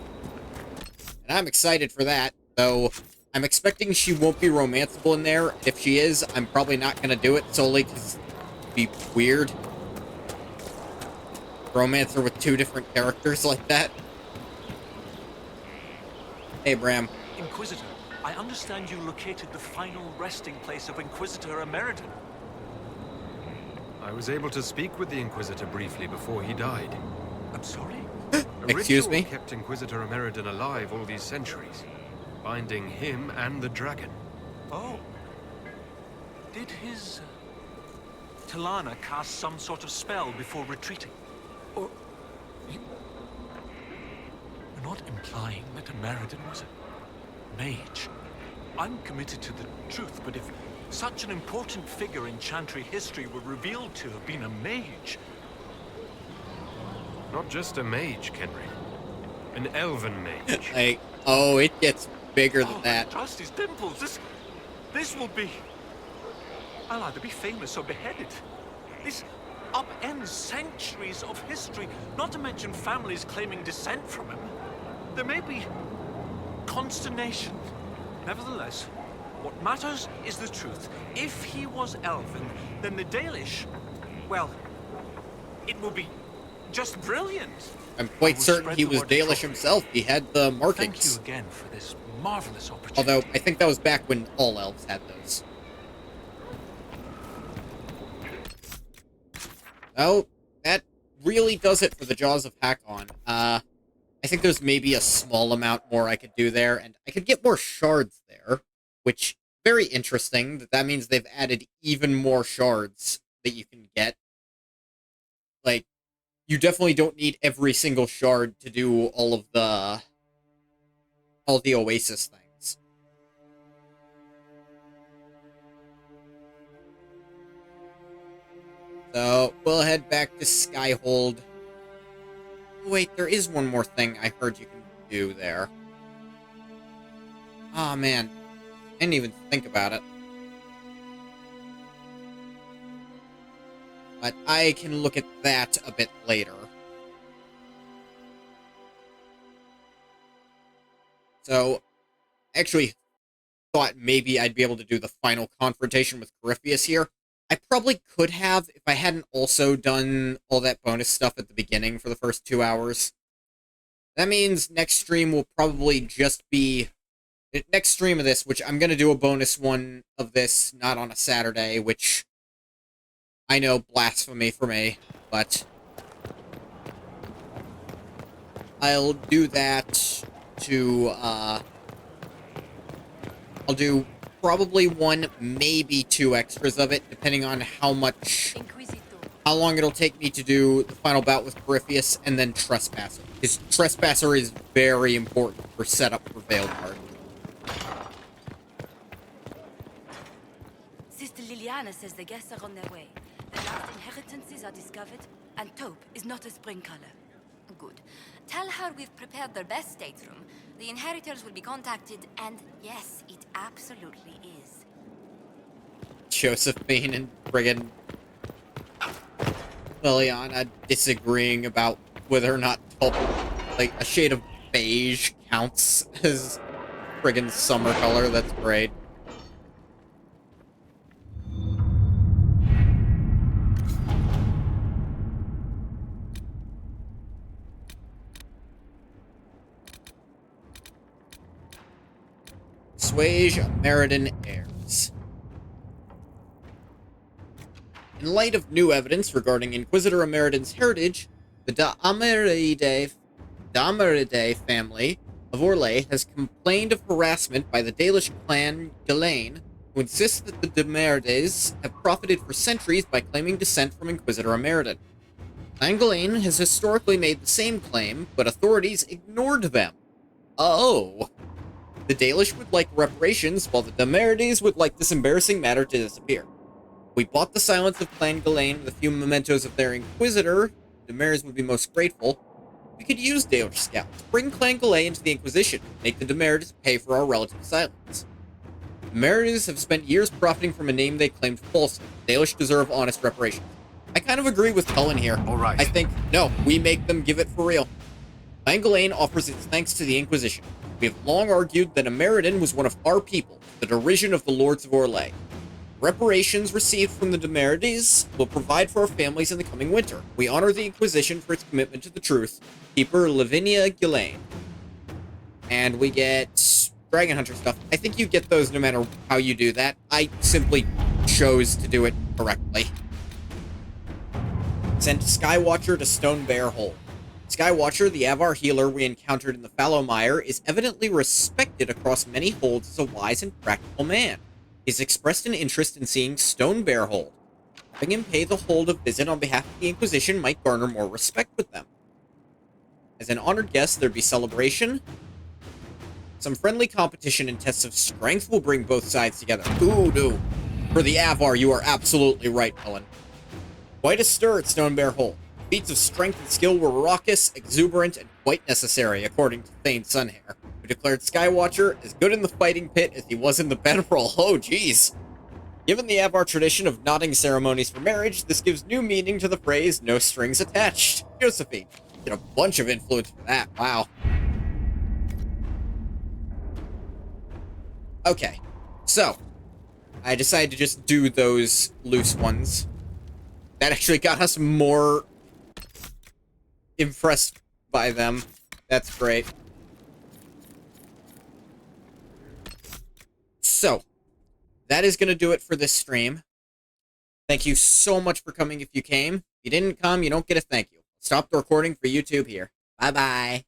And I'm excited for that, though I'm expecting she won't be romanceable in there. If she is, I'm probably not going to do it solely because it'd be weird. Romancer with two different characters like that. Hey, Bram. Inquisitor, I understand you located the final resting place of Inquisitor Emeritus. I was able to speak with the Inquisitor briefly before he died. I'm sorry? Excuse me? Kept Inquisitor Emeritus alive all these centuries, binding him and the dragon. Oh. Did his... Talana cast some sort of spell before retreating? Or... You're not implying that Emeritus was a mage. I'm committed to the truth, but if such an important figure in Chantry history were revealed to have been a mage... Not just a mage, Kenry. An elven mage. Like, oh, it gets bigger than that. Trust his dimples. This will be... I'll either be famous or beheaded. This upends centuries of history, not to mention families claiming descent from him. There may be consternation. Nevertheless, what matters is the truth. If he was elven, then the Dalish, well, it will be just brilliant. I'm quite certain he was Dalish himself. He had the markings. Thank you again for this marvelous opportunity. Although, I think that was back when all elves had those. Oh, that really does it for the Jaws of Hakon. I think there's maybe a small amount more I could do there, and I could get more shards there, which, very interesting. That means they've added even more shards that you can get. Like, you definitely don't need every single shard to do all the Oasis things. So, we'll head back to Skyhold. Wait, there is one more thing I heard you can do there. Oh man, I didn't even think about it. But I can look at that a bit later. So, I actually thought maybe I'd be able to do the final confrontation with Corypheus here. I probably could have if I hadn't also done all that bonus stuff at the beginning for the first 2 hours. That means next stream will probably just be... Next stream of this, which I'm going to do a bonus one of this, not on a Saturday, which... I know, blasphemy for me, but... I'll do that to, I'll do probably one, maybe 2 extras of it, depending on how long it'll take me to do the final bout with Corypheus, and then Trespasser. Because Trespasser is very important for setup for Veilguard. Sister Liliana says the guests are on their way. The last inheritances are discovered, and taupe is not a spring color. Good. Tell her we've prepared their best stateroom. The inheritors will be contacted, and yes, it absolutely is. Josephine and friggin' Liliana disagreeing about whether or not taupe, like, a shade of beige counts as friggin' summer color. That's great. Assuage Meridan heirs. In light of new evidence regarding Inquisitor Meridan's heritage, the D'Ameridae family of Orlais has complained of harassment by the Dalish clan Ghislaine, who insists that the D'Ameridaes have profited for centuries by claiming descent from Inquisitor Meridan. Clan Ghislaine has historically made the same claim, but authorities ignored them. Oh. The Dalish would like reparations, while the D'Ameridaes would like this embarrassing matter to disappear. We bought the silence of Clan Ghislaine with a few mementos of their Inquisitor. The D'Ameridaes would be most grateful. We could use Dalish scouts, bring Clan Ghislaine into the Inquisition, make the D'Ameridaes pay for our relative silence. The D'Ameridaes have spent years profiting from a name they claimed falsely. The Dalish deserve honest reparations. I kind of agree with Cullen here. All right. I think, no, we make them give it for real. Clan Ghislaine offers its thanks to the Inquisition. We have long argued that Meridan was one of our people, the derision of the Lords of Orlais. Reparations received from the D'Ameridaes will provide for our families in the coming winter. We honor the Inquisition for its commitment to the truth. Keeper Lavinia Ghislaine. And we get Dragon Hunter stuff. I think you get those no matter how you do that. I simply chose to do it correctly. Send Skywatcher to Stone Bear Hole. Skywatcher, the Avar healer we encountered in the Fallow Mire, is evidently respected across many holds as a wise and practical man. He's expressed an interest in seeing Stone Bear Hold. Having him pay the hold a visit on behalf of the Inquisition might garner more respect with them. As an honored guest, there'd be celebration. Some friendly competition and tests of strength will bring both sides together. Ooh, no. For the Avar, you are absolutely right, Cullen. Quite a stir at Stone Bear Hole. Feats of strength and skill were raucous, exuberant, and quite necessary, according to Thane Sunhair, who declared Skywatcher as good in the fighting pit as he was in the bedroll. Oh, jeez. Given the Avar tradition of knotting ceremonies for marriage, this gives new meaning to the phrase, no strings attached. Josephine, get a bunch of influence for that. Wow. Okay, so, I decided to just do those loose ones. That actually got us more impressed by them. That's great. So, that is going to do it for this stream. Thank you so much for coming if you came. If you didn't come, you don't get a thank you. Stop the recording for YouTube here. Bye-bye.